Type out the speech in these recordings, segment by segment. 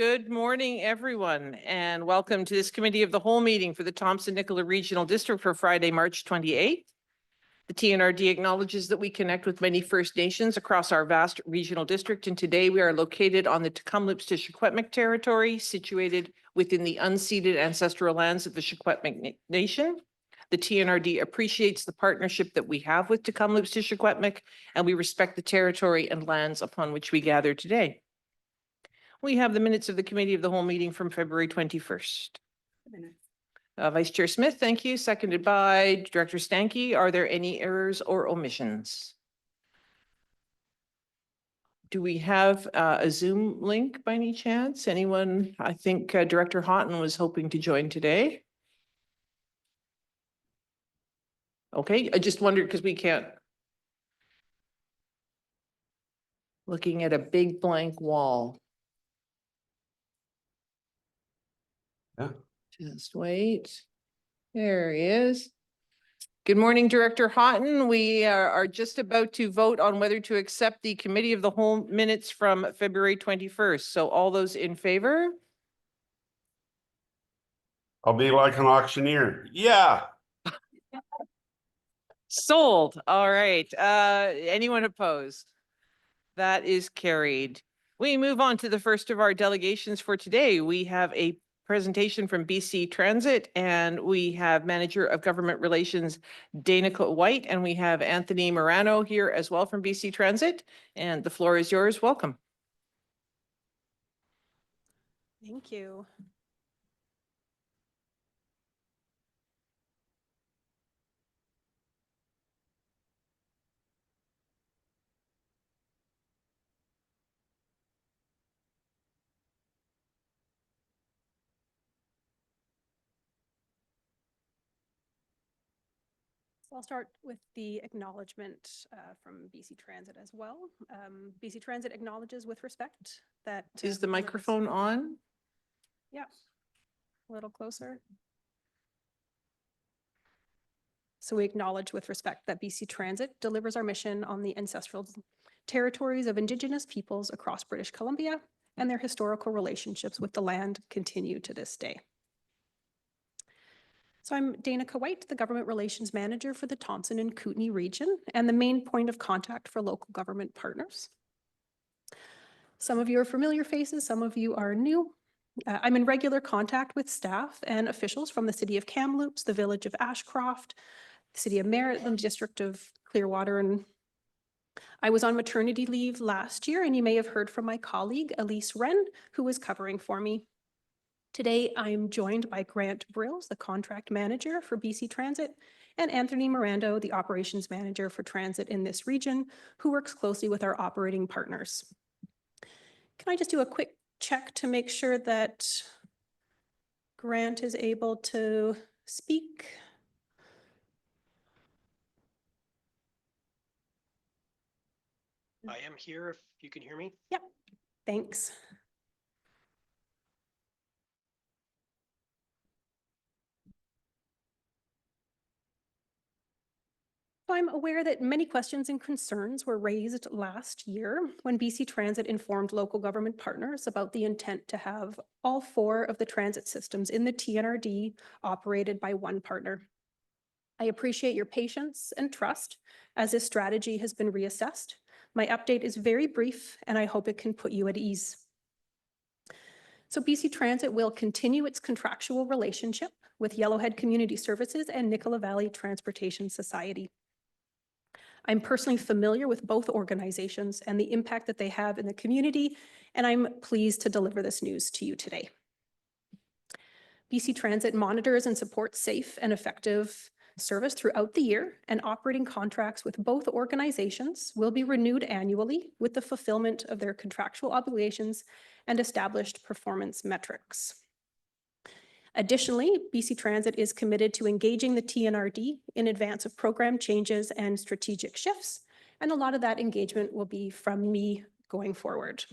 Good morning, everyone, and welcome to this Committee of the Whole meeting for the Thompson-Nicola Regional District for Friday, March 28th. The TNRD acknowledges that we connect with many First Nations across our vast regional district, and today we are located on the Tecumlipse-Secwepemc territory, situated within the unceded ancestral lands of the Secwepemc Nation. The TNRD appreciates the partnership that we have with Tecumlipse-Secwepemc, and we respect the territory and lands upon which we gather today. We have the minutes of the Committee of the Whole meeting from February 21st. Vice Chair Smith, thank you. Seconded by Director Stanke. Are there any errors or omissions? Do we have a Zoom link by any chance? Anyone? I think Director Houghton was hoping to join today. Okay, I just wondered because we can't. Looking at a big blank wall. Yeah. Just wait. There he is. Good morning, Director Houghton. We are just about to vote on whether to accept the Committee of the Whole minutes from February 21st. So all those in favor? I'll be like an auctioneer. Yeah. Sold. All right. Anyone opposed? That is carried. We move on to the first of our delegations for today. We have a presentation from BC Transit, and we have Manager of Government Relations, Danica White, and we have Anthony Morano here as well from BC Transit. And the floor is yours. Welcome. Thank you. So I'll start with the acknowledgement from BC Transit as well. BC Transit acknowledges with respect that... Is the microphone on? Yeah, a little closer. So we acknowledge with respect that BC Transit delivers our mission on the ancestral territories of Indigenous peoples across British Columbia, and their historical relationships with the land continue to this day. So I'm Danica White, the Government Relations Manager for the Thompson and Kootenay region, and the main point of contact for local government partners. Some of you are familiar faces, some of you are new. I'm in regular contact with staff and officials from the City of Kamloops, the Village of Ashcroft, the City of Merritt, and District of Clearwater. And I was on maternity leave last year, and you may have heard from my colleague, Elise Wren, who was covering for me. Today, I'm joined by Grant Brills, the Contract Manager for BC Transit, and Anthony Mirando, the Operations Manager for Transit in this region, who works closely with our operating partners. Can I just do a quick check to make sure that Grant is able to speak? I am here if you can hear me. Yep, thanks. I'm aware that many questions and concerns were raised last year when BC Transit informed local government partners about the intent to have all 4 of the transit systems in the TNRD operated by one partner. I appreciate your patience and trust as this strategy has been reassessed. My update is very brief, and I hope it can put you at ease. So BC Transit will continue its contractual relationship with Yellowhead Community Services and Nicola Valley Transportation Society. I'm personally familiar with both organizations and the impact that they have in the community, and I'm pleased to deliver this news to you today. BC Transit monitors and supports safe and effective service throughout the year, and operating contracts with both organizations will be renewed annually with the fulfillment of their contractual obligations and established performance metrics. Additionally, BC Transit is committed to engaging the TNRD in advance of program changes and strategic shifts, and a lot of that engagement will be from me going forward.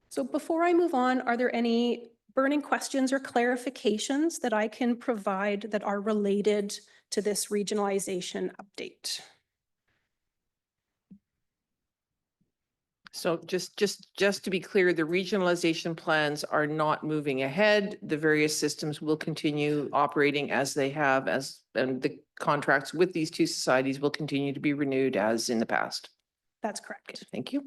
So before I move on, are there any burning questions or clarifications that I can provide that are related to this regionalization update? So just to be clear, the regionalization plans are not moving ahead. The various systems will continue operating as they have, and the contracts with these two societies will continue to be renewed as in the past. That's correct. Thank you.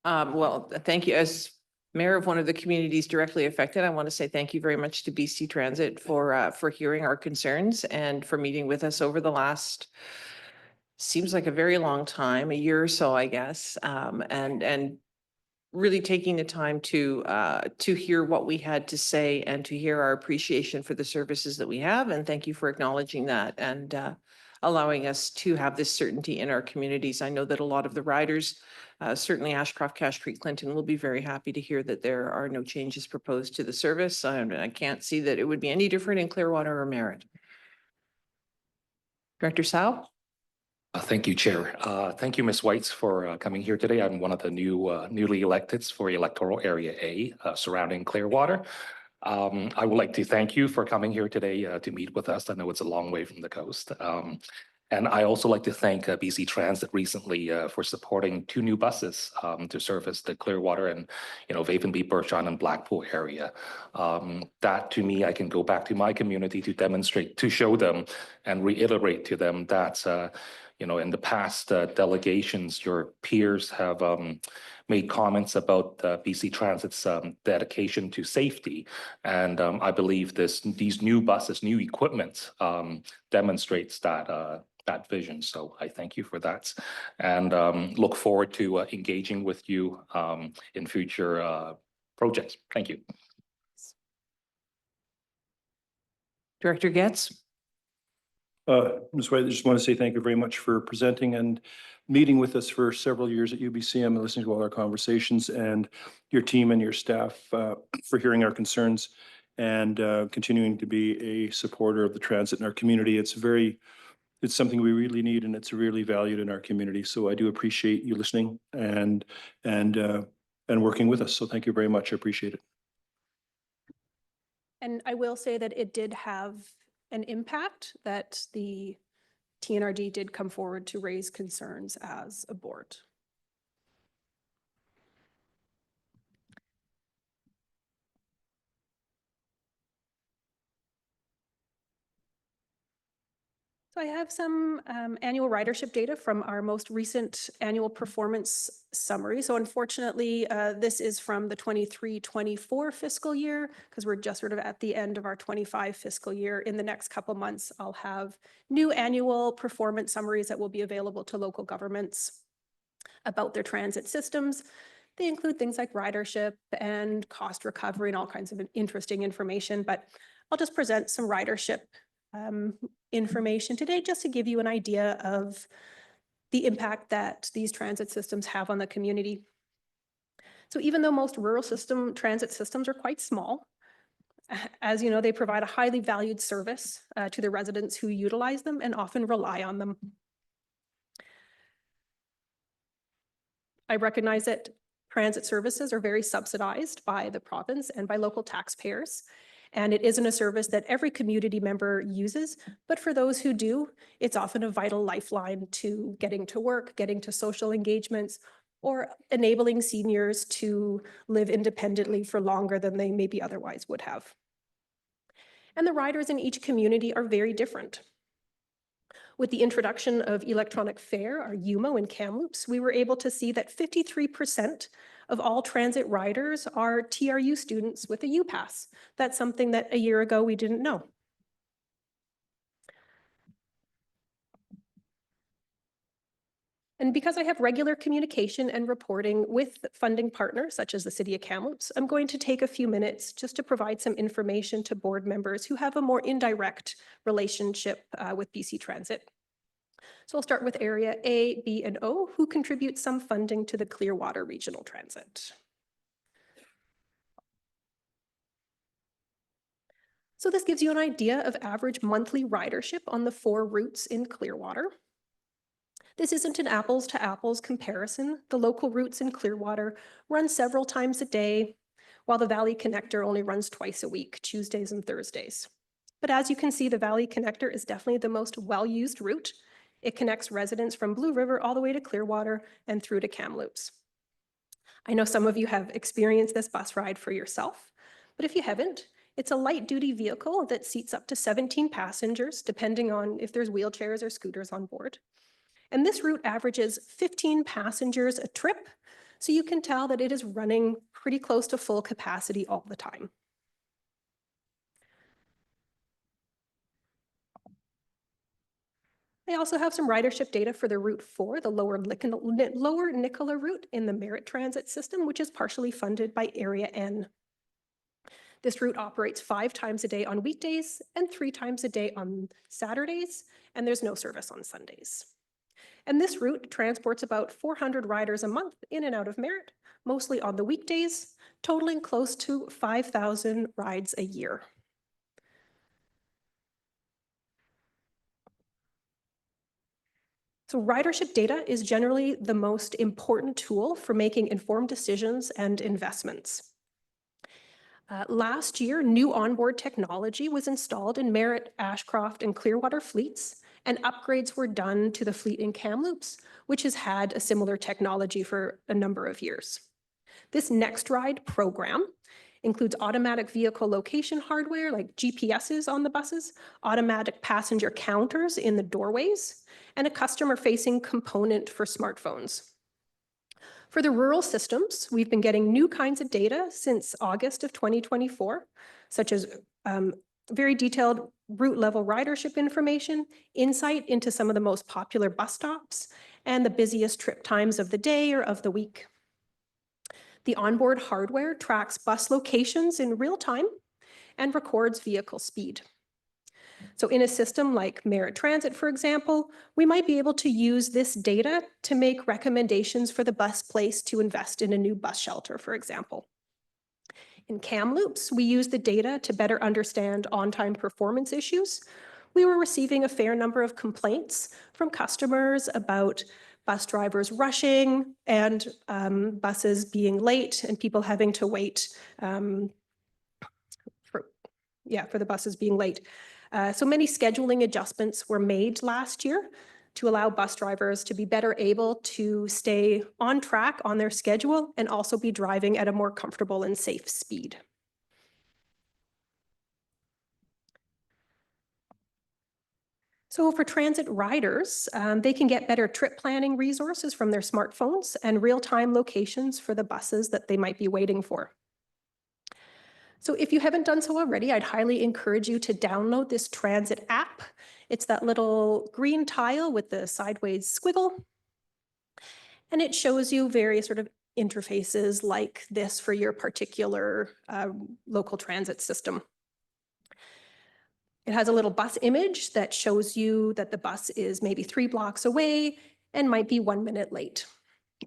Well, thank you. As mayor of one of the communities directly affected, I want to say thank you very much to BC Transit for hearing our concerns and for meeting with us over the last, seems like a very long time, a year or so, I guess, and really taking the time to hear what we had to say and to hear our appreciation for the services that we have. And thank you for acknowledging that and allowing us to have this certainty in our communities. I know that a lot of the riders, certainly Ashcroft, Cache Creek, Clinton, will be very happy to hear that there are no changes proposed to the service. I can't see that it would be any different in Clearwater or Merritt. Director Sow? Thank you, Chair. Thank you, Ms. Whites, for coming here today. I'm one of the newly electeds for electoral area A surrounding Clearwater. I would like to thank you for coming here today to meet with us. I know it's a long way from the coast. And I also like to thank BC Transit recently for supporting 2 new buses to service the Clearwater and, Vavenby, Birchon, and Blackpool area. That to me, I can go back to my community to demonstrate, to show them and reiterate to them that, in the past delegations, your peers have made comments about BC Transit's dedication to safety. And I believe these new buses, new equipment demonstrates that vision. So I thank you for that and look forward to engaging with you in future projects. Thank you. Director Getz? Ms. White, I just want to say thank you very much for presenting and meeting with us for several years at UBCM and listening to all our conversations, and your team and your staff for hearing our concerns and continuing to be a supporter of the transit in our community. It's something we really need, and it's really valued in our community. So I do appreciate you listening and working with us. So thank you very much. I appreciate it. And I will say that it did have an impact, that the TNRD did come forward to raise concerns as a board. So I have some annual ridership data from our most recent annual performance summary. So unfortunately, this is from the 23-24 fiscal year, because we're just sort of at the end of our 25 fiscal year. In the next couple months, I'll have new annual performance summaries that will be available to local governments about their transit systems. They include things like ridership and cost recovery and all kinds of interesting information, but I'll just present some ridership information today just to give you an idea of the impact that these transit systems have on the community. So even though most rural transit systems are quite small, as you know, they provide a highly valued service to the residents who utilize them and often rely on them. I recognize that transit services are very subsidized by the province and by local taxpayers. And it isn't a service that every community member uses, but for those who do, it's often a vital lifeline to getting to work, getting to social engagements, or enabling seniors to live independently for longer than they maybe otherwise would have. And the riders in each community are very different. With the introduction of electronic fare, or UMO, in Kamloops, we were able to see that 53% of all transit riders are TRU students with a U-Pass. That's something that a year ago we didn't know. And because I have regular communication and reporting with funding partners, such as the City of Kamloops, I'm going to take a few minutes just to provide some information to board members who have a more indirect relationship with BC Transit. So I'll start with Area A, B, and O, who contribute some funding to the Clearwater Regional Transit. So this gives you an idea of average monthly ridership on the 4 routes in Clearwater. This isn't an apples to apples comparison. The local routes in Clearwater run several times a day, while the Valley Connector only runs twice a week, Tuesdays and Thursdays. But as you can see, the Valley Connector is definitely the most well-used route. It connects residents from Blue River all the way to Clearwater and through to Kamloops. I know some of you have experienced this bus ride for yourself, but if you haven't, it's a light-duty vehicle that seats up to 17 passengers, depending on if there's wheelchairs or scooters on board. And this route averages 15 passengers a trip, so you can tell that it is running pretty close to full capacity all the time. I also have some ridership data for the Route 4, the Lower Nicola route in the Merritt Transit system, which is partially funded by Area N. This route operates 5 times a day on weekdays and 3 times a day on Saturdays, and there's no service on Sundays. And this route transports about 400 riders a month in and out of Merritt, mostly on the weekdays, totaling close to 5,000 rides a year. So ridership data is generally the most important tool for making informed decisions and investments. Last year, new onboard technology was installed in Merritt, Ashcroft, and Clearwater fleets, and upgrades were done to the fleet in Kamloops, which has had a similar technology for a number of years. This Next Ride program includes automatic vehicle location hardware like GPSs on the buses, automatic passenger counters in the doorways, and a customer-facing component for smartphones. For the rural systems, we've been getting new kinds of data since August of 2024, such as very detailed route-level ridership information, insight into some of the most popular bus stops, and the busiest trip times of the day or of the week. The onboard hardware tracks bus locations in real time and records vehicle speed. So in a system like Merritt Transit, for example, we might be able to use this data to make recommendations for the best place to invest in a new bus shelter, for example. In Kamloops, we use the data to better understand on-time performance issues. We were receiving a fair number of complaints from customers about bus drivers rushing and buses being late and people having to wait for the buses being late. So many scheduling adjustments were made last year to allow bus drivers to be better able to stay on track on their schedule and also be driving at a more comfortable and safe speed. So for transit riders, they can get better trip planning resources from their smartphones and real-time locations for the buses that they might be waiting for. So if you haven't done so already, I'd highly encourage you to download this transit app. It's that little green tile with the sideways squiggle. And it shows you various sort of interfaces like this for your particular local transit system. It has a little bus image that shows you that the bus is maybe 3 blocks away and might be 1 minute late,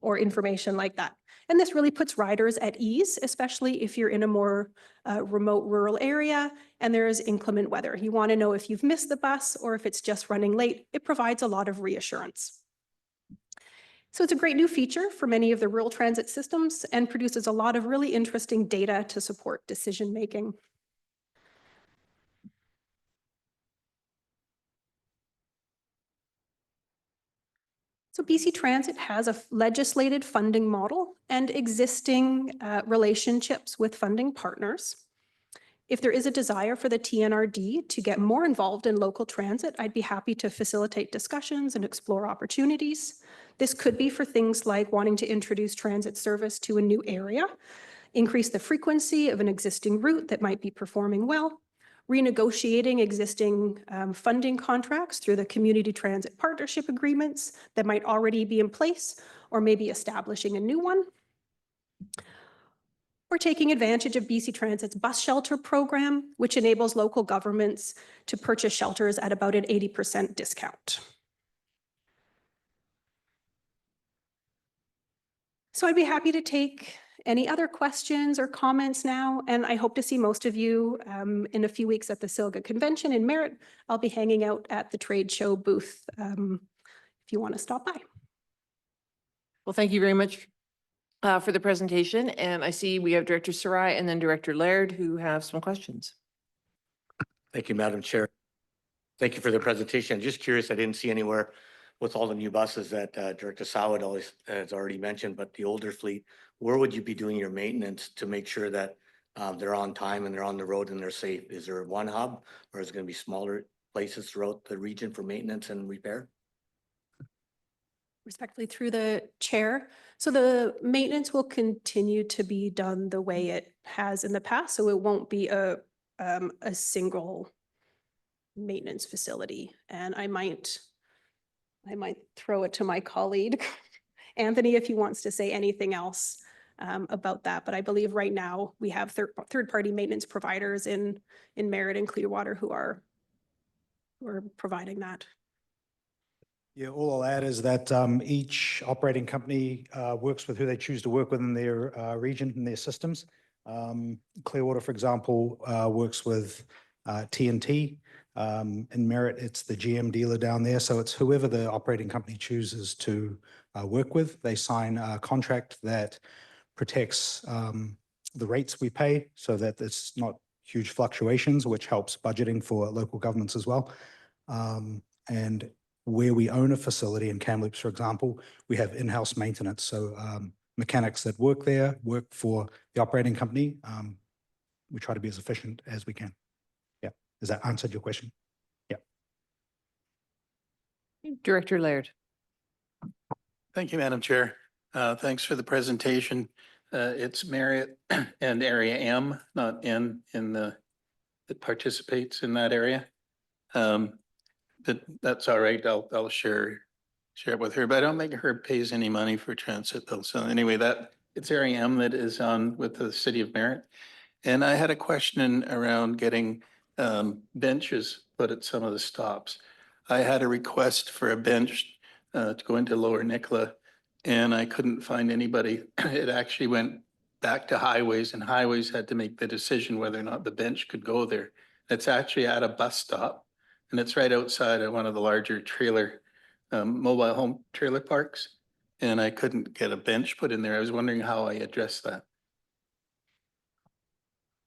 or information like that. And this really puts riders at ease, especially if you're in a more remote rural area and there is inclement weather. You want to know if you've missed the bus or if it's just running late. It provides a lot of reassurance. So it's a great new feature for many of the rural transit systems and produces a lot of really interesting data to support decision making. So BC Transit has a legislated funding model and existing relationships with funding partners. If there is a desire for the TNRD to get more involved in local transit, I'd be happy to facilitate discussions and explore opportunities. This could be for things like wanting to introduce transit service to a new area, increase the frequency of an existing route that might be performing well, renegotiating existing funding contracts through the community transit partnership agreements that might already be in place, or maybe establishing a new one. Or taking advantage of BC Transit's bus shelter program, which enables local governments to purchase shelters at about an 80% discount. So I'd be happy to take any other questions or comments now, and I hope to see most of you in a few weeks at the SILGA convention in Merritt. I'll be hanging out at the trade show booth if you want to stop by. Well, thank you very much for the presentation. And I see we have Director Sarai and then Director Laird who have some questions. Thank you, Madam Chair. Thank you for the presentation. Just curious, I didn't see anywhere with all the new buses that Director Sawad always has already mentioned, but the older fleet, where would you be doing your maintenance to make sure that they're on time and they're on the road and they're safe? Is there one hub, or is it going to be smaller places throughout the region for maintenance and repair? Respectfully through the chair. So the maintenance will continue to be done the way it has in the past. So it won't be a single maintenance facility. And I might throw it to my colleague, Anthony, if he wants to say anything else about that. But I believe right now we have third-party maintenance providers in Merritt and Clearwater who are providing that. Yeah, all I'll add is that each operating company works with who they choose to work with in their region and their systems. Clearwater, for example, works with TNT. In Merritt, it's the GM dealer down there. So it's whoever the operating company chooses to work with. They sign a contract that protects the rates we pay so that it's not huge fluctuations, which helps budgeting for local governments as well. And where we own a facility in Kamloops, for example, we have in-house maintenance. So mechanics that work there work for the operating company. We try to be as efficient as we can. Yeah. Does that answer your question? Yeah. Director Laird. Thank you, Madam Chair. Thanks for the presentation. It's Marriott and Area M, not N, that participates in that area. But that's all right. I'll share it with her, but I don't think her pays any money for transit though. So anyway, it's Area M that is on with the city of Merritt. And I had a question around getting benches put at some of the stops. I had a request for a bench to go into Lower Nicola, and I couldn't find anybody. It actually went back to highways, and highways had to make the decision whether or not the bench could go there. It's actually at a bus stop, and it's right outside of one of the larger mobile home trailer parks. And I couldn't get a bench put in there. I was wondering how I address that.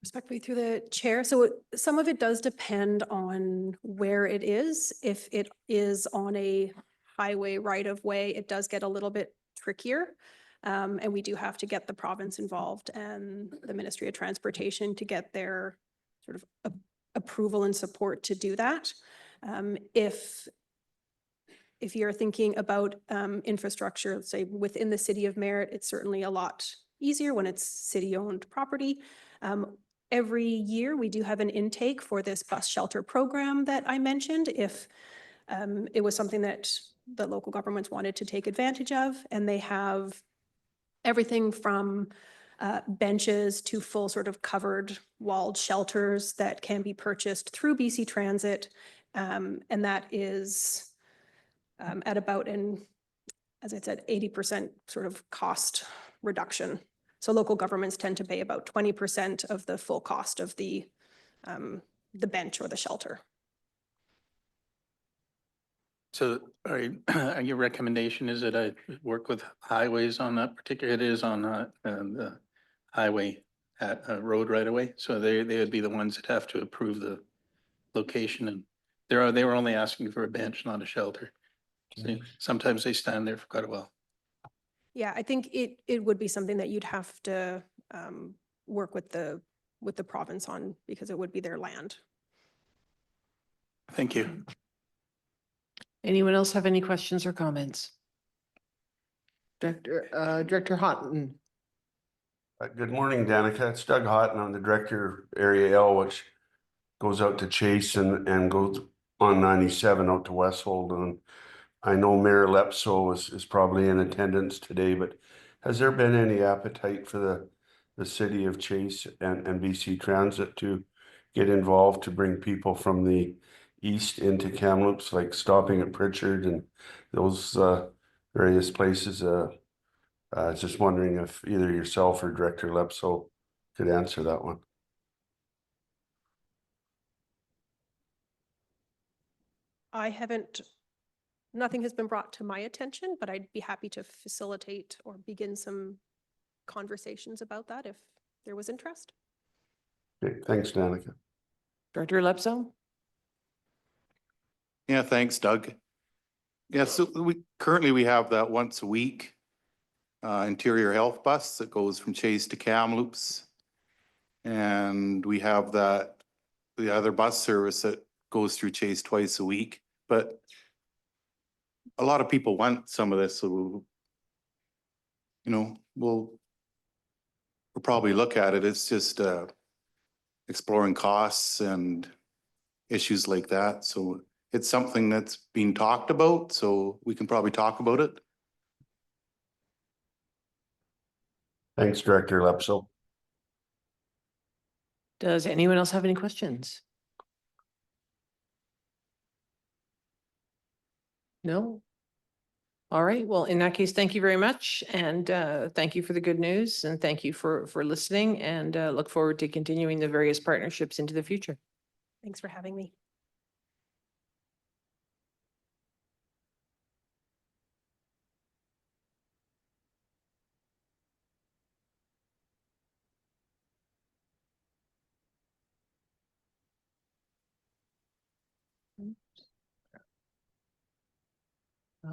Respectfully through the chair. So some of it does depend on where it is. If it is on a highway right of way, it does get a little bit trickier. And we do have to get the province involved and the Ministry of Transportation to get their sort of approval and support to do that. If you're thinking about infrastructure, let's say within the city of Merritt, it's certainly a lot easier when it's city-owned property. Every year, we do have an intake for this bus shelter program that I mentioned. If it was something that the local governments wanted to take advantage of, and they have everything from benches to full sort of covered walled shelters that can be purchased through BC Transit. And that is at about, as I said, 80% sort of cost reduction. So local governments tend to pay about 20% of the full cost of the bench or the shelter. So your recommendation is that I work with highways on that particular, it is on the highway at a road right away. So they would be the ones that have to approve the location, and they were only asking for a bench, not a shelter. So sometimes they stand there for quite a while. Yeah, I think it would be something that you'd have to work with the province on, because it would be their land. Thank you. Anyone else have any questions or comments? Director Houghton. Good morning, Danica. It's Doug Houghton. I'm the director of Area L, which goes out to Chase and goes on 97 out to Westfold. And I know Mayor Lepso is probably in attendance today, but has there been any appetite for the city of Chase and BC Transit to get involved to bring people from the east into Kamloops, like stopping at Pritchard and those various places? I was just wondering if either yourself or Director Lepso could answer that one. Nothing has been brought to my attention, but I'd be happy to facilitate or begin some conversations about that if there was interest. Okay, thanks, Danica. Director Lepso. Yeah, thanks, Doug. Yeah, so currently we have that once a week interior health bus that goes from Chase to Kamloops. And we have the other bus service that goes through Chase twice a week, but a lot of people want some of this, so we'll probably look at it. It's just exploring costs and issues like that. So it's something that's being talked about, so we can probably talk about it. Thanks, Director Lepso. Does anyone else have any questions? No? All right. Well, in that case, thank you very much. And thank you for the good news and thank you for listening and look forward to continuing the various partnerships into the future. Thanks for having me.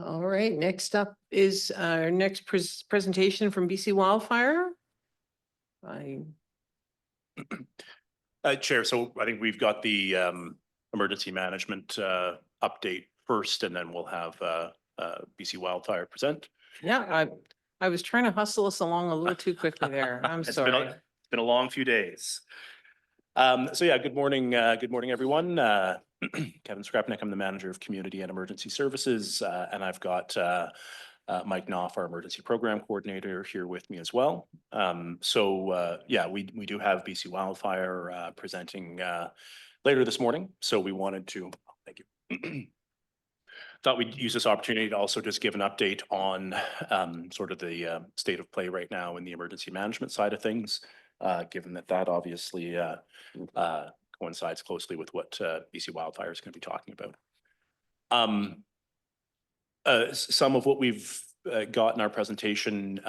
All right. Next up is our next presentation from BC Wildfire. Chair, so I think we've got the emergency management update first, and then we'll have BC Wildfire present. Yeah, I was trying to hustle us along a little too quickly there. I'm sorry. It's been a long few days. So yeah, good morning, everyone. Kevin Skrapnik, I'm the manager of community and emergency services, and I've got Mike Knopf, our emergency program coordinator, here with me as well. Yeah, we do have BC Wildfire presenting later this morning. So we wanted to, thank you. Thought we'd use this opportunity to also just give an update on sort of the state of play right now in the emergency management side of things, given that obviously coincides closely with what BC Wildfire is going to be talking about. Some of what we've got in our presentation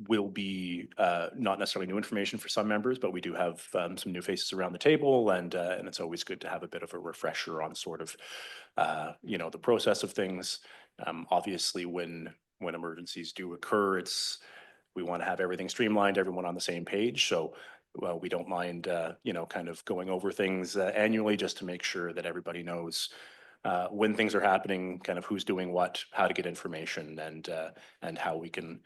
will be not necessarily new information for some members, but we do have some new faces around the table, and it's always good to have a bit of a refresher on sort of the process of things. Obviously, when emergencies do occur, we want to have everything streamlined, everyone on the same page. So we don't mind kind of going over things annually just to make sure that everybody knows when things are happening, kind of who's doing what, how to get information, and how we can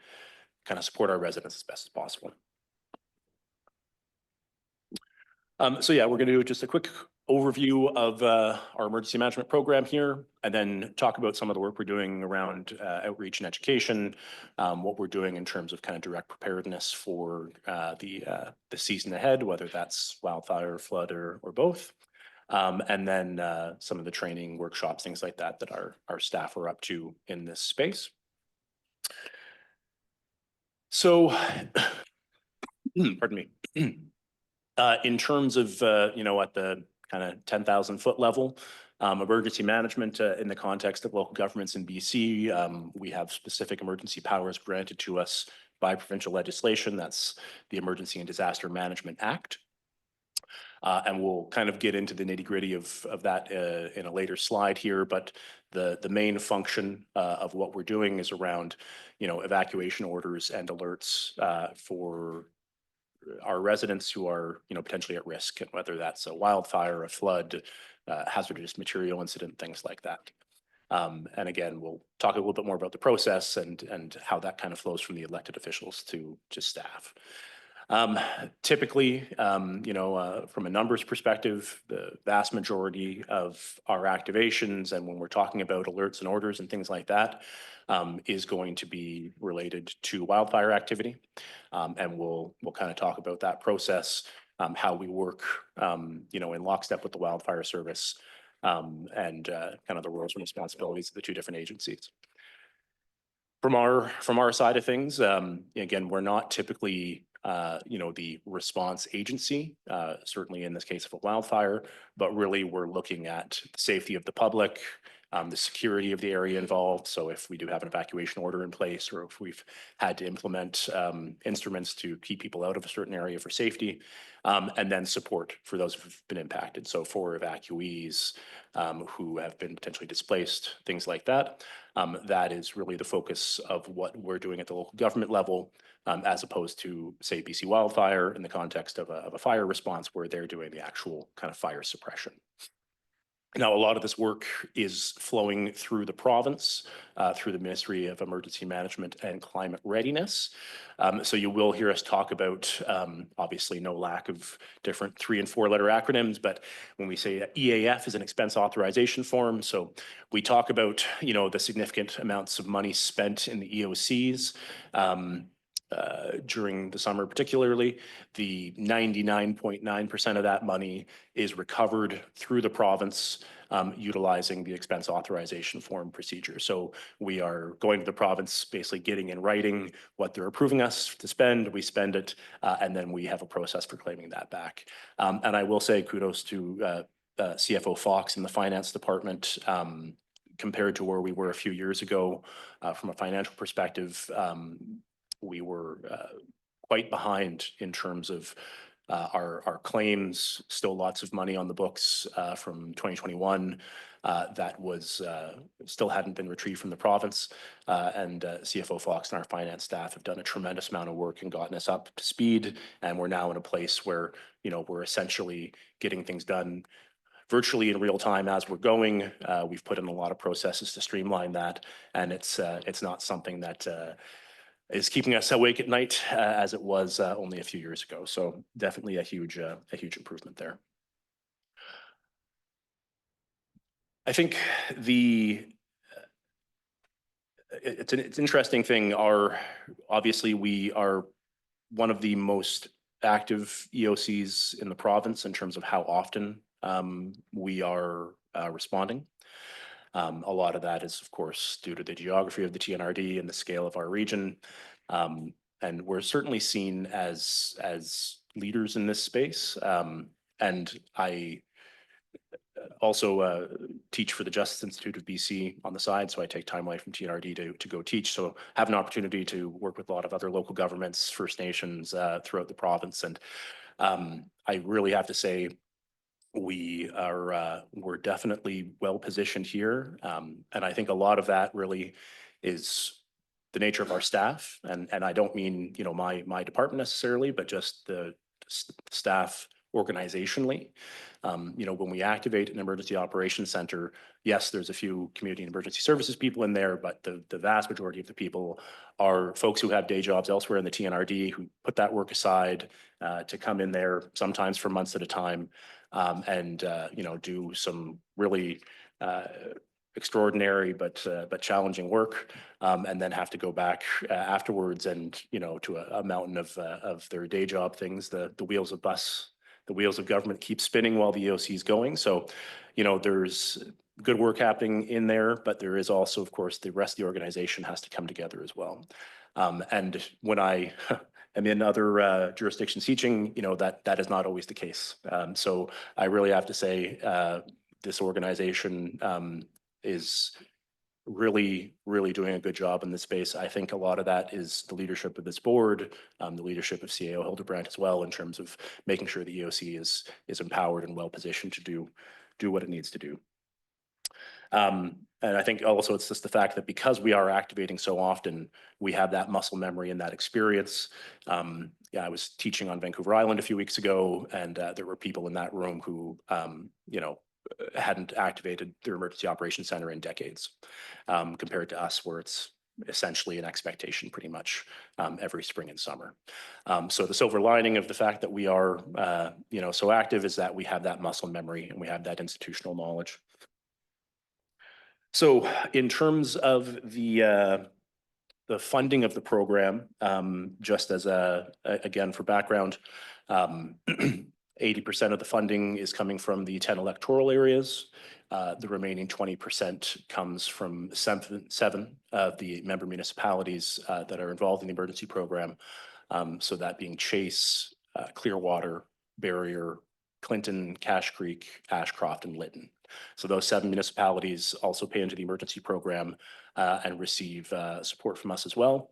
kind of support our residents as best as possible. So yeah, we're going to do just a quick overview of our emergency management program here, and then talk about some of the work we're doing around outreach and education, what we're doing in terms of kind of direct preparedness for the season ahead, whether that's wildfire, flood, or both. And then some of the training workshops, things like that our staff are up to in this space. So, pardon me. In terms of, at the kind of 10,000 foot level, emergency management in the context of local governments in BC, we have specific emergency powers granted to us by provincial legislation. That's the Emergency and Disaster Management Act. And we'll kind of get into the nitty gritty of that in a later slide here, but the main function of what we're doing is around, evacuation orders and alerts for our residents who are, potentially at risk, and whether that's a wildfire, a flood, hazardous material incident, things like that. And again, we'll talk a little bit more about the process and how that kind of flows from the elected officials to staff. Typically, from a numbers perspective, the vast majority of our activations, and when we're talking about alerts and orders and things like that, is going to be related to wildfire activity. And we'll kind of talk about that process, how we work, in lockstep with the wildfire service, and kind of the roles and responsibilities of the two different agencies. From our side of things, again, we're not typically the response agency, certainly in this case of a wildfire, but really we're looking at the safety of the public, the security of the area involved. So if we do have an evacuation order in place, or if we've had to implement instruments to keep people out of a certain area for safety, and then support for those who've been impacted. So for evacuees who have been potentially displaced, things like that. That is really the focus of what we're doing at the local government level, as opposed to, say, BC Wildfire in the context of a fire response where they're doing the actual kind of fire suppression. Now, a lot of this work is flowing through the province, through the Ministry of Emergency Management and Climate Readiness. So you will hear us talk about, obviously, no lack of different 3- and 4-letter acronyms, but when we say EAF is an expense authorization form, so we talk about, the significant amounts of money spent in the EOCs. During the summer particularly, the 99.9% of that money is recovered through the province utilizing the expense authorization form procedure. So we are going to the province, basically getting in writing what they're approving us to spend, we spend it, and then we have a process for claiming that back. And I will say kudos to CFO Fox in the finance department. Compared to where we were a few years ago from a financial perspective, we were quite behind in terms of our claims, still lots of money on the books from 2021 that was still hadn't been retrieved from the province. And CFO Fox and our finance staff have done a tremendous amount of work and gotten us up to speed. And we're now in a place where, we're essentially getting things done virtually in real time as we're going. We've put in a lot of processes to streamline that. And it's not something that is keeping us awake at night as it was only a few years ago. So definitely a huge improvement there. I think it's an interesting thing. Obviously we are one of the most active EOCs in the province in terms of how often we are responding. A lot of that is, of course, due to the geography of the TNRD and the scale of our region. And we're certainly seen as leaders in this space. And I also teach for the Justice Institute of BC on the side, so I take time away from TNRD to go teach. So have an opportunity to work with a lot of other local governments, First Nations throughout the province. And I really have to say, we're definitely well positioned here. And I think a lot of that really is the nature of our staff. And I don't mean, my department necessarily, but just the staff organizationally. When we activate an emergency operations center, yes, there's a few community and emergency services people in there, but the vast majority of the people are folks who have day jobs elsewhere in the TNRD who put that work aside to come in there sometimes for months at a time. And do some really extraordinary but challenging work, and then have to go back afterwards and to a mountain of their day job things. The wheels of government keep spinning while the EOC is going. So there's good work happening in there, but there is also, of course, the rest of the organization has to come together as well. And when I am in other jurisdictions teaching, that is not always the case. So I really have to say this organization is really, really doing a good job in this space. I think a lot of that is the leadership of this board, the leadership of CAO Hildebrandt as well, in terms of making sure the EOC is empowered and well positioned to do what it needs to do. And I think also it's just the fact that because we are activating so often, we have that muscle memory and that experience. I was teaching on Vancouver Island a few weeks ago, and there were people in that room who, hadn't activated their emergency operations center in decades, compared to us, where it's essentially an expectation pretty much every spring and summer. So the silver lining of the fact that we are, so active is that we have that muscle memory and we have that institutional knowledge. So in terms of the funding of the program, just as again, for background, 80% of the funding is coming from the 10 electoral areas. The remaining 20% comes from seven of the member municipalities that are involved in the emergency program. So that being Chase, Clearwater, Barrier, Clinton, Cache Creek, Ashcroft, and Lytton. So those 7 municipalities also pay into the emergency program and receive support from us as well.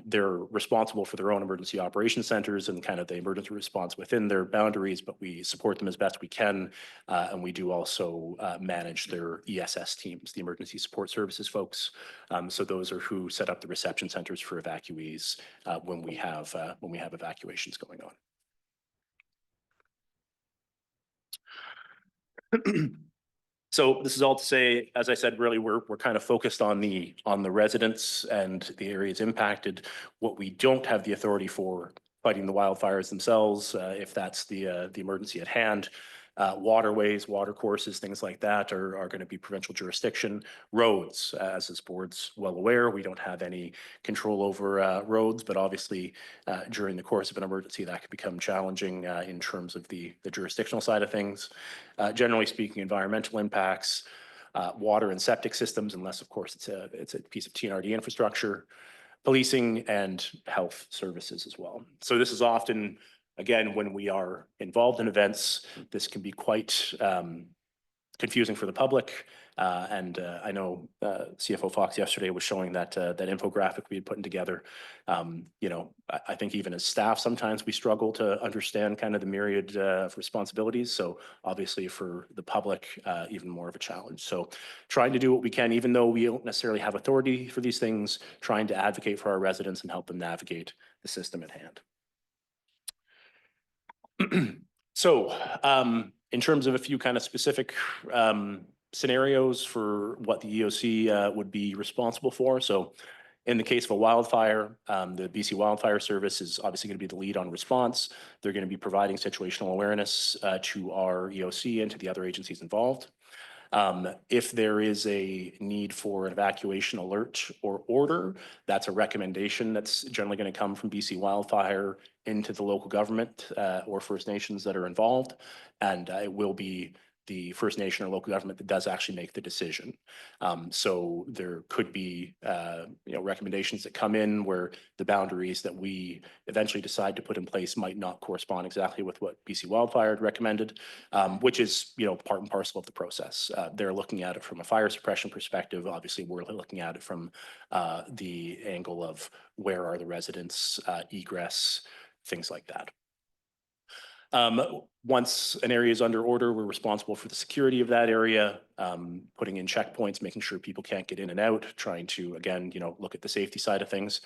They're responsible for their own emergency operations centers and kind of the emergency response within their boundaries, but we support them as best we can. And we do also manage their ESS teams, the emergency support services folks. So those are who set up the reception centers for evacuees when we have evacuations going on. So this is all to say, as I said, really, we're kind of focused on the residents and the areas impacted. What we don't have the authority for, fighting the wildfires themselves, if that's the emergency at hand. Waterways, water courses, things like that are going to be provincial jurisdiction. Roads, as this board's well aware, we don't have any control over roads, but obviously during the course of an emergency, that could become challenging in terms of the jurisdictional side of things. Generally speaking, environmental impacts, water and septic systems, unless of course it's a piece of TNRD infrastructure, policing, and health services as well. So this is often, again, when we are involved in events, this can be quite confusing for the public. And I know CFO Fox yesterday was showing that infographic we had put together. You know, I think even as staff, sometimes we struggle to understand kind of the myriad of responsibilities. So obviously for the public, even more of a challenge. So trying to do what we can, even though we don't necessarily have authority for these things, trying to advocate for our residents and help them navigate the system at hand. So in terms of a few kind of specific scenarios for what the EOC would be responsible for. So in the case of a wildfire, the BC Wildfire Service is obviously going to be the lead on response. They're going to be providing situational awareness to our EOC and to the other agencies involved. If there is a need for an evacuation alert or order, that's a recommendation that's generally going to come from BC Wildfire into the local government or First Nations that are involved. And it will be the First Nation or local government that does actually make the decision. So there could be recommendations that come in where the boundaries that we eventually decide to put in place might not correspond exactly with what BC Wildfire had recommended, which is part and parcel of the process. They're looking at it from a fire suppression perspective. Obviously, we're looking at it from the angle of where are the residents, egress, things like that. Once an area is under order, we're responsible for the security of that area, putting in checkpoints, making sure people can't get in and out, trying to, again, look at the safety side of things.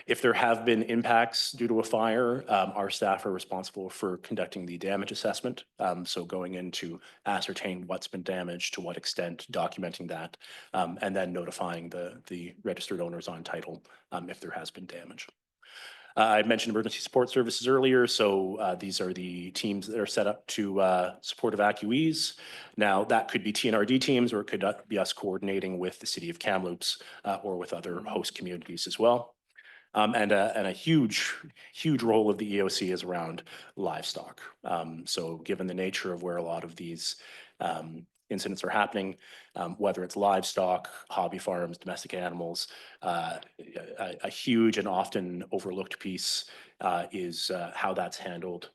If there have been impacts due to a fire, our staff are responsible for conducting the damage assessment. So going in to ascertain what's been damaged, to what extent, documenting that, and then notifying the registered owners on title if there has been damage. I mentioned emergency support services earlier, so these are the teams that are set up to support evacuees. Now, that could be TNRD teams, or it could be us coordinating with the city of Kamloops or with other host communities as well. And a huge role of the EOC is around livestock. So given the nature of where a lot of these incidents are happening, whether it's livestock, hobby farms, domestic animals, a huge and often overlooked piece is how that's handled,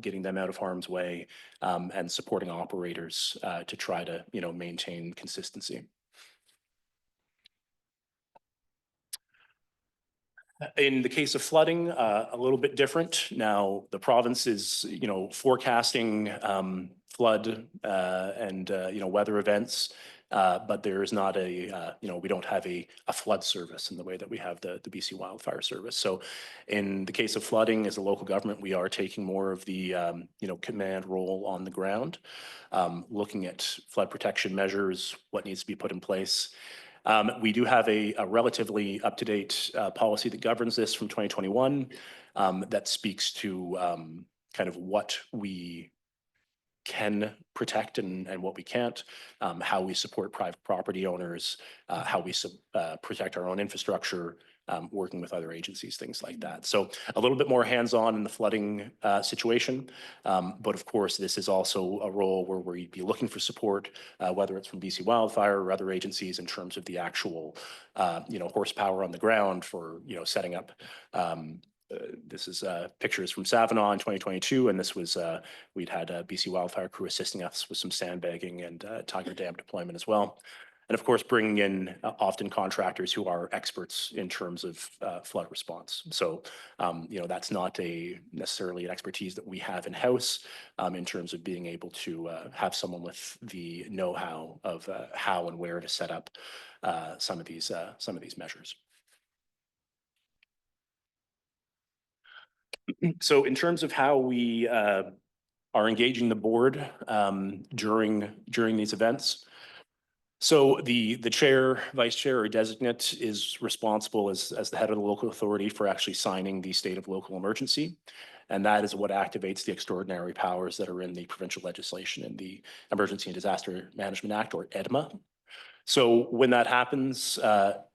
getting them out of harm's way, and supporting operators to try to maintain consistency. In the case of flooding, a little bit different. Now, the province is, forecasting flood and, weather events, but there is not a, we don't have a flood service in the way that we have the BC Wildfire Service. So in the case of flooding, as a local government, we are taking more of the, command role on the ground, looking at flood protection measures, what needs to be put in place. We do have a relatively up-to-date policy that governs this from 2021 that speaks to kind of what we can protect and what we can't, how we support private property owners, how we protect our own infrastructure, working with other agencies, things like that. So a little bit more hands-on in the flooding situation. But of course, this is also a role where we'd be looking for support, whether it's from BC Wildfire or other agencies in terms of the actual, horsepower on the ground for, setting up this is pictures from Savinaw in 2022, and this was we'd had a BC Wildfire crew assisting us with some sandbagging and Tiger Dam deployment as well. And of course, bringing in often contractors who are experts in terms of flood response. So, that's not necessarily an expertise that we have in-house in terms of being able to have someone with the know-how of how and where to set up some of these measures. So in terms of how we are engaging the board during these events, so the chair, vice chair, or designate is responsible as the head of the local authority for actually signing the state of local emergency. And that is what activates the extraordinary powers that are in the provincial legislation in the Emergency and Disaster Management Act, or EDMA. So when that happens,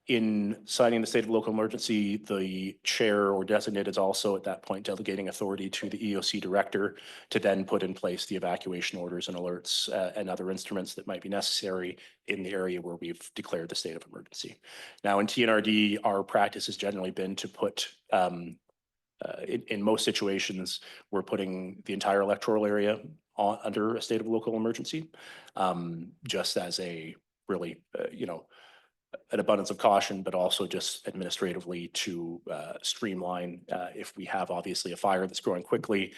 in signing the state of local emergency, the chair or designate is also at that point delegating authority to the EOC director to then put in place the evacuation orders and alerts and other instruments that might be necessary in the area where we've declared the state of emergency. Now in TNRD, our practice has generally been to put in most situations, we're putting the entire electoral area under a state of local emergency, just as a really, an abundance of caution, but also just administratively to streamline. If we have obviously a fire that's growing quickly,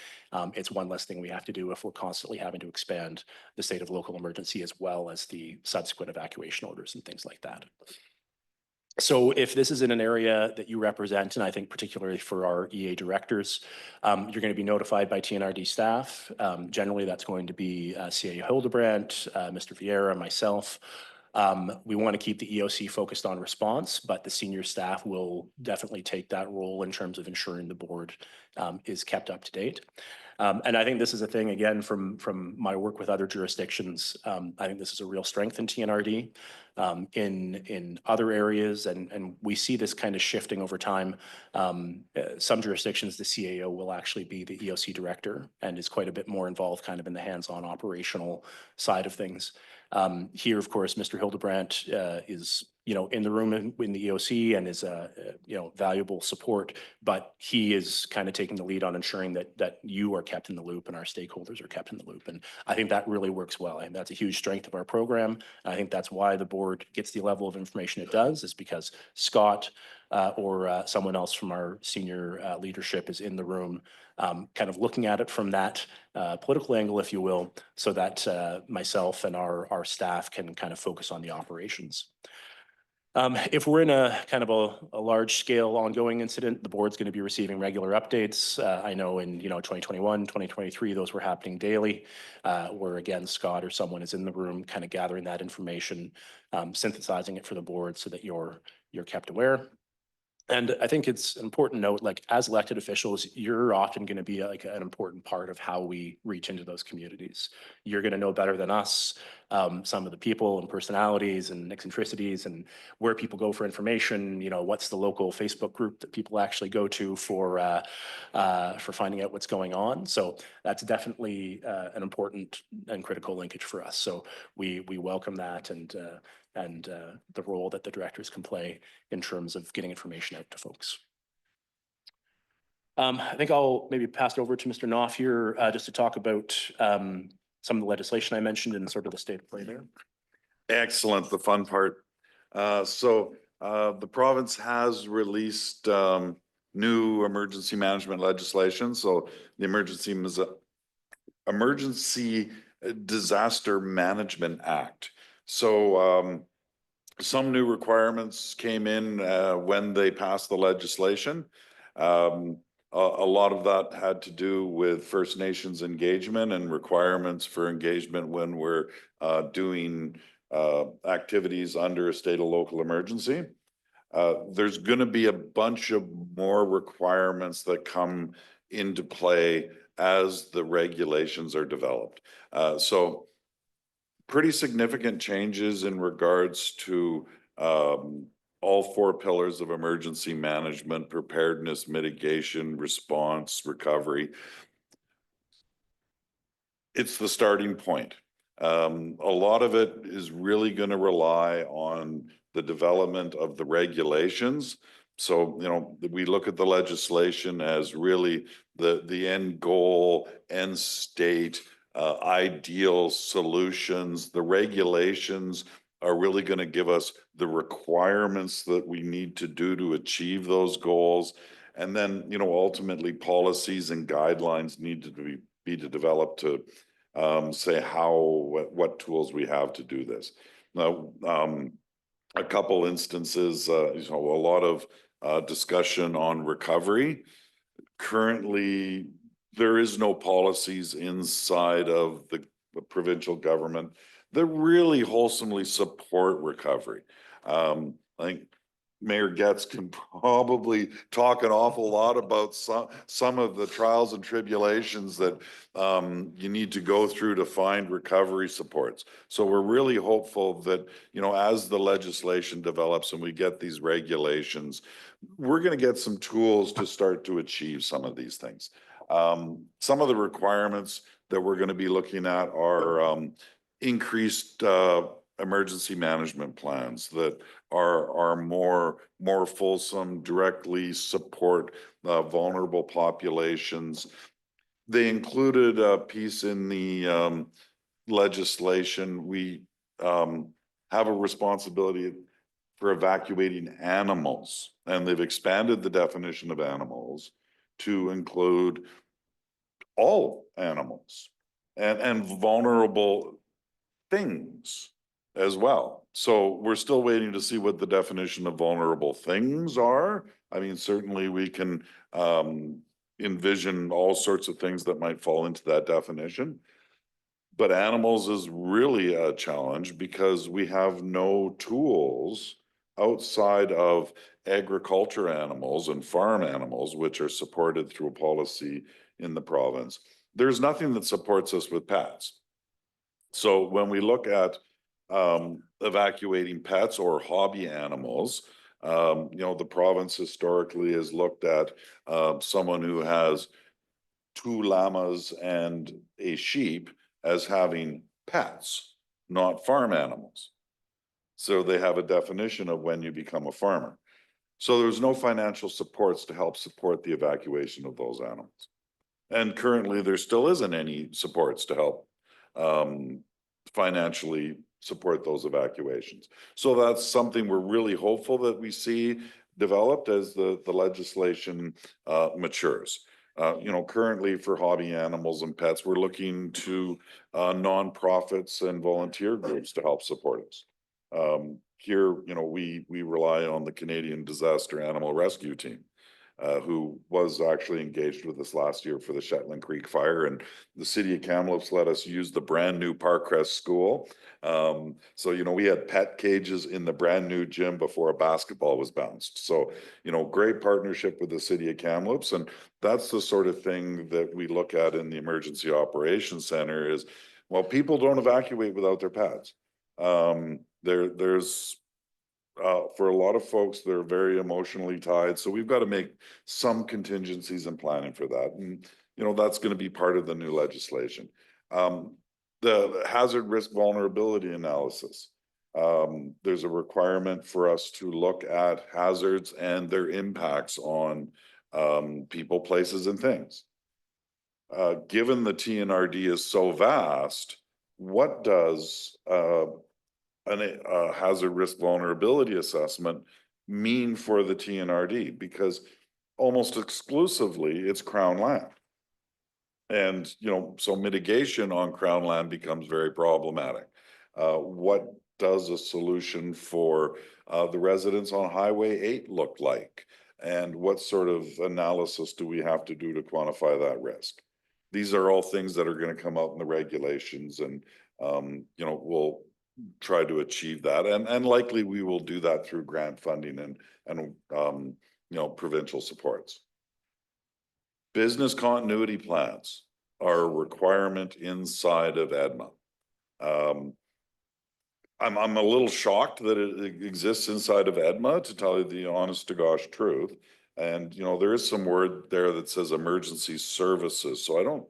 it's one less thing we have to do if we're constantly having to expand the state of local emergency as well as the subsequent evacuation orders and things like that. So if this is in an area that you represent, and I think particularly for our EA directors, you're going to be notified by TNRD staff. Generally, that's going to be CAO Hildebrandt, Mr. Vieira, myself. We want to keep the EOC focused on response, but the senior staff will definitely take that role in terms of ensuring the board is kept up to date. And I think this is a thing, again, from my work with other jurisdictions. I think this is a real strength in TNRD. In other areas, and we see this kind of shifting over time. Some jurisdictions, the CAO will actually be the EOC director and is quite a bit more involved kind of in the hands-on operational side of things. Here, of course, Mr. Hildebrandt is, in the room in the EOC and is a, valuable support, but he is kind of taking the lead on ensuring that you are kept in the loop and our stakeholders are kept in the loop. And I think that really works well. And that's a huge strength of our program. I think that's why the board gets the level of information it does, is because Scott or someone else from our senior leadership is in the room, kind of looking at it from that political angle, if you will, so that myself and our staff can kind of focus on the operations. If we're in a kind of a large scale ongoing incident, the board's going to be receiving regular updates. I know in 2021, 2023, those were happening daily, where again, Scott or someone is in the room kind of gathering that information, synthesizing it for the board so that you're kept aware. And I think it's an important note, like as elected officials, you're often going to be like an important part of how we reach into those communities. You're going to know better than us some of the people and personalities and eccentricities and where people go for information. What's the local Facebook group that people actually go to for finding out what's going on. So that's definitely an important and critical linkage for us. So we welcome that and the role that the directors can play in terms of getting information out to folks. I think I'll maybe pass it over to Mr. Knopf here just to talk about some of the legislation I mentioned and sort of the state of play there. Excellent, the fun part. So the province has released new emergency management legislation. So the Emergency Disaster Management Act. So some new requirements came in when they passed the legislation. A lot of that had to do with First Nations engagement and requirements for engagement when we're doing activities under a state of local emergency. There's going to be a bunch of more requirements that come into play as the regulations are developed. So pretty significant changes in regards to all four pillars of emergency management: preparedness, mitigation, response, recovery. It's the starting point. A lot of it is really going to rely on the development of the regulations So, we look at the legislation as really the end goal, end state, ideal solutions. The regulations are really going to give us the requirements that we need to do to achieve those goals. And then, ultimately policies and guidelines need to be developed to say what tools we have to do this. Now, a couple instances, a lot of discussion on recovery. Currently, there is no policies inside of the provincial government that really wholesomely support recovery. I think Mayor Getz can probably talk an awful lot about some of the trials and tribulations that you need to go through to find recovery supports. So we're really hopeful that, as the legislation develops and we get these regulations, we're going to get some tools to start to achieve some of these things. Some of the requirements that we're going to be looking at are increased emergency management plans that are more fulsome, directly support vulnerable populations. They included a piece in the legislation. We have a responsibility for evacuating animals, and they've expanded the definition of animals to include all animals and vulnerable things as well. So we're still waiting to see what the definition of vulnerable things are. I mean, certainly we can envision all sorts of things that might fall into that definition. But animals is really a challenge because we have no tools outside of agriculture animals and farm animals, which are supported through a policy in the province. There's nothing that supports us with pets. So when we look at evacuating pets or hobby animals, the province historically has looked at someone who has 2 llamas and a sheep as having pets, not farm animals. So they have a definition of when you become a farmer. So there's no financial supports to help support the evacuation of those animals. And currently there still isn't any supports to help financially support those evacuations. So that's something we're really hopeful that we see developed as the legislation matures. Currently for hobby animals and pets, we're looking to nonprofits and volunteer groups to help support us. Here, we rely on the Canadian Disaster Animal Rescue Team, who was actually engaged with us last year for the Shetland Creek fire, and the city of Kamloops let us use the brand new Parkcrest School. So, we had pet cages in the brand new gym before a basketball was bounced. So, great partnership with the city of Kamloops. And that's the sort of thing that we look at in the Emergency Operations Center is, well, people don't evacuate without their pets. There's for a lot of folks, they're very emotionally tied. So we've got to make some contingencies and planning for that. And, that's going to be part of the new legislation. The hazard risk vulnerability analysis. There's a requirement for us to look at hazards and their impacts on people, places, and things. Given the TNRD is so vast, what does a hazard risk vulnerability assessment mean for the TNRD? Because almost exclusively it's Crown land. And, so mitigation on Crown land becomes very problematic. What does a solution for the residents on Highway 8 look like? And what sort of analysis do we have to do to quantify that risk? These are all things that are going to come out in the regulations, and, we'll try to achieve that. And likely we will do that through grant funding and provincial supports. Business continuity plans are a requirement inside of EDMA. I'm a little shocked that it exists inside of EDMA, to tell you the honest to gosh truth. And, there is some word there that says emergency services. So I don't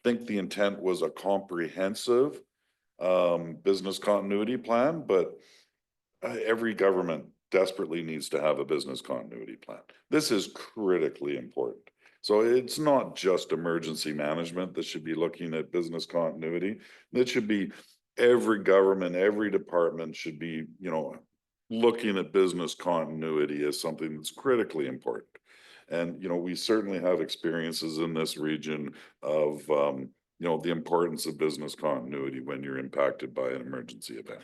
think the intent was a comprehensive business continuity plan, but every government desperately needs to have a business continuity plan. This is critically important. So it's not just emergency management that should be looking at business continuity. That should be every government, every department should be, looking at business continuity as something that's critically important. And, we certainly have experiences in this region of, the importance of business continuity when you're impacted by an emergency event.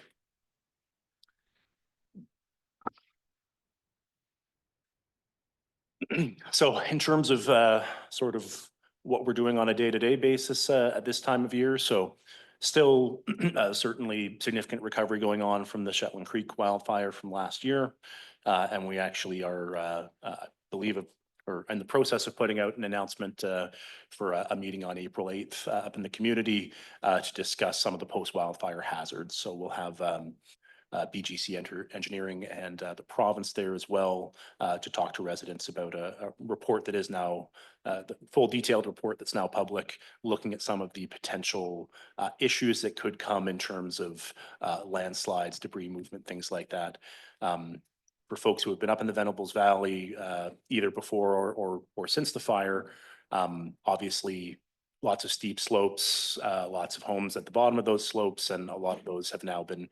So in terms of sort of what we're doing on a day-to-day basis at this time of year, so still certainly significant recovery going on from the Shetland Creek wildfire from last year. And we actually are, or in the process of putting out an announcement for a meeting on April 8th up in the community to discuss some of the post-wildfire hazards. So we'll have BGC Engineering and the province there as well to talk to residents about a report that is now the full detailed report that's now public, looking at some of the potential issues that could come in terms of landslides, debris movement, things like that. For folks who have been up in the Venables Valley, either before or since the fire, obviously lots of steep slopes, lots of homes at the bottom of those slopes, and a lot of those have now been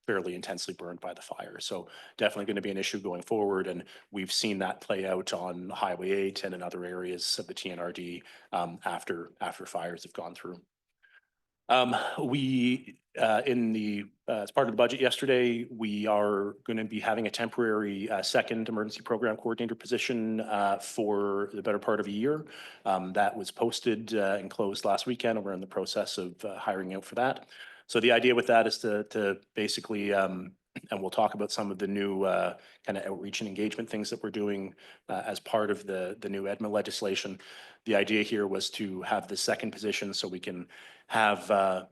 fairly intensely burned by the fire. So definitely going to be an issue going forward. And we've seen that play out on Highway 8 and in other areas of the TNRD after fires have gone through. As part of the budget yesterday, we are going to be having a temporary second emergency program coordinator position for the better part of a year. That was posted and closed last weekend, and we're in the process of hiring out for that. So the idea with that is to basically, and we'll talk about some of the new kind of outreach and engagement things that we're doing as part of the new EDMA legislation. The idea here was to have the second position so we can have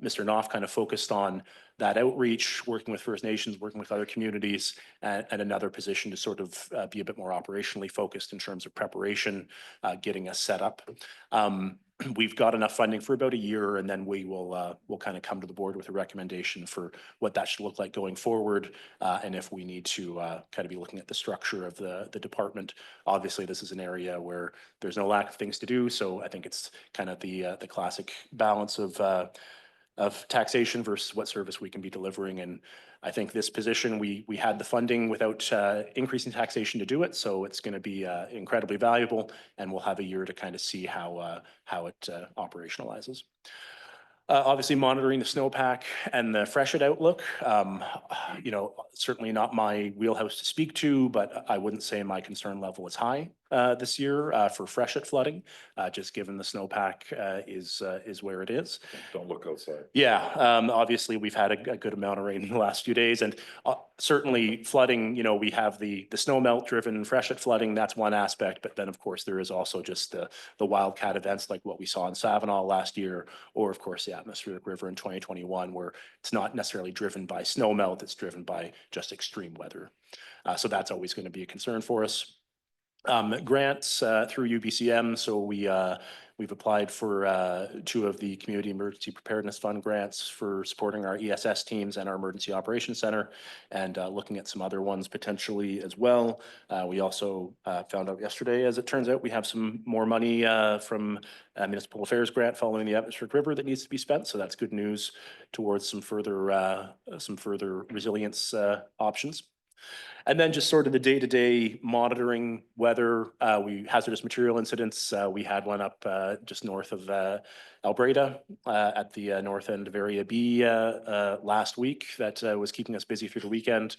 Mr. Knopf kind of focused on that outreach, working with First Nations, working with other communities, and another position to sort of be a bit more operationally focused in terms of preparation, getting us set up. We've got enough funding for about a year, and then we'll kind of come to the board with a recommendation for what that should look like going forward, and if we need to kind of be looking at the structure of the department. Obviously, this is an area where there's no lack of things to do, so I think it's kind of the classic balance of taxation versus what service we can be delivering. And I think this position, we had the funding without increasing taxation to do it. So it's going to be incredibly valuable, and we'll have a year to kind of see how it operationalizes. Obviously monitoring the snowpack and the freshet outlook, certainly not my wheelhouse to speak to, but I wouldn't say my concern level is high this year for freshet flooding, just given the snowpack is where it is. Don't look outside. Yeah, obviously we've had a good amount of rain in the last few days, and certainly flooding, we have the snow melt driven freshet flooding. That's one aspect, but then of course there is also just the wildcat events like what we saw in Savinaw last year, or of course the atmospheric river in 2021, where it's not necessarily driven by snow melt, it's driven by just extreme weather. So that's always going to be a concern for us. Grants through UBCM. So we've applied for 2 of the Community Emergency Preparedness Fund grants for supporting our ESS teams and our Emergency Operations Center, and looking at some other ones potentially as well. We also found out yesterday, as it turns out, we have some more money from a Municipal Affairs grant following the atmospheric river that needs to be spent. So that's good news towards some further resilience options. And then just sort of the day-to-day monitoring weather, hazardous material incidents. We had one up just north of Alberta at the north end of Area B last week that was keeping us busy through the weekend.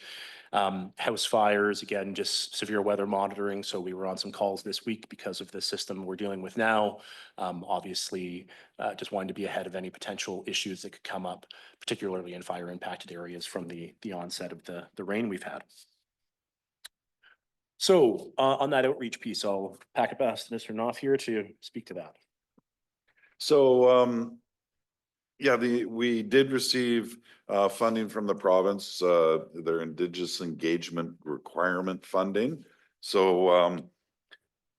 House fires, again, just severe weather monitoring. So we were on some calls this week because of the system we're dealing with now. Obviously, just wanting to be ahead of any potential issues that could come up, particularly in fire impacted areas from the onset of the rain we've had. So on that outreach piece, I'll pack it past Mr. Knopf here to speak to that. So, we did receive funding from the province, their Indigenous Engagement Requirement funding. So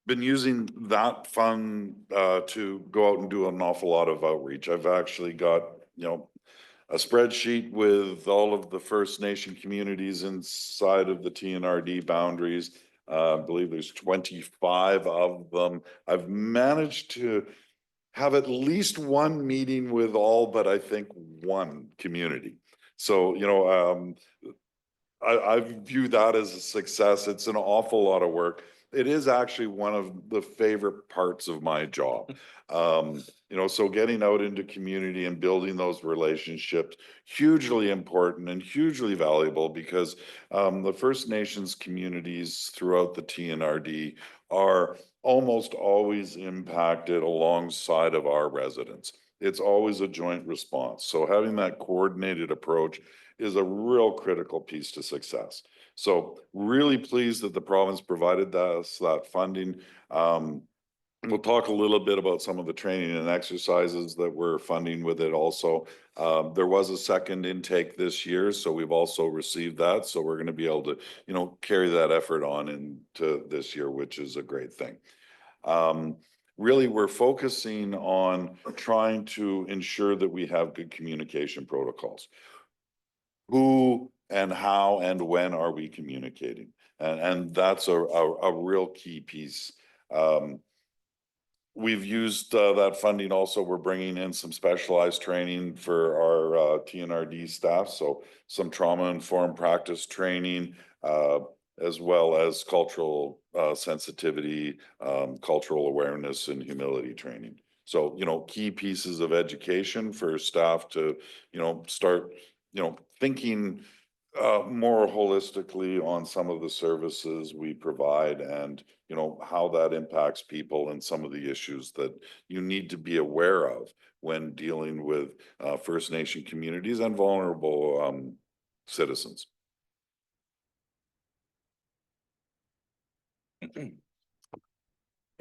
been using that fund to go out and do an awful lot of outreach. I've actually got, a spreadsheet with all of the First Nation communities inside of the TNRD boundaries. I believe there's 25 of them. I've managed to have at least one meeting with all, but I think one community. So, I view that as a success. It's an awful lot of work. It is actually one of the favorite parts of my job. So getting out into community and building those relationships, hugely important and hugely valuable because the First Nations communities throughout the TNRD are almost always impacted alongside of our residents. It's always a joint response. So having that coordinated approach is a real critical piece to success. So really pleased that the province provided us that funding. We'll talk a little bit about some of the training and exercises that we're funding with it also. There was a second intake this year, so we've also received that. So we're going to be able to, carry that effort on into this year, which is a great thing. Really, we're focusing on trying to ensure that we have good communication protocols. Who and how and when are we communicating? And that's a real key piece. We've used that funding also. We're bringing in some specialized training for our TNRD staff. So some trauma-informed practice training, as well as cultural sensitivity, cultural awareness and humility training. So, key pieces of education for staff to, start, thinking more holistically on some of the services we provide and, how that impacts people and some of the issues that you need to be aware of when dealing with First Nation communities and vulnerable citizens.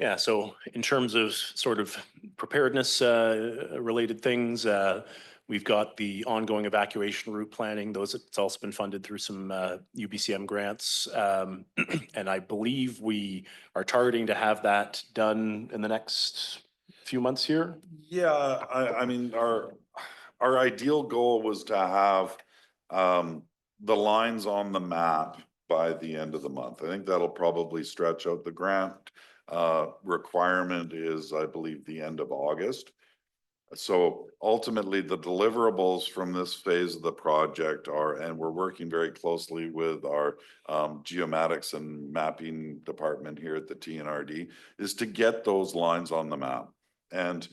Yeah, so in terms of sort of preparedness related things, we've got the ongoing evacuation route planning. It's also been funded through some UBCM grants. And I believe we are targeting to have that done in the next few months here. Yeah, I mean, our ideal goal was to have the lines on the map by the end of the month. I think that'll probably stretch out. The grant requirement is, I believe, the end of August. So ultimately, the deliverables from this phase of the project are, and we're working very closely with our geomatics and mapping department here at the TNRD, is to get those lines on the map. And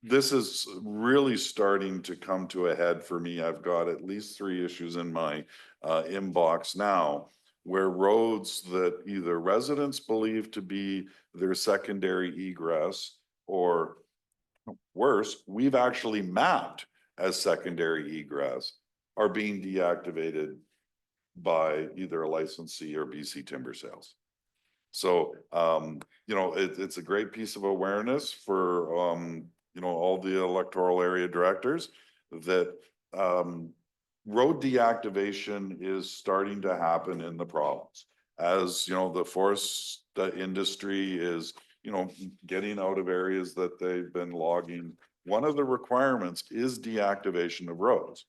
this is really starting to come to a head for me. I've got at least 3 issues in my inbox now where roads that either residents believe to be their secondary egress or worse, we've actually mapped as secondary egress are being deactivated by either a licensee or BC Timber Sales. So, it's a great piece of awareness for, all the electoral area directors that road deactivation is starting to happen in the province. As, the forest industry is, getting out of areas that they've been logging. One of the requirements is deactivation of roads.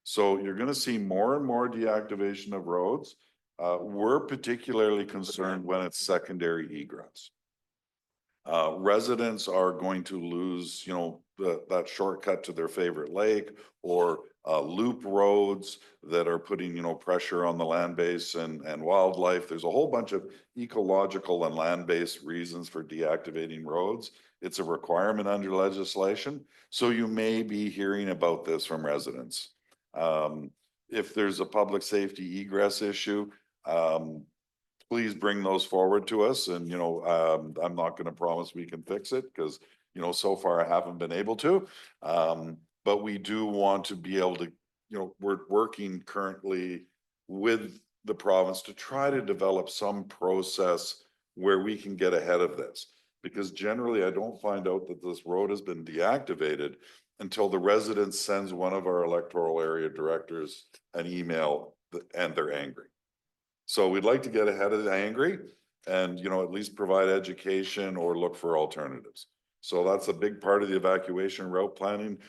So you're going to see more and more deactivation of roads. We're particularly concerned when it's secondary egress. Residents are going to lose, that shortcut to their favorite lake or loop roads that are putting, pressure on the land base and wildlife. There's a whole bunch of ecological and land-based reasons for deactivating roads. It's a requirement under legislation. So you may be hearing about this from residents. If there's a public safety egress issue, please bring those forward to us. And, I'm not going to promise we can fix it because, so far I haven't been able to. But we do want to be able to, we're working currently with the province to try to develop some process where we can get ahead of this. Because generally I don't find out that this road has been deactivated until the resident sends one of our electoral area directors an email and they're angry. So we'd like to get ahead of the angry and, at least provide education or look for alternatives. So that's a big part of the evacuation route planning.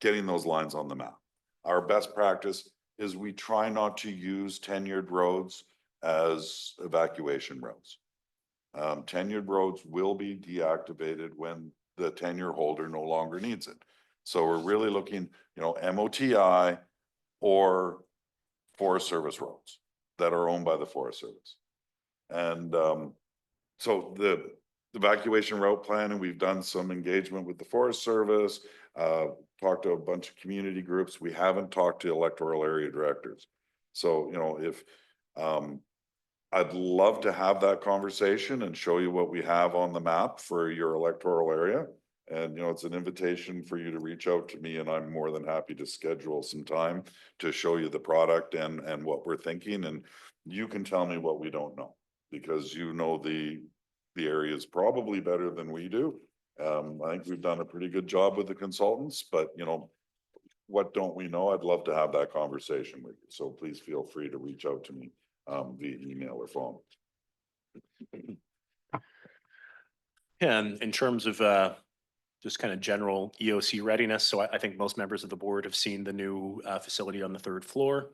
getting those lines on the map. Our best practice is we try not to use tenured roads as evacuation roads. Tenured roads will be deactivated when the tenure holder no longer needs it. So we're really looking, you know, MOTI or Forest Service roads that are owned by the Forest Service. And so the evacuation route plan, and we've done some engagement with the Forest Service, talked to a bunch of community groups. We haven't talked to electoral area directors. So, you know, if I'd love to have that conversation and show you what we have on the map for your electoral area. And, you know, it's an invitation for you to reach out to me, and I'm more than happy to schedule some time to show you the product and what we're thinking. And you can tell me what we don't know, because you know the areas probably better than we do. I think we've done a pretty good job with the consultants, but you know, what don't we know? I'd love to have that conversation with you. So please feel free to reach out to me via email or phone. And in terms of just kind of general EOC readiness, so I think most members of the board have seen the new facility on the 3rd floor.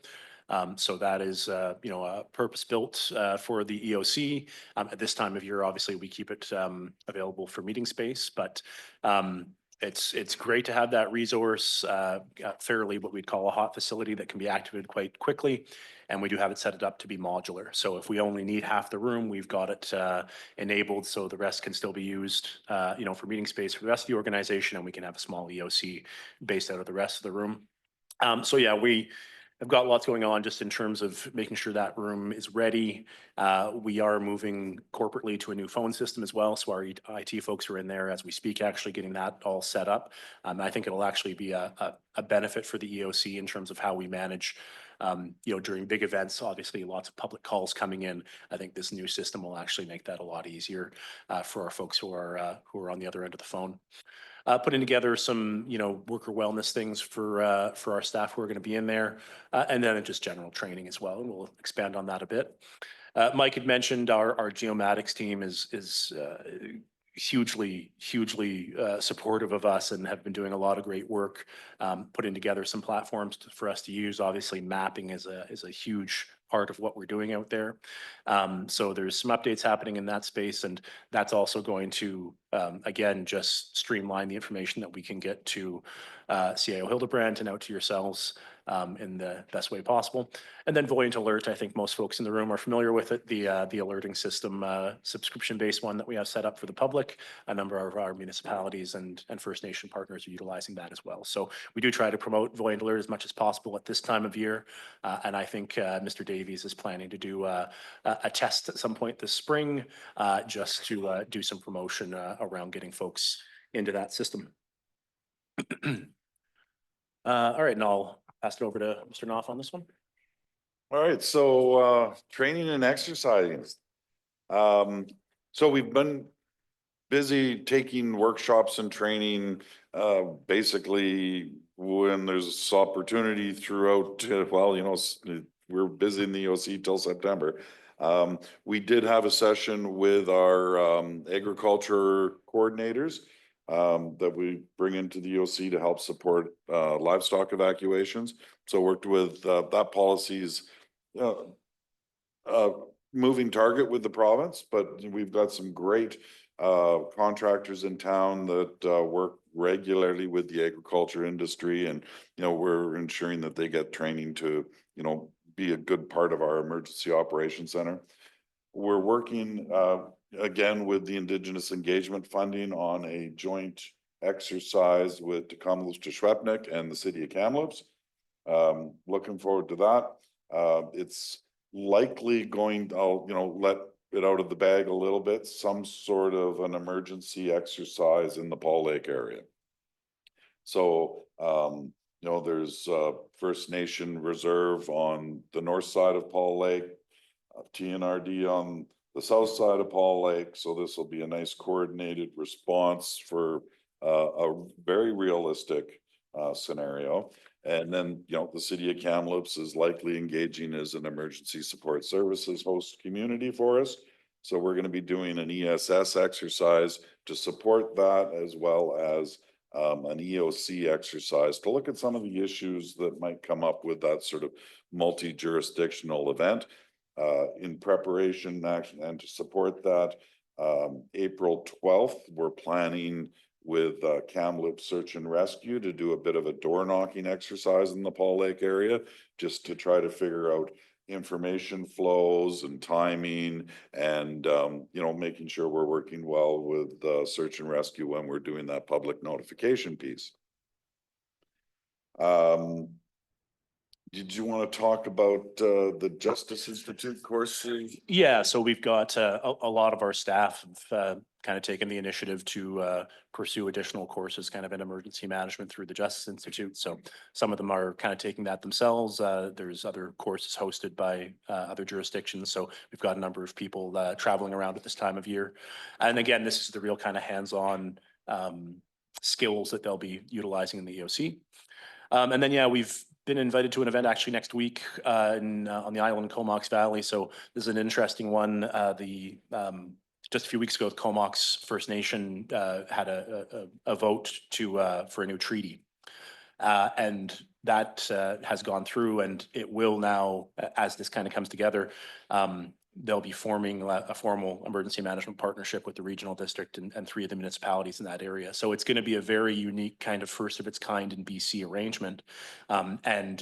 So that is, you know, purpose-built for the EOC. At this time of year, obviously, we keep it available for meeting space, but it's great to have that resource, fairly what we'd call a hot facility that can be activated quite quickly. And we do have it set up to be modular. So if we only need half the room, we've got it enabled so the rest can still be used, you know, for meeting space for the rest of the organization, and we can have a small EOC based out of the rest of the room. So yeah, I've got lots going on just in terms of making sure that room is ready. We are moving corporately to a new phone system as well. So our IT folks are in there as we speak, actually getting that all set up. I think it'll actually be a benefit for the EOC in terms of how we manage, you know, during big events, obviously lots of public calls coming in. I think this new system will actually make that a lot easier for our folks who are on the other end of the phone. Putting together some, you know, worker wellness things for our staff who are going to be in there, and then just general training as well. And we'll expand on that a bit. Mike had mentioned our geomatics team is hugely supportive of us and have been doing a lot of great work, putting together some platforms for us to use. Obviously, mapping is a huge part of what we're doing out there. So there's some updates happening in that space, and that's also going to, again, just streamline the information that we can get to CIO Hildebrand and out to yourselves in the best way possible. And then Voyant Alert, I think most folks in the room are familiar with it, the alerting system, subscription-based one that we have set up for the public. A number of our municipalities and First Nation partners are utilizing that as well. So we do try to promote Voyant Alert as much as possible at this time of year. And I think Mr. Davies is planning to do a test at some point this spring, just to do some promotion around getting folks into that system. All right, and I'll pass it over to Mr. Knopf on this one. All right, so training and exercising. So we've been busy taking workshops and training, basically when there's opportunity throughout, well, you know, we're busy in the EOC till September. We did have a session with our agriculture coordinators that we bring into the EOC to help support livestock evacuations. So worked with that policy's moving target with the province, but we've got some great contractors in town that work regularly with the agriculture industry, and you know, we're ensuring that they get training to, you know, be a good part of our emergency operations center. We're working again with the Indigenous engagement funding on a joint exercise with Kamloops to Schwepnik and the city of Kamloops. Looking forward to that. It's likely going, I'll, you know, let it out of the bag a little bit, some sort of an emergency exercise in the Paul Lake area. So, you know, there's First Nation Reserve on the north side of Paul Lake, TNRD on the south side of Paul Lake. So this will be a nice coordinated response for a very realistic scenario. And then, you know, the city of Kamloops is likely engaging as an emergency support services host community for us. So we're going to be doing an ESS exercise to support that, as well as an EOC exercise to look at some of the issues that might come up with that sort of multi-jurisdictional event. In preparation and to support that, April 12th, we're planning with Kamloops Search and Rescue to do a bit of a door knocking exercise in the Paul Lake area, just to try to figure out information flows and timing and, you know, making sure we're working well with search and rescue when we're doing that public notification piece. Did you want to talk about the Justice Institute courses? Yeah, so we've got a lot of our staff have kind of taken the initiative to pursue additional courses kind of in emergency management through the Justice Institute. So some of them are kind of taking that themselves. There's other courses hosted by other jurisdictions. So we've got a number of people traveling around at this time of year. And again, this is the real kind of hands-on skills that they'll be utilizing in the EOC. And then, yeah, we've been invited to an event actually next week on the island Comox Valley. So this is an interesting one. Just a few weeks ago, the Comox First Nation had a vote for a new treaty. And that has gone through, and it will now, as this kind of comes together, they'll be forming a formal emergency management partnership with the regional district and 3 of the municipalities in that area. So it's going to be a very unique kind of first of its kind in BC arrangement. And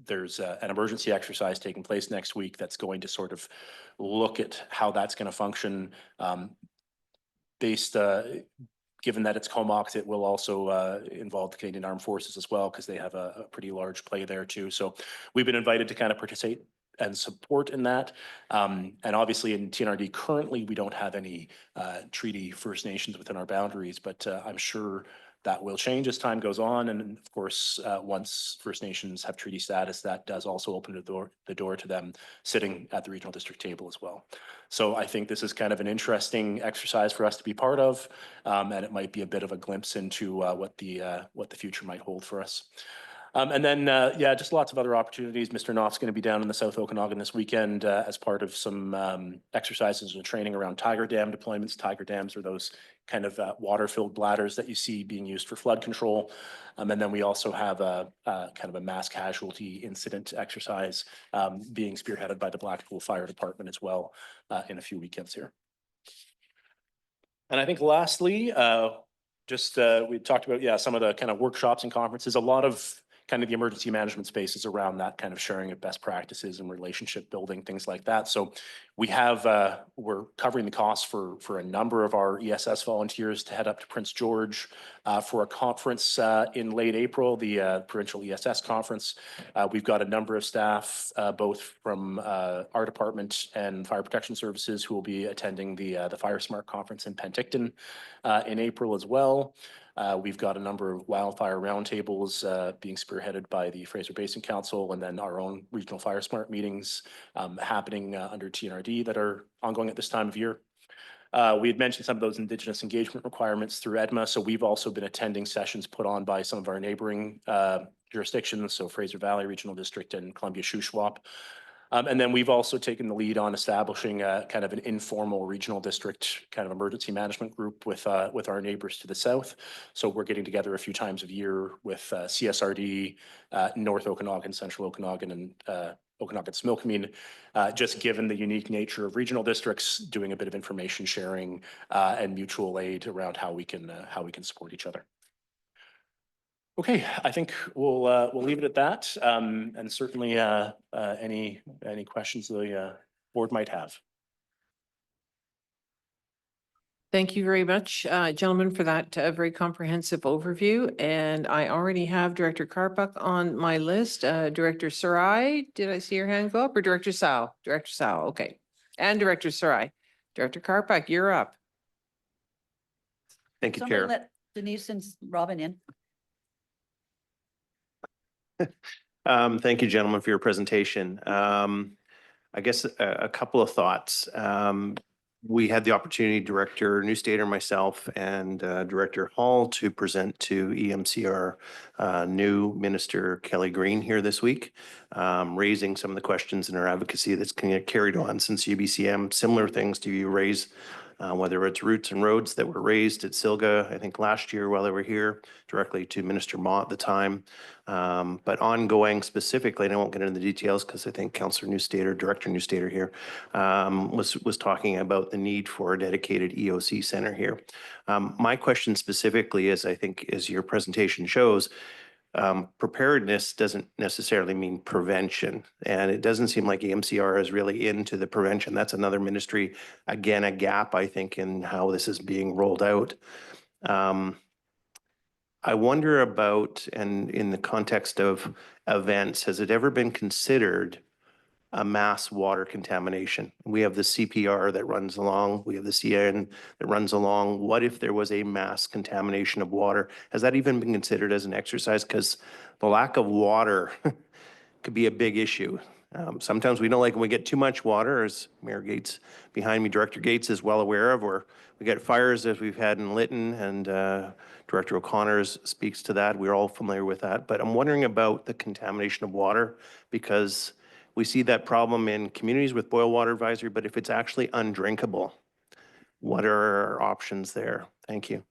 there's an emergency exercise taking place next week that's going to sort of look at how that's going to function based given that it's Comox, it will also involve the Canadian Armed Forces as well, because they have a pretty large play there too. So we've been invited to kind of participate and support in that. And obviously in TNRD currently, we don't have any treaty First Nations within our boundaries, but I'm sure that will change as time goes on. And of course, once First Nations have treaty status, that does also open the door to them sitting at the regional district table as well. So I think this is kind of an interesting exercise for us to be part of. And it might be a bit of a glimpse into what the future might hold for us. And then, yeah, just lots of other opportunities. Mr. Knopf's going to be down in the South Okanagan this weekend as part of some exercises and training around Tiger Dam deployments. Tiger Dams are those kind of water-filled bladders that you see being used for flood control. And then we also have a kind of a mass casualty incident exercise being spearheaded by the Blackpool Fire Department as well in a few weekends here. And I think lastly, we talked about, yeah, some of the kind of workshops and conferences, a lot of kind of the emergency management spaces around that kind of sharing of best practices and relationship building, things like that. So we have, we're covering the costs for a number of our ESS volunteers to head up to Prince George for a conference in late April, the Provincial ESS Conference. We've got a number of staff, both from our department and Fire Protection Services, who will be attending the Fire Smart Conference in Penticton in April as well. We've got a number of wildfire roundtables being spearheaded by the Fraser Basin Council, and then our own regional Fire Smart meetings happening under TNRD that are ongoing at this time of year. We had mentioned some of those Indigenous engagement requirements through EDMA, so we've also been attending sessions put on by some of our neighboring jurisdictions, so Fraser Valley Regional District and Columbia Shuswap. And then we've also taken the lead on establishing a kind of an informal regional district kind of emergency management group with our neighbors to the south. So we're getting together a few times a year with CSRD, North Okanagan, Central Okanagan, and Okanagan Smilkameen, just given the unique nature of regional districts, doing a bit of information sharing and mutual aid around how we can support each other. Okay, I think we'll leave it at that, and certainly any questions the board might have. Thank you very much, gentlemen, for that very comprehensive overview. And I already have Director Karpuk on my list. Director Sarai, did I see your hand go up, or Director Sao? Director Sao, okay. And Director Sarai. Director Karpuk, you're up. Thank you, Somebody Chair. let Denise and Robin in. Thank you, gentlemen, for your presentation. I guess a couple of thoughts. We had the opportunity, Director Newstater, myself, and Director Hall to present to EMCR new Minister Kelly Green here this week, raising some of the questions in our advocacy that's carried on since UBCM. Similar things to you raise whether it's routes and roads that were raised at Silga, I think last year while they were here, directly to Minister Mott at the time. But ongoing specifically, and I won't get into the details because I think Councillor Newstater, Director Newstater here, was talking about the need for a dedicated EOC center here. My question specifically is, I think as your presentation shows, preparedness doesn't necessarily mean prevention. And it doesn't seem like AMCR is really into the prevention. That's another ministry, again, a gap, I think, in how this is being rolled out. I wonder about, and in the context of events, has it ever been considered a mass water contamination? We have the CPR that runs along, we have the CN that runs along. What if there was a mass contamination of water? Has that even been considered as an exercise? Because the lack of water could be a big issue. Sometimes we don't like when we get too much water, as Mayor Gates behind me, Director Gates is well aware of, or we get fires as we've had in Lytton, and Director O'Connor speaks to that. We're all familiar with that. But I'm wondering about the contamination of water, because we see that problem in communities with boil water advisory, but if it's actually undrinkable, what are our options there? Thank you.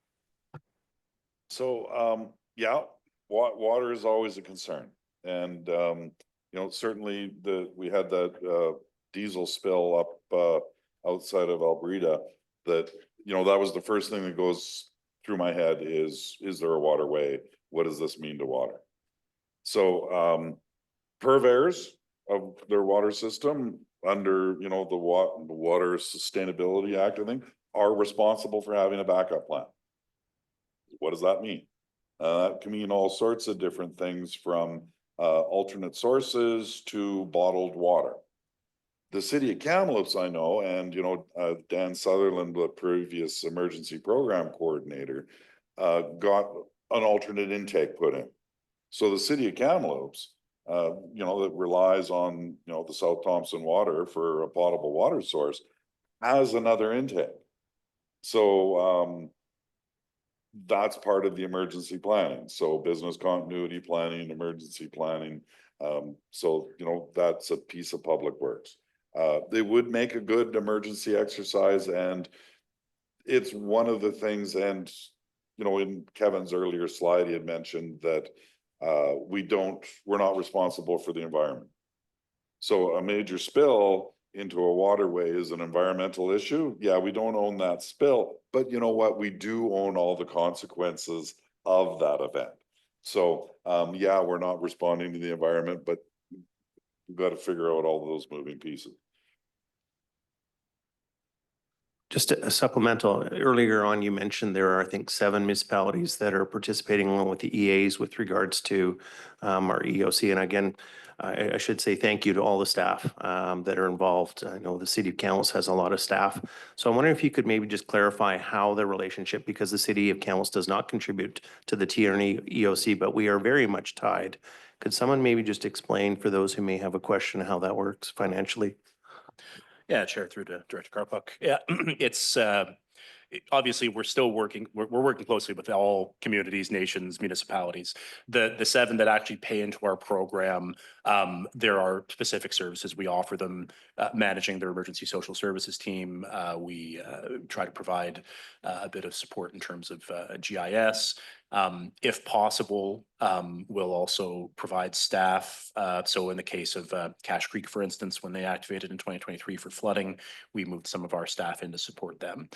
So, yeah, water is always a concern. And, you know, certainly we had that diesel spill up outside of Alberta that, you know, that was the first thing that goes through my head is there a waterway? What does this mean to water? So, purveyors of their water system under, you know, the Water Sustainability Act, I think, are responsible for having a backup plan. What does that mean? That can mean all sorts of different things, from alternate sources to bottled water. The city of Kamloops, I know, and, you know, Dan Sutherland, the previous emergency program coordinator, got an alternate intake put in. So the city of Kamloops, you know, that relies on, you know, the South Thompson water for a potable water source, has another intake. So that's part of the emergency planning. So business continuity planning, emergency planning. So, you know, that's a piece of public works. They would make a good emergency exercise, and it's one of the things. And, you know, in Kevin's earlier slide, he had mentioned that we're not responsible for the environment. So a major spill into a waterway is an environmental issue. Yeah, we don't own that spill, but you know what? We do own all the consequences of that event. So yeah, we're not responding to the environment, but we've got to figure out all those moving pieces. Just a supplemental, earlier on you mentioned there are, I think, 7 municipalities that are participating along with the EAs with regards to our EOC. And again, I should say thank you to all the staff that are involved. I know the city of Kamloops has a lot of staff. So I'm wondering if you could maybe just clarify how the relationship, because the city of Kamloops does not contribute to the TNRD EOC, but we are very much tied. Could someone maybe just explain for those who may have a question how that works financially? Yeah, Chair, through to Director Karpuk. Yeah, it's obviously we're still working. We're working closely with all communities, nations, municipalities. The 7 that actually pay into our program, there are specific services we offer them. Managing their emergency social services team, we try to provide a bit of support in terms of GIS. If possible, we'll also provide staff. So in the case of Cache Creek, for instance, when they activated in 2023 for flooding, we moved some of our staff in to support them.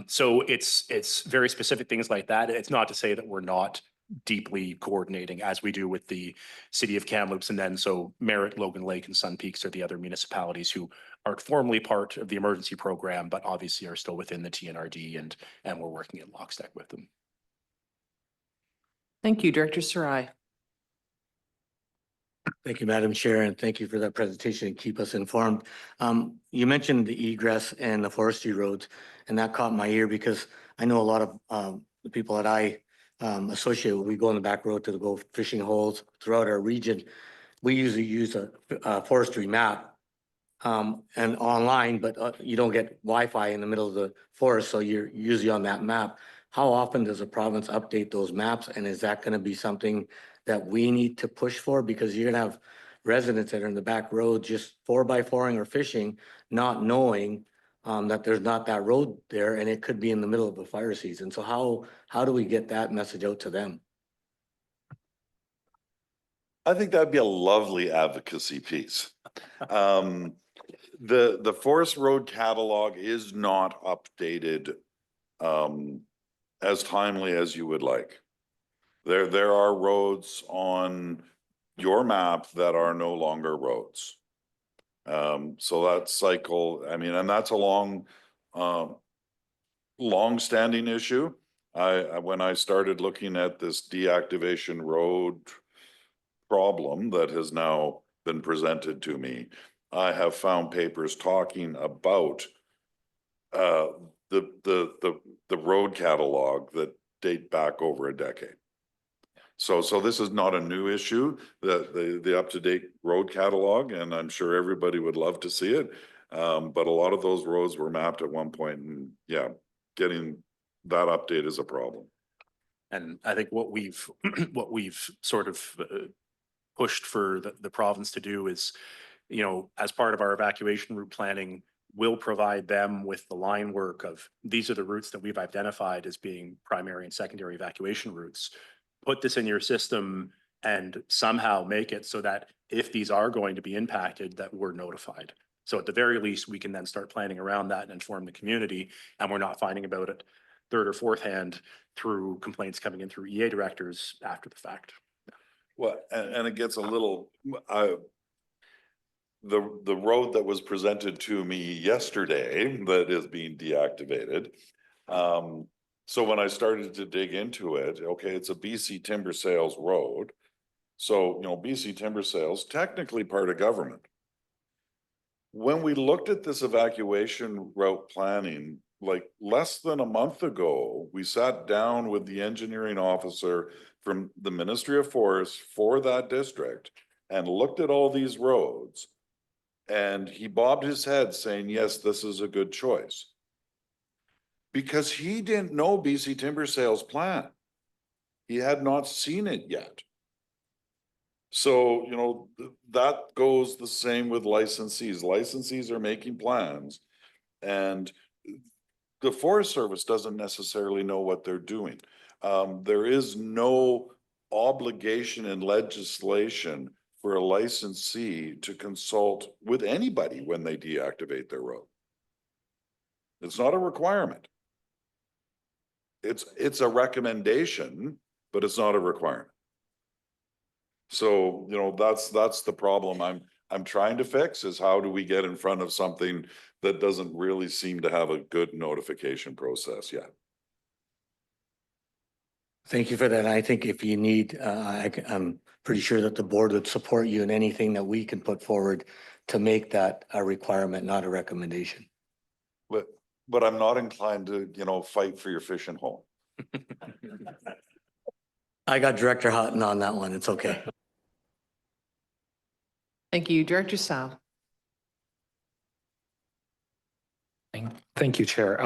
So it's very specific things like that. It's not to say that we're not deeply coordinating as we do with the city of Kamloops. And then so Merritt, Logan Lake, and Sun Peaks are the other municipalities who aren't formally part of the emergency program, but obviously are still within the TNRD, and we're working in lockstep with them. Thank you, Director Sarai. Thank you, Madam Chair, and thank you for that presentation and keep us informed. You mentioned the egress and the forestry roads, and that caught my ear because I know a lot of the people that I associate with, we go on the back road to go fishing holes throughout our region. We usually use a forestry map and online, but you don't get Wi-Fi in the middle of the forest, so you're usually on that map. How often does the province update those maps, and is that going to be something that we need to push for? Because you're gonna have residents that are in the back road just 4x4ing or fishing, not knowing that there's not that road there and it could be in the middle of the fire season. So how do we get that message out to them? I think that'd be a lovely advocacy piece. The Forest Road catalog is not updated as timely as you would like. There are roads on your map that are no longer roads. So that cycle, I mean, and that's a long-standing issue. When I started looking at this deactivation road problem that has now been presented to me, I have found papers talking about the road catalog that date back over a decade. So this is not a new issue, the up-to-date road catalog, and I'm sure everybody would love to see it. But a lot of those roads were mapped at one point, and yeah, getting that update is a problem. And I think what we've sort of pushed for the province to do is, as part of our evacuation route planning, we'll provide them with the line work of these are the routes that we've identified as being primary and secondary evacuation routes. Put this in your system and somehow make it so that if these are going to be impacted, that we're notified. So at the very least, we can then start planning around that and inform the community, and we're not finding about it third or fourth hand through complaints coming in through EA directors after the fact. Well, and it gets a little, the road that was presented to me yesterday that is being deactivated. So when I started to dig into it, okay, it's a BC Timber Sales road. So, BC Timber Sales, technically part of government. When we looked at this evacuation route planning, like less than a month ago, we sat down with the engineering officer from the Ministry of Forests for that district and looked at all these roads. And he bobbed his head saying, yes, this is a good choice. Because he didn't know BC Timber Sales plan. He had not seen it yet. So, that goes the same with licensees. Licensees are making plans, and the Forest Service doesn't necessarily know what they're doing. There is no obligation in legislation for a licensee to consult with anybody when they deactivate their road. It's not a requirement. It's a recommendation, but it's not a requirement. So, that's the problem I'm trying to fix, is how do we get in front of something that doesn't really seem to have a good notification process yet. Thank you for that. I think if you need, I'm pretty sure that the board would support you in anything that we can put forward to make that a requirement, not a recommendation. But I'm not inclined to, fight for your fishing hole. I got Director Houghton on that one. It's okay. Thank you. Director Sal. Thank you, Chair.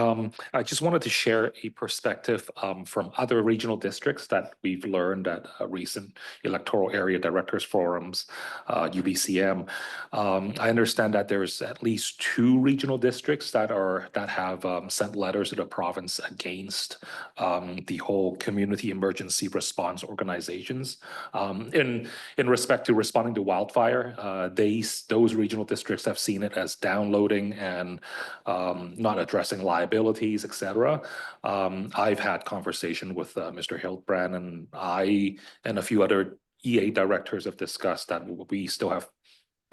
I just wanted to share a perspective from other regional districts that we've learned at recent electoral area directors forums, UBCM. I understand that there's at least 2 regional districts that have sent letters to the province against the whole community emergency response organizations. In respect to responding to wildfire, those regional districts have seen it as downloading and not addressing liabilities, etc. I've had conversation with Mr. Hildbrand, and I and a few other EA directors have discussed that we still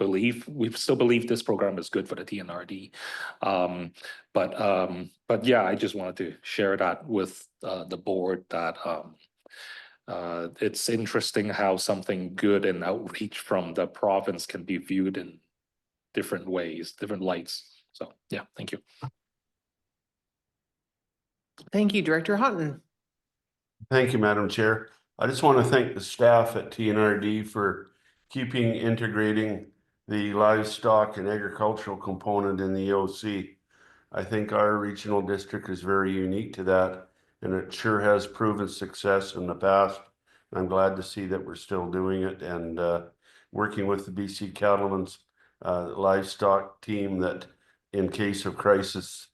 believe this program is good for the TNRD. But yeah, I just wanted to share that with the board that it's interesting how something good and outreach from the province can be viewed in different ways, different lights. So yeah, thank you. Thank you, Director Houghton. Thank you, Madam Chair. I just want to thank the staff at TNRD for integrating the livestock and agricultural component in the EOC. I think our regional district is very unique to that, and it sure has proven success in the past. I'm glad to see that we're still doing it, and working with the BC Cattlemen's livestock team that in case of crisis,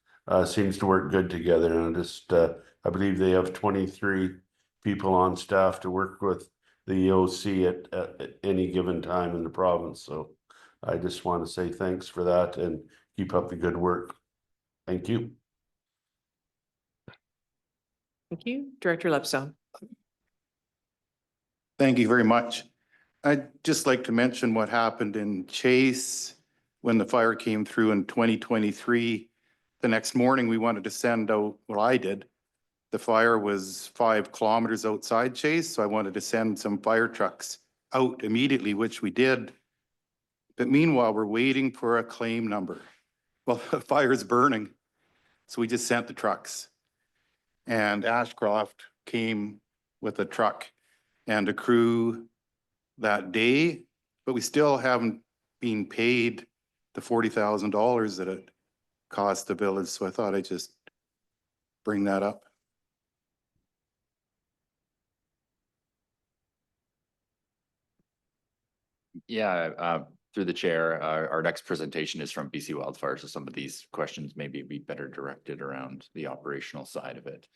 seems to work good together. And I believe they have 23 people on staff to work with the EOC at any given time in the province. So I just want to say thanks for that and keep up the good work. Thank you. Thank you. Director Lepstone. Thank you very much. I'd just like to mention what happened in Chase when the fire came through in 2023. The next morning, we wanted to send out, well, I did. The fire was 5 kilometers outside Chase, so I wanted to send some fire trucks out immediately, which we did. But meanwhile, we're waiting for a claim number. Well, the fire is burning, so we just sent the trucks. And Ashcroft came with a truck and a crew that day, but we still haven't been paid the $40,000 that it cost the village. So I thought I'd just bring that up. Yeah, through the chair, our next presentation is from BC Wildfire. So some of these questions maybe be better directed around the operational side of it.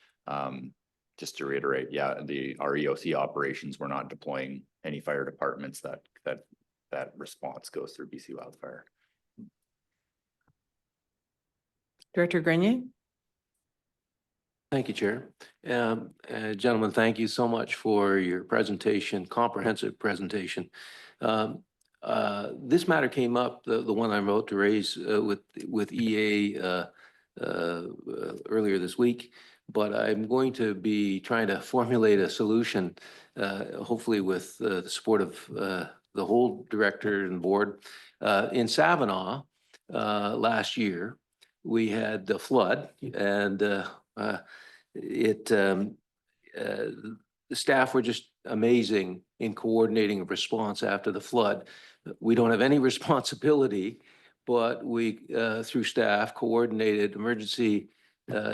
Just to reiterate, yeah, our EOC operations, we're not deploying any fire departments. That response goes through BC Wildfire. Director Grenier. Thank you, Chair. Gentlemen, thank you so much for your presentation, comprehensive presentation. This matter came up, the one I wrote to raise with EA earlier this week, but I'm going to be trying to formulate a solution, hopefully with the support of the whole director and board. In Savinaw last year, we had the flood, and the staff were just amazing in coordinating a response after the flood. We don't have any responsibility, but we, through staff, coordinated emergency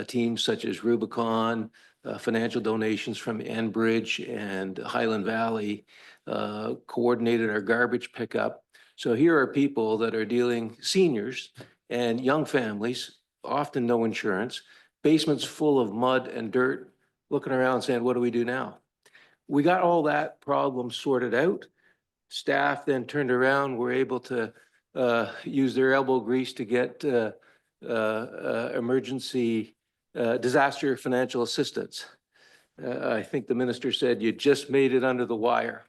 teams such as Rubicon, financial donations from Enbridge and Highland Valley, coordinated our garbage pickup. So here are people that are dealing, seniors and young families, often no insurance, basements full of mud and dirt, looking around saying, what do we do now? We got all that problem sorted out. Staff then turned around, were able to use their elbow grease to get emergency disaster financial assistance. I think the minister said you just made it under the wire.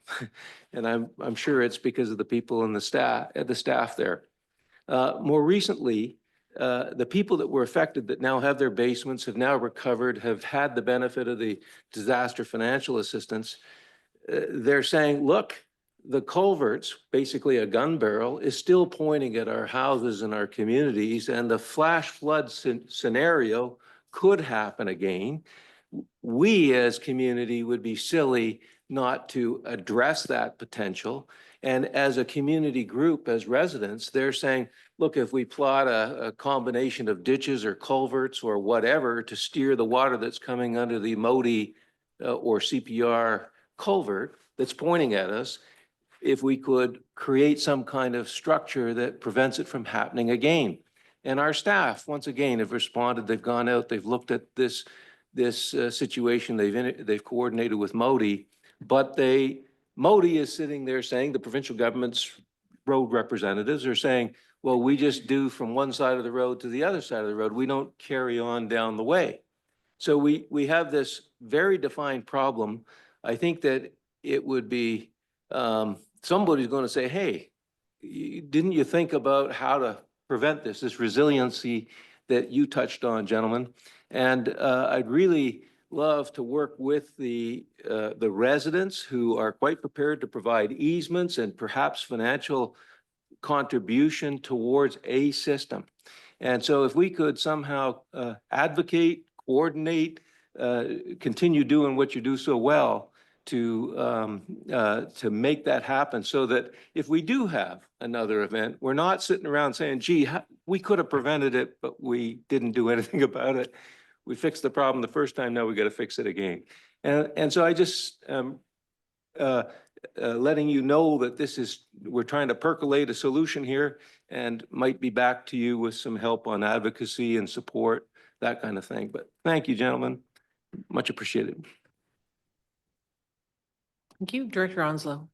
And I'm sure it's because of the people in the staff there. More recently, the people that were affected that now have their basements have now recovered, have had the benefit of the disaster financial assistance. They're saying, look, the culverts, basically a gun barrel, is still pointing at our houses and our communities, and the flash flood scenario could happen again. We as community would be silly not to address that potential. And as a community group, as residents, they're saying, look, if we plot a combination of ditches or culverts or whatever to steer the water that's coming under the Modi or CPR culvert that's pointing at us, if we could create some kind of structure that prevents it from happening again. And our staff, once again, have responded. They've gone out, they've looked at this situation, they've coordinated with Modi, but Modi is sitting there saying, the provincial government's road representatives are saying, well, we just do from one side of the road to the other side of the road. We don't carry on down the way. So we have this very defined problem. I think that it would be, somebody's going to say, hey, didn't you think about how to prevent this resiliency that you touched on, gentlemen? And I'd really love to work with the residents who are quite prepared to provide easements and perhaps financial contribution towards a system. And so if we could somehow advocate, coordinate, continue doing what you do so well to make that happen, so that if we do have another event, we're not sitting around saying, gee, we could have prevented it, but we didn't do anything about it. We fixed the problem the first time, now we got to fix it again. And so I just letting you know that we're trying to percolate a solution here and might be back to you with some help on advocacy and support, that kind of thing. But thank you, gentlemen. Much appreciated. Thank you. Director Onslow.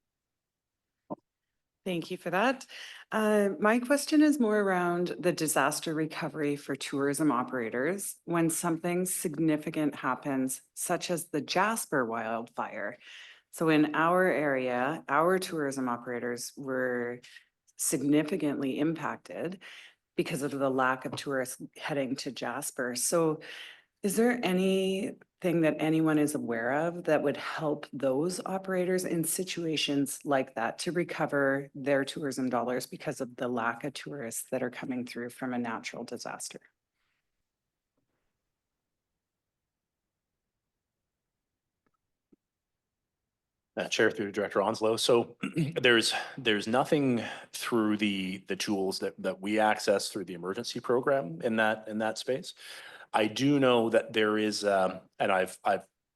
Thank you for that. My question is more around the disaster recovery for tourism operators when something significant happens, such as the Jasper wildfire. So in our area, our tourism operators were significantly impacted because of the lack of tourists heading to Jasper. So is there anything that anyone is aware of that would help those operators in situations like that to recover their tourism dollars because of the lack of tourists that are coming through from a natural disaster? Chair through Director Onslow. So there's nothing through the tools that we access through the emergency program in that space. I do know that there is, and I've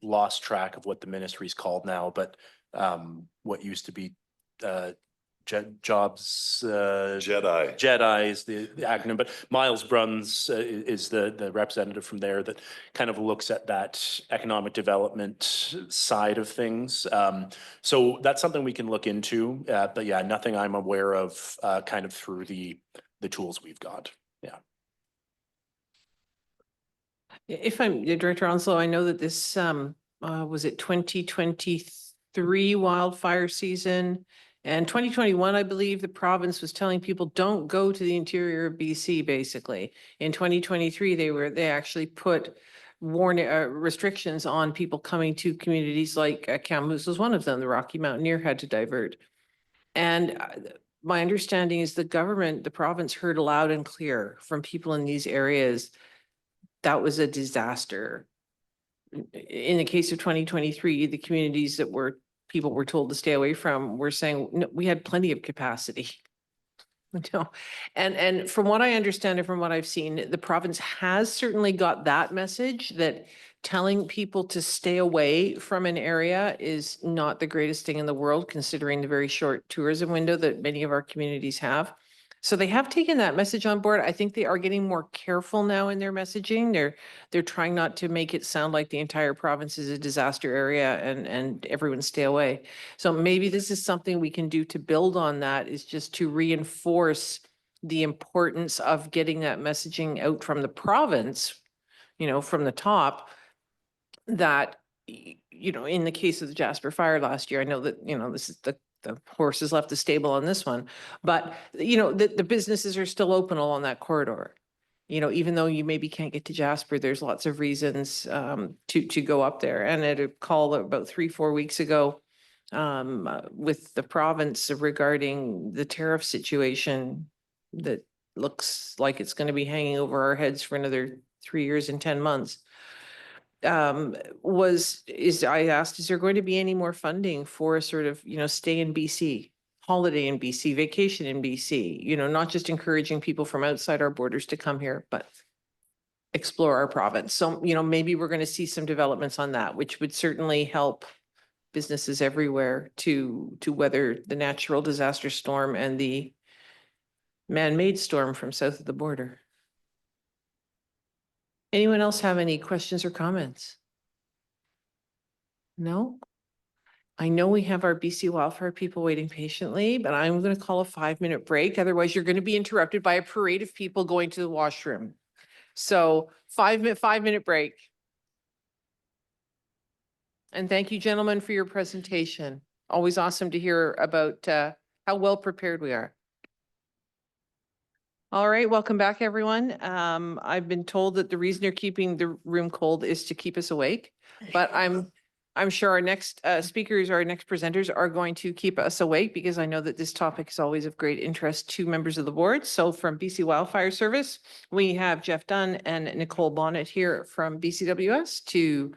lost track of what the ministry's called now, but what used to be jobs Jedi is the acronym, but Miles Bruns is the representative from there that kind of looks at that economic development side of things. So that's something we can look into, but yeah, nothing I'm aware of kind of through the tools we've got. Yeah. If I'm Director Onslow, I know that this was it 2023 wildfire season. And 2021, I believe the province was telling people don't go to the interior of BC, basically. In 2023, they actually put restrictions on people coming to communities like Kamloops was one of them. The Rocky Mountaineer had to divert. And my understanding is the province heard loud and clear from people in these areas that was a disaster. In the case of 2023, the communities that people were told to stay away from were saying, no, we had plenty of capacity. And from what I understand and from what I've seen, the province has certainly got that message that telling people to stay away from an area is not the greatest thing in the world, considering the very short tourism window that many of our communities have. So they have taken that message on board. I think they are getting more careful now in their messaging. They're trying not to make it sound like the entire province is a disaster area and everyone stay away. So maybe this is something we can do to build on that, is just to reinforce the importance of getting that messaging out from the province, from the top, that, in the case of the Jasper fire last year, I know that, this is the horses left the stable on this one, but the businesses are still open along that corridor. Even though you maybe can't get to Jasper, there's lots of reasons to go up there. And at a call about 3-4 weeks ago with the province regarding the tariff situation that looks like it's going to be hanging over our heads for another 3 years and 10 months. I asked, is there going to be any more funding for sort of, stay in BC, holiday in BC, vacation in BC, not just encouraging people from outside our borders to come here, but explore our province. So, maybe we're going to see some developments on that, which would certainly help businesses everywhere to weather the natural disaster storm and the man-made storm from south of the border. Anyone else have any questions or comments? No? I know we have our BC wildfire people waiting patiently, but I'm going to call a 5-minute break. Otherwise, you're going to be interrupted by a parade of people going to the washroom. So 5-minute break. And thank you, gentlemen, for your presentation. Always awesome to hear about how well prepared we are. All right, welcome back, everyone. I've been told that the reason you're keeping the room cold is to keep us awake, but I'm sure our next speakers, our next presenters are going to keep us awake, because I know that this topic is always of great interest to members of the board. So from BC Wildfire Service, we have Jeff Dunn and Nicole Bonnet here from BCWS to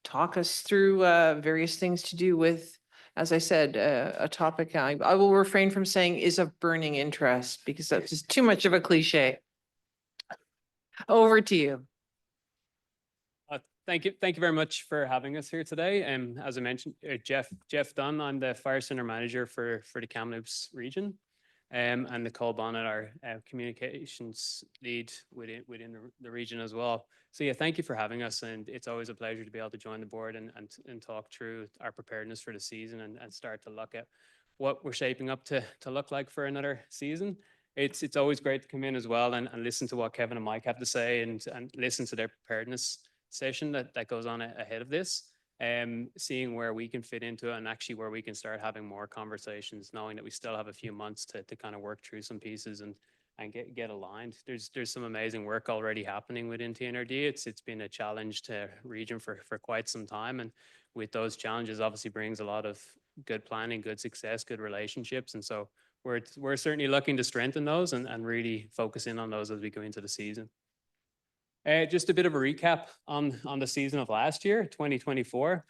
talk us through various things to do with, as I said, a topic I will refrain from saying is of burning interest, because that's just too much of a cliche. Over to you. Thank you very much for having us here today. As I mentioned, Jeff Dunn, I'm the Fire Center Manager for the Kamloops region. And Nicole Bonnet, our communications lead within the region as well. So yeah, thank you for having us, and it's always a pleasure to be able to join the board and talk through our preparedness for the season and start to look at what we're shaping up to look like for another season. It's always great to come in as well and listen to what Kevin and Mike have to say and listen to their preparedness session that goes on ahead of this. Seeing where we can fit into it and actually where we can start having more conversations, knowing that we still have a few months to kind of work through some pieces and get aligned. There's some amazing work already happening within TNRD. It's been a challenge to region for quite some time, and with those challenges obviously brings a lot of good planning, good success, good relationships, and so we're certainly looking to strengthen those and really focus in on those as we go into the season. Just a bit of a recap on the season of last year, 2024.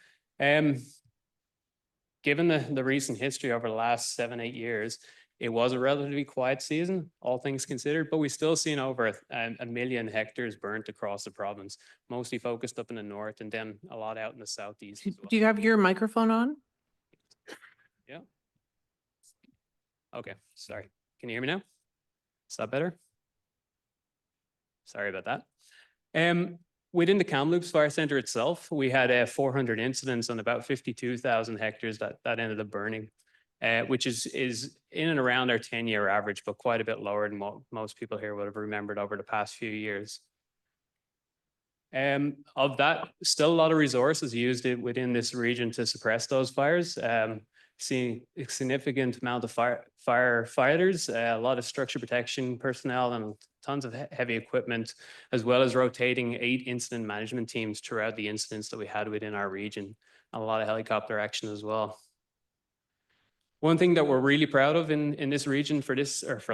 Given the recent history over the last 7-8 years, it was a relatively quiet season, all things considered, but we've still seen over a million hectares burnt across the province, mostly focused up in the north and then a lot out in the southeast as well. Do you have your microphone on? Yeah. Okay, sorry. Can you hear me now? Is that better? Sorry about that. Within the Kamloops Fire Centre itself, we had 400 incidents on about 52,000 hectares that ended up burning, which is in and around our 10-year average, but quite a bit lower than what most people here would have remembered over the past few years. Of that, still a lot of resources used within this region to suppress those fires. Seeing a significant amount of firefighters, a lot of structure protection personnel and tons of heavy equipment, as well as rotating 8 incident management teams throughout the incidents that we had within our region, and a lot of helicopter action as well. One thing that we're really proud of in this region for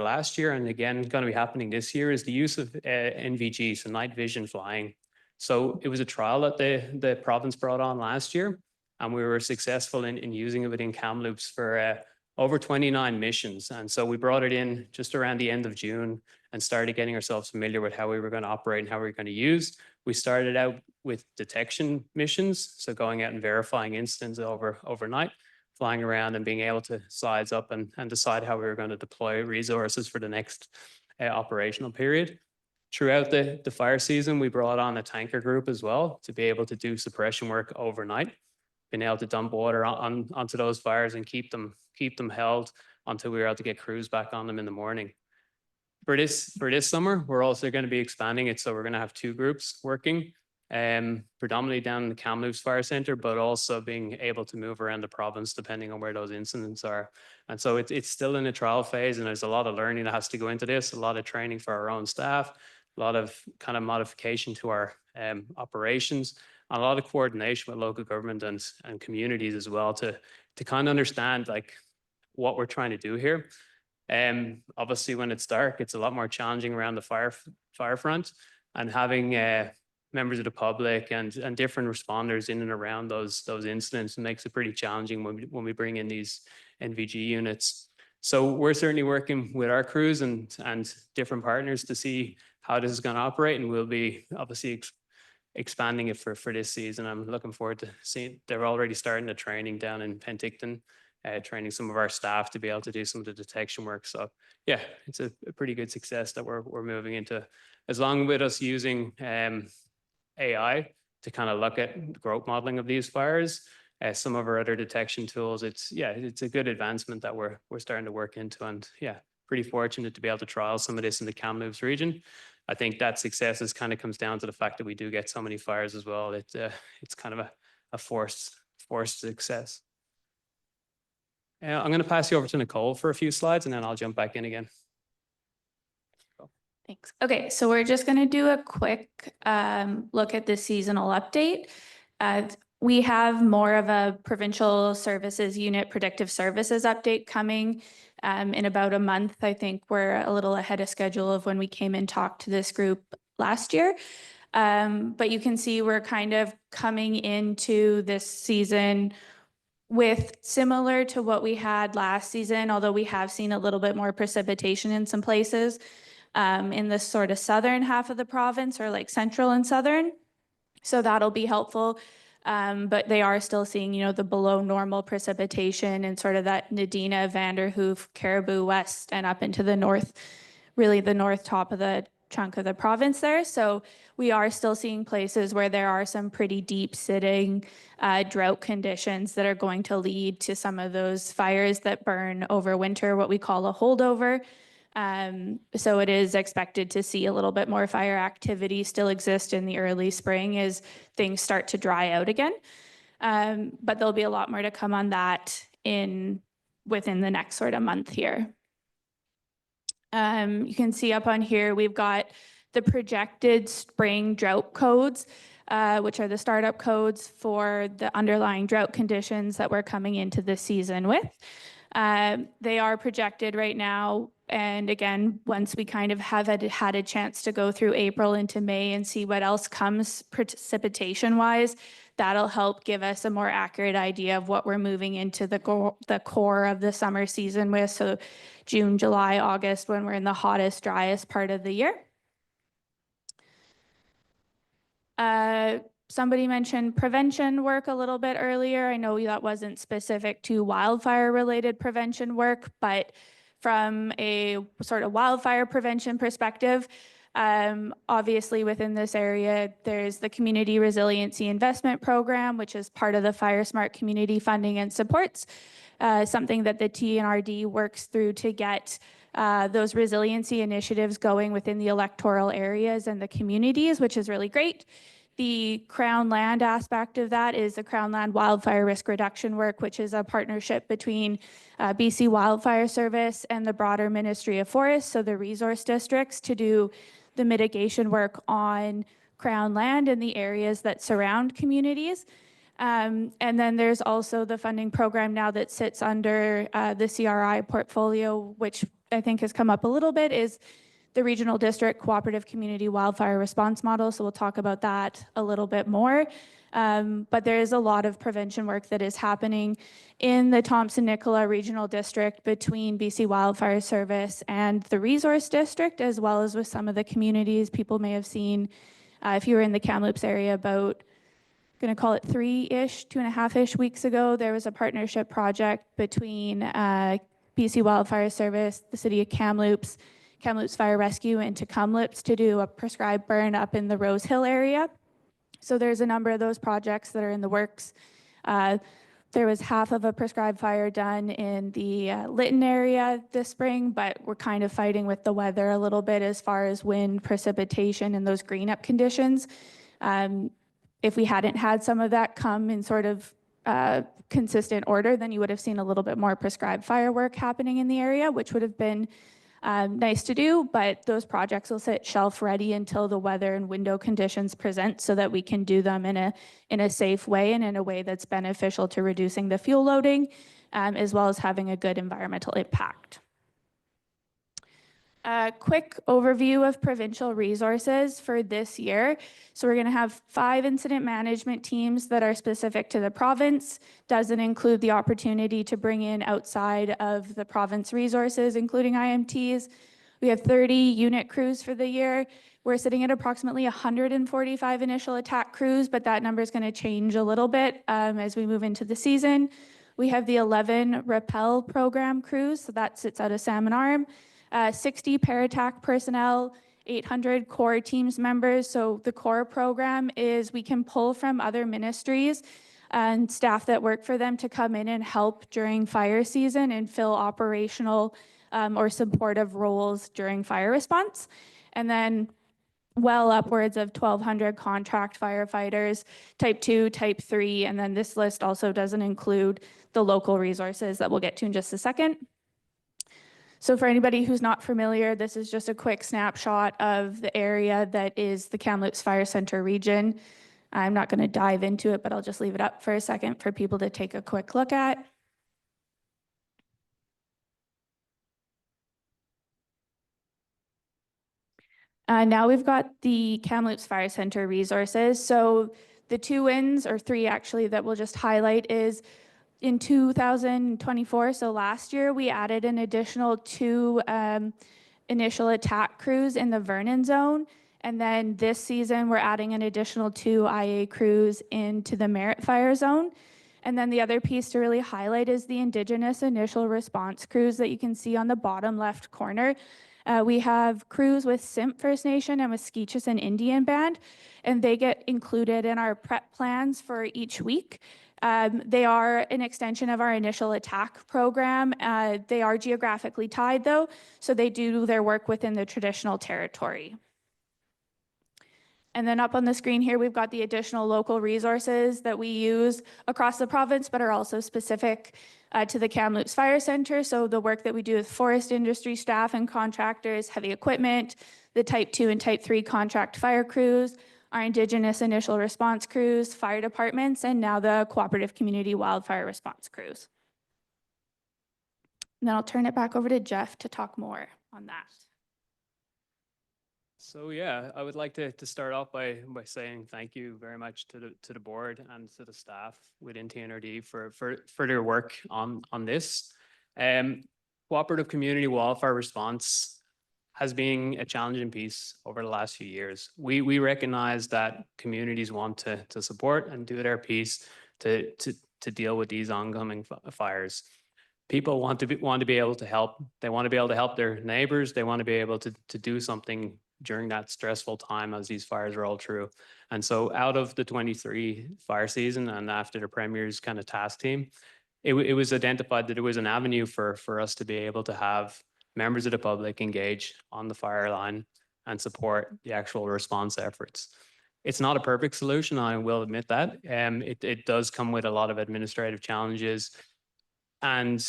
last year, and again going to be happening this year, is the use of NVG, so night vision flying. So it was a trial that the province brought on last year, and we were successful in using it within Kamloops for over 29 missions. And so we brought it in just around the end of June and started getting ourselves familiar with how we were going to operate and how we were going to use. We started out with detection missions, so going out and verifying incidents overnight, flying around and being able to size up and decide how we were going to deploy resources for the next operational period. Throughout the fire season, we brought on a tanker group as well to be able to do suppression work overnight, being able to dump water onto those fires and keep them held until we were able to get crews back on them in the morning. For this summer, we're also going to be expanding it, so we're going to have 2 groups working, predominantly down in the Kamloops Fire Centre, but also being able to move around the province depending on where those incidents are. And so it's still in a trial phase, and there's a lot of learning that has to go into this, a lot of training for our own staff, a lot of kind of modification to our operations, and a lot of coordination with local government and communities as well to kind of understand like what we're trying to do here. Obviously, when it's dark, it's a lot more challenging around the fire front, and having members of the public and different responders in and around those incidents makes it pretty challenging when we bring in these NVG units. So we're certainly working with our crews and different partners to see how this is going to operate, and we'll be obviously expanding it for this season. I'm looking forward to seeing. They're already starting the training down in Penticton, training some of our staff to be able to do some of the detection work. So yeah, it's a pretty good success that we're moving into, as long with us using AI to kind of look at growth modeling of these fires. Some of our other detection tools, it's a good advancement that we're starting to work into, and yeah, pretty fortunate to be able to trial some of this in the Kamloops region. I think that success kind of comes down to the fact that we do get so many fires as well. It's kind of a forced success. I'm going to pass you over to Nicole for a few slides, and then I'll jump back in again. Thanks. Okay, so we're just going to do a quick look at the seasonal update. We have more of a provincial services unit predictive services update coming in about a month. I think we're a little ahead of schedule of when we came and talked to this group last year. But you can see we're kind of coming into this season with similar to what we had last season, although we have seen a little bit more precipitation in some places in the sort of southern half of the province, or like central and southern. So that'll be helpful. But they are still seeing, the below normal precipitation and sort of that Nadina, Vanderhoof, Caribou West, and up into the north, really the north top of the chunk of the province there. So we are still seeing places where there are some pretty deep sitting drought conditions that are going to lead to some of those fires that burn over winter, what we call a holdover. So it is expected to see a little bit more fire activity still exist in the early spring as things start to dry out again. But there'll be a lot more to come on that within the next sort of month here. You can see up on here, we've got the projected spring drought codes, which are the startup codes for the underlying drought conditions that we're coming into the season with. They are projected right now. And again, once we kind of have had a chance to go through April into May and see what else comes precipitation wise, that'll help give us a more accurate idea of what we're moving into the core of the summer season with. So June, July, August, when we're in the hottest, driest part of the year. Somebody mentioned prevention work a little bit earlier. I know that wasn't specific to wildfire related prevention work, but from a sort of wildfire prevention perspective, obviously within this area, there's the Community Resiliency Investment Program, which is part of the Fire Smart Community Funding and Supports, something that the TNRD works through to get those resiliency initiatives going within the electoral areas and the communities, which is really great. The Crown Land aspect of that is the Crown Land Wildfire Risk Reduction work, which is a partnership between BC Wildfire Service and the broader Ministry of Forests, so the resource districts, to do the mitigation work on Crown land in the areas that surround communities. And then there's also the funding program now that sits under the CRI portfolio, which I think has come up a little bit, is the Regional District Cooperative Community Wildfire Response Model. So we'll talk about that a little bit more. But there is a lot of prevention work that is happening in the Thompson-Nicola Regional District between BC Wildfire Service and the Resource District, as well as with some of the communities. People may have seen, if you were in the Kamloops area about, going to call it 3-ish, 2.5-ish weeks ago, there was a partnership project between BC Wildfire Service, the City of Kamloops, Kamloops Fire Rescue, and Tecumlips to do a prescribed burn up in the Rose Hill area. So there's a number of those projects that are in the works. There was half of a prescribed fire done in the Lytton area this spring, but we're kind of fighting with the weather a little bit as far as wind, precipitation, and those green up conditions. If we hadn't had some of that come in sort of consistent order, then you would have seen a little bit more prescribed firework happening in the area, which would have been nice to do, but those projects will sit shelf ready until the weather and window conditions present so that we can do them in a safe way and in a way that's beneficial to reducing the fuel loading, as well as having a good environmental impact. A quick overview of provincial resources for this year. So we're going to have 5 incident management teams that are specific to the province. Doesn't include the opportunity to bring in outside of the province resources, including IMTs. We have 30 unit crews for the year. We're sitting at approximately 145 initial attack crews, but that number is going to change a little bit as we move into the season. We have the 11 rappel program crews, so that sits out of Salmon Arm. 60 para-attack personnel, 800 core teams members. So the core program is we can pull from other ministries and staff that work for them to come in and help during fire season and fill operational or supportive roles during fire response. And then well upwards of 1,200 contract firefighters, type 2, type 3, and then this list also doesn't include the local resources that we'll get to in just a second. So for anybody who's not familiar, this is just a quick snapshot of the area that is the Kamloops Fire Center region. I'm not going to dive into it, but I'll just leave it up for a second for people to take a quick look at. Now we've got the Kamloops Fire Center resources. So the 2 wins, or 3 actually, that we'll just highlight is in 2024, so last year, we added an additional 2 initial attack crews in the Vernon zone. And then this season, we're adding an additional 2 IA crews into the Merritt Fire Zone. And then the other piece to really highlight is the Indigenous Initial Response crews that you can see on the bottom left corner. We have crews with Simp First Nation and Musqueam and Indian Band, and they get included in our prep plans for each week. They are an extension of our initial attack program. They are geographically tied though, so they do their work within the traditional territory. And then up on the screen here, we've got the additional local resources that we use across the province, but are also specific to the Kamloops Fire Center. So the work that we do with forest industry staff and contractors, heavy equipment, the Type 2 and Type 3 contract fire crews, our Indigenous Initial Response crews, fire departments, and now the Cooperative Community Wildfire Response crews. And then I'll turn it back over to Jeff to talk more on that. So yeah, I would like to start off by saying thank you very much to the board and to the staff within TNRD for their work on this. Cooperative community wildfire response has been a challenging piece over the last few years. We recognize that communities want to support and do their piece to deal with these oncoming fires. People want to be able to help. They want to be able to help their neighbors. They want to be able to do something during that stressful time as these fires roll through. And so out of the 23 fire season and after the Premier's kind of task team, it was identified that there was an avenue for us to be able to have members of the public engage on the fire line and support the actual response efforts. It's not a perfect solution, I will admit that. It does come with a lot of administrative challenges and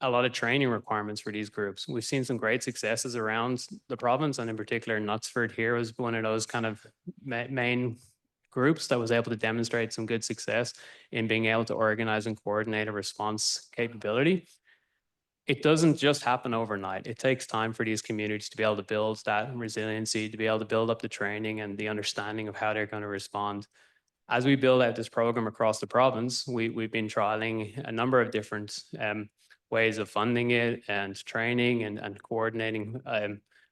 a lot of training requirements for these groups. We've seen some great successes around the province, and in particular, Knutsford here was one of those kind of main groups that was able to demonstrate some good success in being able to organize and coordinate a response capability. It doesn't just happen overnight. It takes time for these communities to be able to build that resiliency, to be able to build up the training and the understanding of how they're going to respond. As we build out this program across the province, we've been trialing a number of different ways of funding it and training and coordinating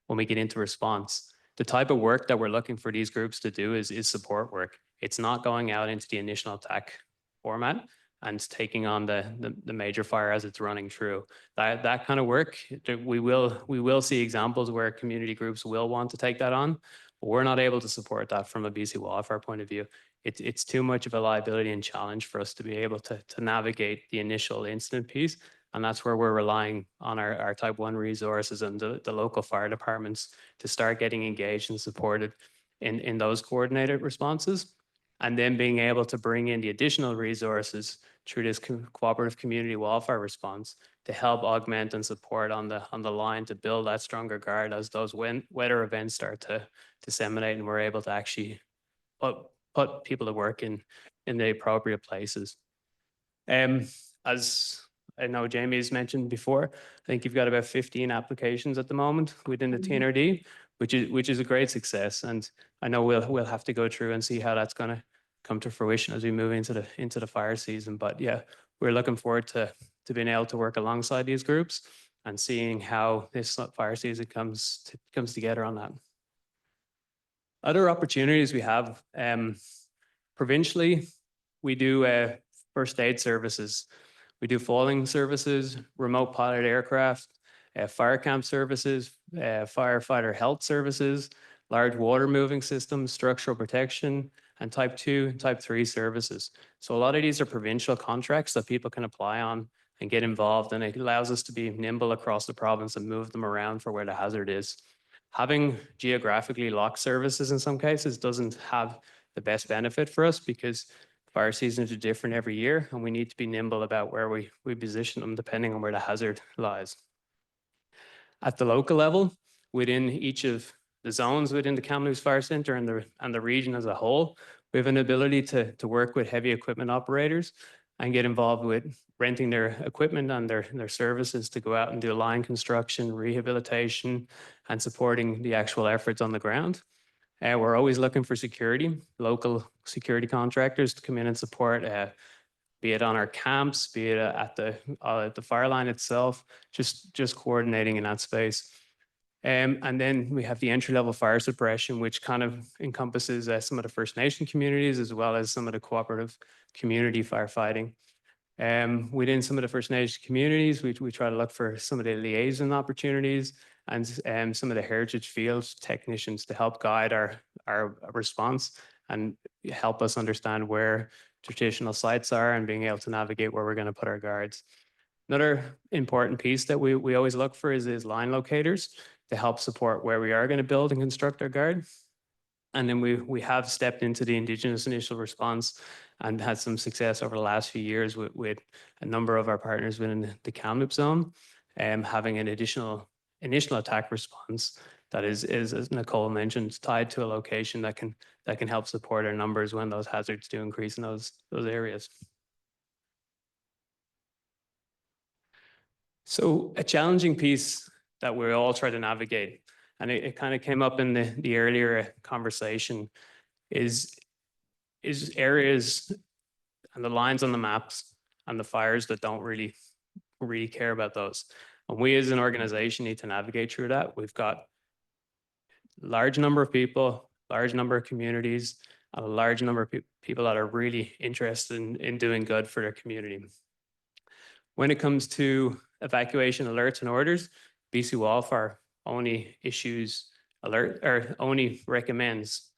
when we get into response. The type of work that we're looking for these groups to do is support work. It's not going out into the initial attack format and taking on the major fire as it's running through. That kind of work, we will see examples where community groups will want to take that on, but we're not able to support that from a BC wildfire point of view. It's too much of a liability and challenge for us to be able to navigate the initial incident piece. And that's where we're relying on our Type 1 resources and the local fire departments to start getting engaged and supported in those coordinated responses. And then being able to bring in the additional resources through this cooperative community wildfire response to help augment and support on the line to build that stronger guard as those weather events start to disseminate and we're able to actually put people to work in the appropriate places. As I know Jamie has mentioned before, I think you've got about 15 applications at the moment within the TNRD, which is a great success. And I know we'll have to go through and see how that's going to come to fruition as we move into the fire season. But yeah, we're looking forward to being able to work alongside these groups and seeing how this fire season comes together on that. Other opportunities we have provincially, we do first aid services. We do falling services, remote pilot aircraft, fire camp services, firefighter health services, large water moving systems, structural protection, and Type 2 and Type 3 services. So a lot of these are provincial contracts that people can apply on and get involved, and it allows us to be nimble across the province and move them around for where the hazard is. Having geographically locked services in some cases doesn't have the best benefit for us because fire seasons are different every year and we need to be nimble about where we position them depending on where the hazard lies. At the local level, within each of the zones within the Kamloops Fire Center and the region as a whole, we have an ability to work with heavy equipment operators and get involved with renting their equipment and their services to go out and do line construction, rehabilitation, and supporting the actual efforts on the ground. We're always looking for local security contractors to come in and support, be it on our camps, be it at the fire line itself, just coordinating in that space. And then we have the entry-level fire suppression, which kind of encompasses some of the First Nation communities as well as some of the cooperative community firefighting. Within some of the First Nation communities, we try to look for some of the liaison opportunities and some of the heritage field technicians to help guide our response and help us understand where traditional sites are and being able to navigate where we're going to put our guards. Another important piece that we always look for is line locators to help support where we are going to build and construct our guard. And then we have stepped into the Indigenous initial response and had some success over the last few years with a number of our partners within the Kamloops zone, having an additional initial attack response that is, as Nicole mentioned, tied to a location that can help support our numbers when those hazards do increase in those areas. So a challenging piece that we all try to navigate, and it kind of came up in the earlier conversation, is areas and the lines on the maps and the fires that don't really care about those. And we as an organization need to navigate through that. We've got a large number of people, large number of communities, and a large number of people that are really interested in doing good for their community. When it comes to evacuation alerts and orders, BC Wildfire only recommends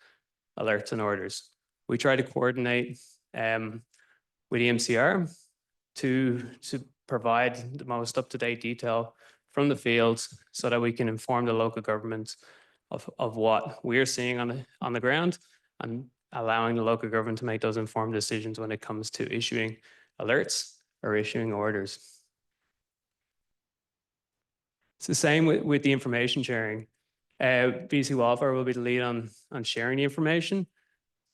alerts and orders. We try to coordinate with EMCR to provide the most up-to-date detail from the fields so that we can inform the local governments of what we're seeing on the ground and allowing the local government to make those informed decisions when it comes to issuing alerts or issuing orders. It's the same with the information sharing. BC Wildfire will be the lead on sharing the information,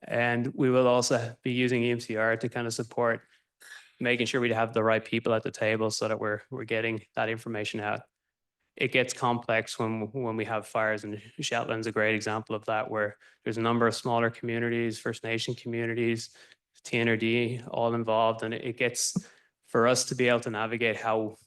and we will also be using EMCR to kind of support making sure we have the right people at the table so that we're getting that information out. It gets complex when we have fires, and Shetland's a great example of that, where there's a number of smaller communities, First Nation communities, TNRD, all involved, and it gets, for us to be able to navigate how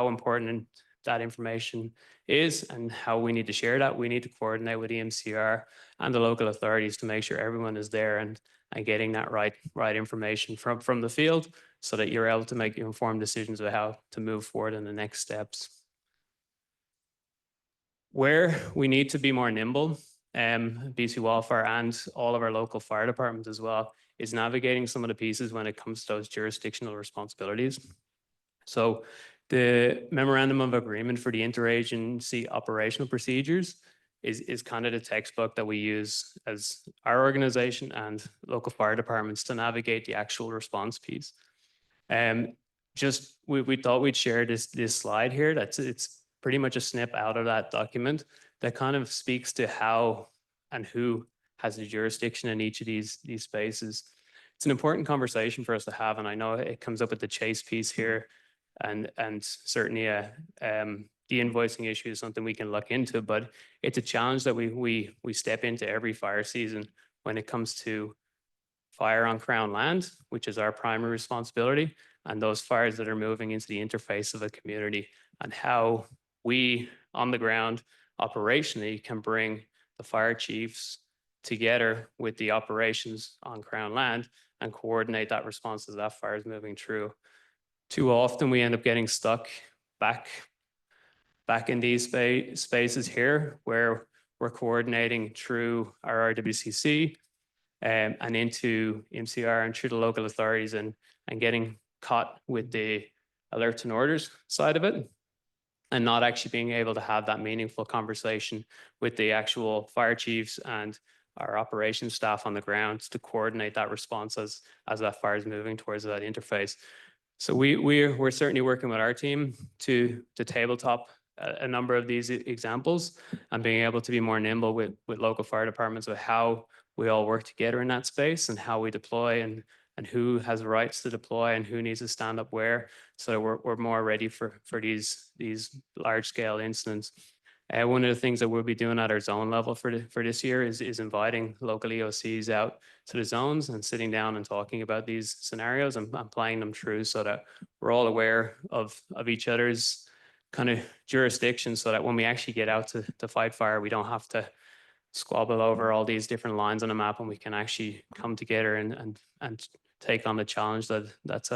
important that information is and how we need to share that, we need to coordinate with EMCR and the local authorities to make sure everyone is there and getting that right information from the field so that you're able to make informed decisions about how to move forward in the next steps. Where we need to be more nimble, BC Wildfire and all of our local fire departments as well, is navigating some of the pieces when it comes to those jurisdictional responsibilities. So the memorandum of agreement for the interagency operational procedures is kind of the textbook that we use as our organization and local fire departments to navigate the actual response piece. We thought we'd share this slide here. It's pretty much a snip out of that document that kind of speaks to how and who has the jurisdiction in each of these spaces. It's an important conversation for us to have, and I know it comes up with the chase piece here, and certainly the invoicing issue is something we can look into, but it's a challenge that we step into every fire season when it comes to fire on Crown land, which is our primary responsibility, and those fires that are moving into the interface of a community, and how we on the ground operationally can bring the fire chiefs together with the operations on Crown land and coordinate that response as that fire is moving through. Too often we end up getting stuck back in these spaces here where we're coordinating through our RWCC and into MCR and through the local authorities and getting caught with the alerts and orders side of it, and not actually being able to have that meaningful conversation with the actual fire chiefs and our operations staff on the ground to coordinate that response as that fire is moving towards that interface. So we're certainly working with our team to tabletop a number of these examples and being able to be more nimble with local fire departments of how we all work together in that space and how we deploy and who has the rights to deploy and who needs to stand up where, so we're more ready for these large scale incidents. One of the things that we'll be doing at our zone level for this year is inviting local EOCs out to the zones and sitting down and talking about these scenarios and playing them through so that we're all aware of each other's kind of jurisdiction so that when we actually get out to fight fire, we don't have to squabble over all these different lines on a map, and we can actually come together and take on the challenge that's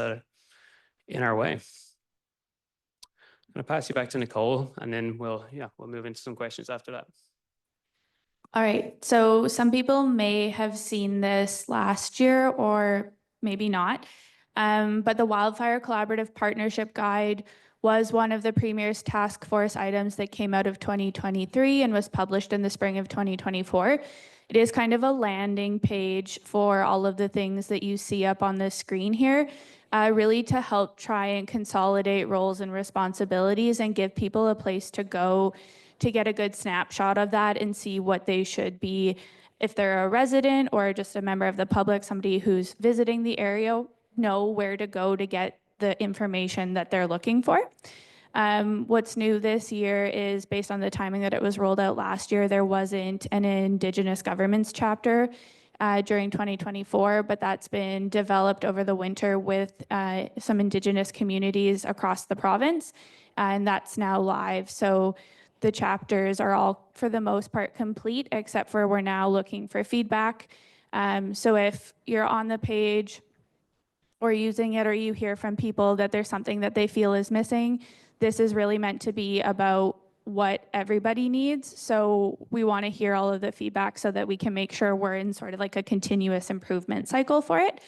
in our way. I'm going to pass you back to Nicole, and then we'll move into some questions after that. All right, so some people may have seen this last year or maybe not, but the Wildfire Collaborative Partnership Guide was one of the Premier's task force items that came out of 2023 and was published in the spring of 2024. It is kind of a landing page for all of the things that you see up on the screen here, really to help try and consolidate roles and responsibilities and give people a place to go to get a good snapshot of that and see what they should be if they're a resident or just a member of the public, somebody who's visiting the area, know where to go to get the information that they're looking for. What's new this year is, based on the timing that it was rolled out last year, there wasn't an Indigenous governments chapter during 2024, but that's been developed over the winter with some Indigenous communities across the province, and that's now live. So the chapters are all, for the most part, complete, except for we're now looking for feedback. So if you're on the page or using it, or you hear from people that there's something that they feel is missing, this is really meant to be about what everybody needs. So we want to hear all of the feedback so that we can make sure we're in sort of like a continuous improvement cycle for it.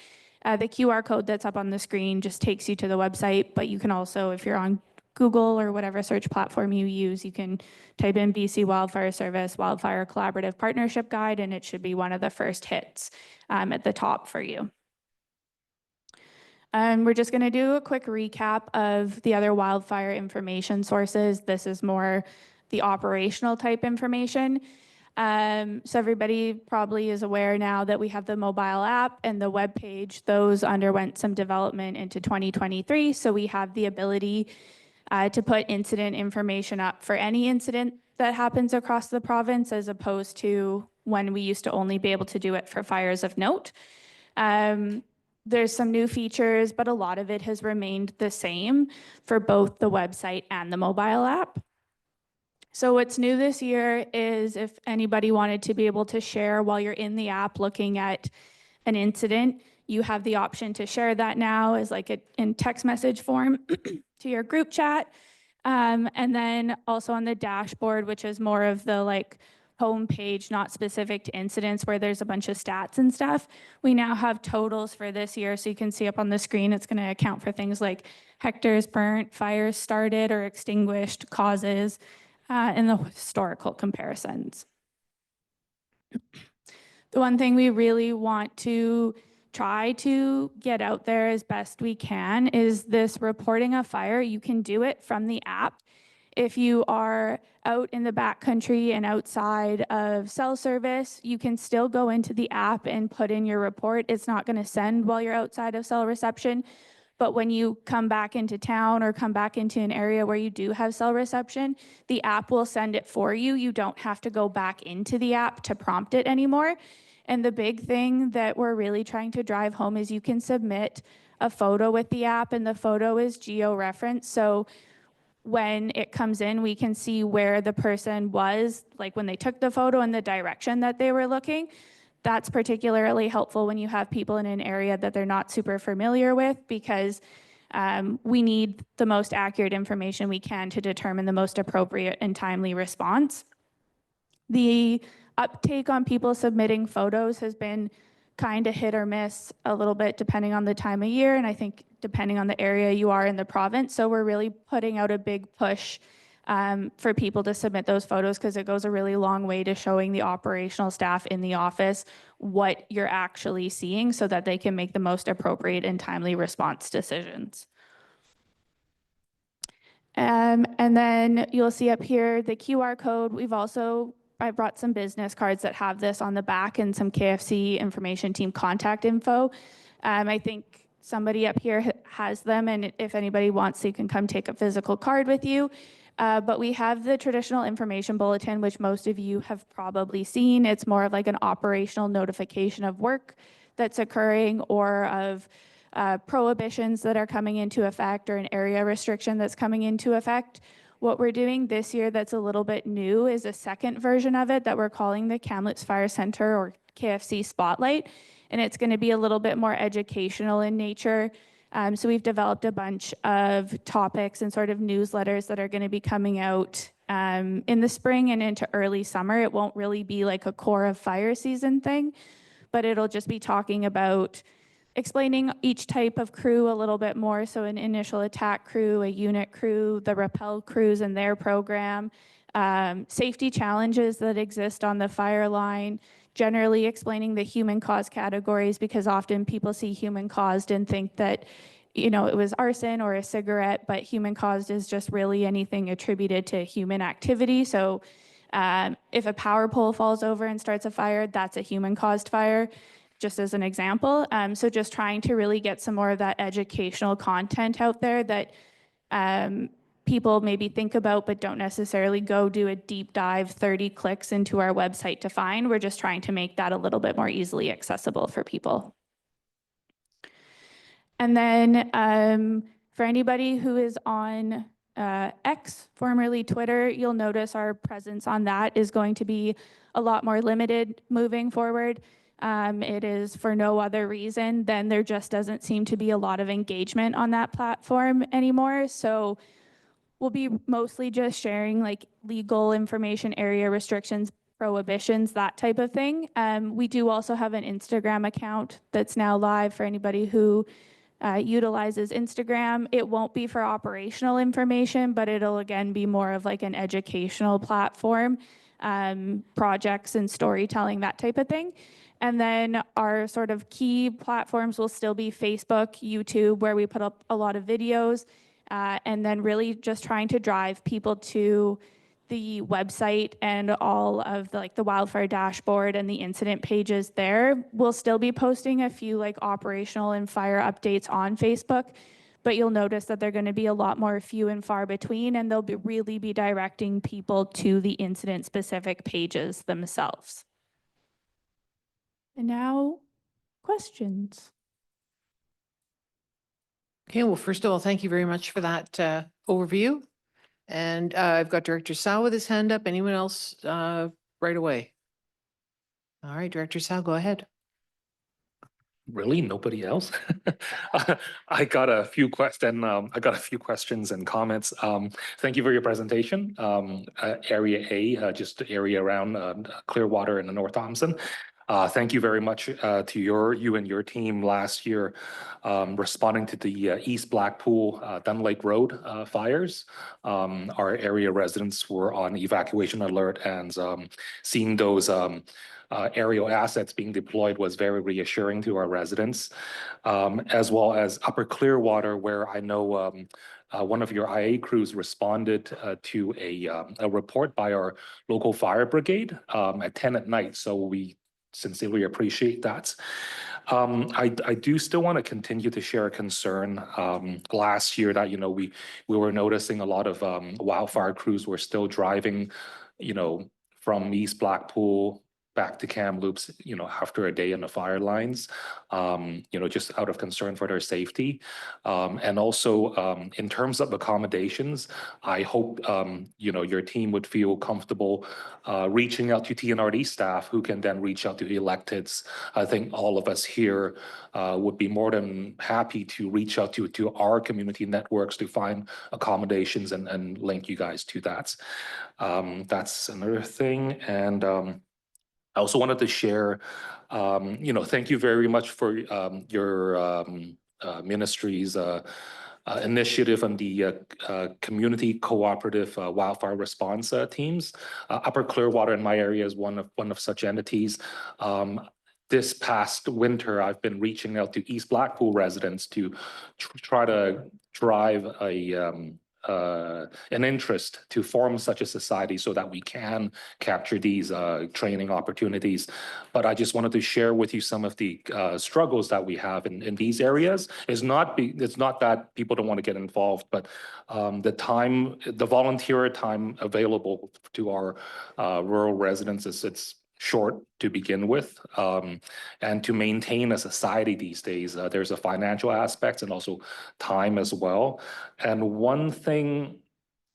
The QR code that's up on the screen just takes you to the website, but you can also, if you're on Google or whatever search platform you use, you can type in BC Wildfire Service Wildfire Collaborative Partnership Guide, and it should be one of the first hits at the top for you. We're just going to do a quick recap of the other wildfire information sources. This is more the operational type information. So everybody probably is aware now that we have the mobile app and the web page. Those underwent some development into 2023. So we have the ability to put incident information up for any incident that happens across the province, as opposed to when we used to only be able to do it for fires of note. There's some new features, but a lot of it has remained the same for both the website and the mobile app. So what's new this year is, if anybody wanted to be able to share while you're in the app looking at an incident, you have the option to share that now as like in text message form to your group chat. And then also on the dashboard, which is more of the like home page, not specific to incidents, where there's a bunch of stats and stuff. We now have totals for this year. So you can see up on the screen, it's going to account for things like hectares burnt, fires started or extinguished, causes, and the historical comparisons. The one thing we really want to try to get out there as best we can is this reporting of fire. You can do it from the app. If you are out in the backcountry and outside of cell service, you can still go into the app and put in your report. It's not going to send while you're outside of cell reception, but when you come back into town or come back into an area where you do have cell reception, the app will send it for you. You don't have to go back into the app to prompt it anymore. And the big thing that we're really trying to drive home is you can submit a photo with the app, and the photo is geo-referenced. So when it comes in, we can see where the person was, like when they took the photo and the direction that they were looking. That's particularly helpful when you have people in an area that they're not super familiar with, because we need the most accurate information we can to determine the most appropriate and timely response. The uptake on people submitting photos has been kind of hit or miss a little bit depending on the time of year, and I think depending on the area you are in the province. So we're really putting out a big push for people to submit those photos, because it goes a really long way to showing the operational staff in the office what you're actually seeing, so that they can make the most appropriate and timely response decisions. And then you'll see up here the QR code. I brought some business cards that have this on the back and some KFC information team contact info. I think somebody up here has them, and if anybody wants, you can come take a physical card with you. But we have the traditional information bulletin, which most of you have probably seen. It's more of like an operational notification of work that's occurring, or of prohibitions that are coming into effect, or an area restriction that's coming into effect. What we're doing this year that's a little bit new is a second version of it that we're calling the Kamloops Fire Center or KFC Spotlight. And it's going to be a little bit more educational in nature. So we've developed a bunch of topics and sort of newsletters that are going to be coming out in the spring and into early summer. It won't really be like a core of fire season thing, but it'll just be talking about explaining each type of crew a little bit more. So an initial attack crew, a unit crew, the rappel crews and their program, safety challenges that exist on the fire line, generally explaining the human cause categories, because often people see human caused and think that, you know, it was arson or a cigarette, but human caused is just really anything attributed to human activity. So if a power pole falls over and starts a fire, that's a human caused fire, just as an example. So just trying to really get some more of that educational content out there that people maybe think about but don't necessarily go do a deep dive 30 clicks into our website to find. We're just trying to make that a little bit more easily accessible for people. And then for anybody who is on X, formerly Twitter, you'll notice our presence on that is going to be a lot more limited moving forward. It is for no other reason than there just doesn't seem to be a lot of engagement on that platform anymore. So we'll be mostly just sharing like legal information, area restrictions, prohibitions, that type of thing. We do also have an Instagram account that's now live for anybody who utilizes Instagram. It won't be for operational information, but it'll again be more of like an educational platform, projects and storytelling, that type of thing. And then our sort of key platforms will still be Facebook, YouTube, where we put up a lot of videos, and then really just trying to drive people to the website and all of the wildfire dashboard and the incident pages there. We'll still be posting a few like operational and fire updates on Facebook, but you'll notice that they're going to be a lot more few and far between, and they'll really be directing people to the incident specific pages themselves. And now, questions. Okay, well, first of all, thank you very much for that overview. And I've got Director Sao with his hand up. Anyone else right away? All right, Director Sao, go ahead. Really, nobody else? I got a few questions and comments. Thank you for your presentation. Area A, just the area around Clearwater and the North Thompson. Thank you very much to you and your team last year responding to the East Blackpool Dunn Lake Road fires. Our area residents were on evacuation alert, and seeing those aerial assets being deployed was very reassuring to our residents, as well as Upper Clearwater, where I know one of your IA crews responded to a report by our local fire brigade at 10 at night. So we sincerely appreciate that. I do still want to continue to share a concern. Last year that, we were noticing a lot of wildfire crews were still driving, from East Blackpool back to Kamloops, after a day in the fire lines, just out of concern for their safety. And also in terms of accommodations, I hope, your team would feel comfortable reaching out to TNRD staff who can then reach out to the electeds. I think all of us here would be more than happy to reach out to our community networks to find accommodations and link you guys to that. That's another thing. And I also wanted to share, thank you very much for your ministry's initiative on the community cooperative wildfire response teams. Upper Clearwater in my area is one of such entities. This past winter, I've been reaching out to East Blackpool residents to try to drive an interest to form such a society so that we can capture these training opportunities. But I just wanted to share with you some of the struggles that we have in these areas. It's not that people don't want to get involved, but the volunteer time available to our rural residents it's short to begin with, and to maintain a society these days, there's a financial aspect and also time as well. And one thing,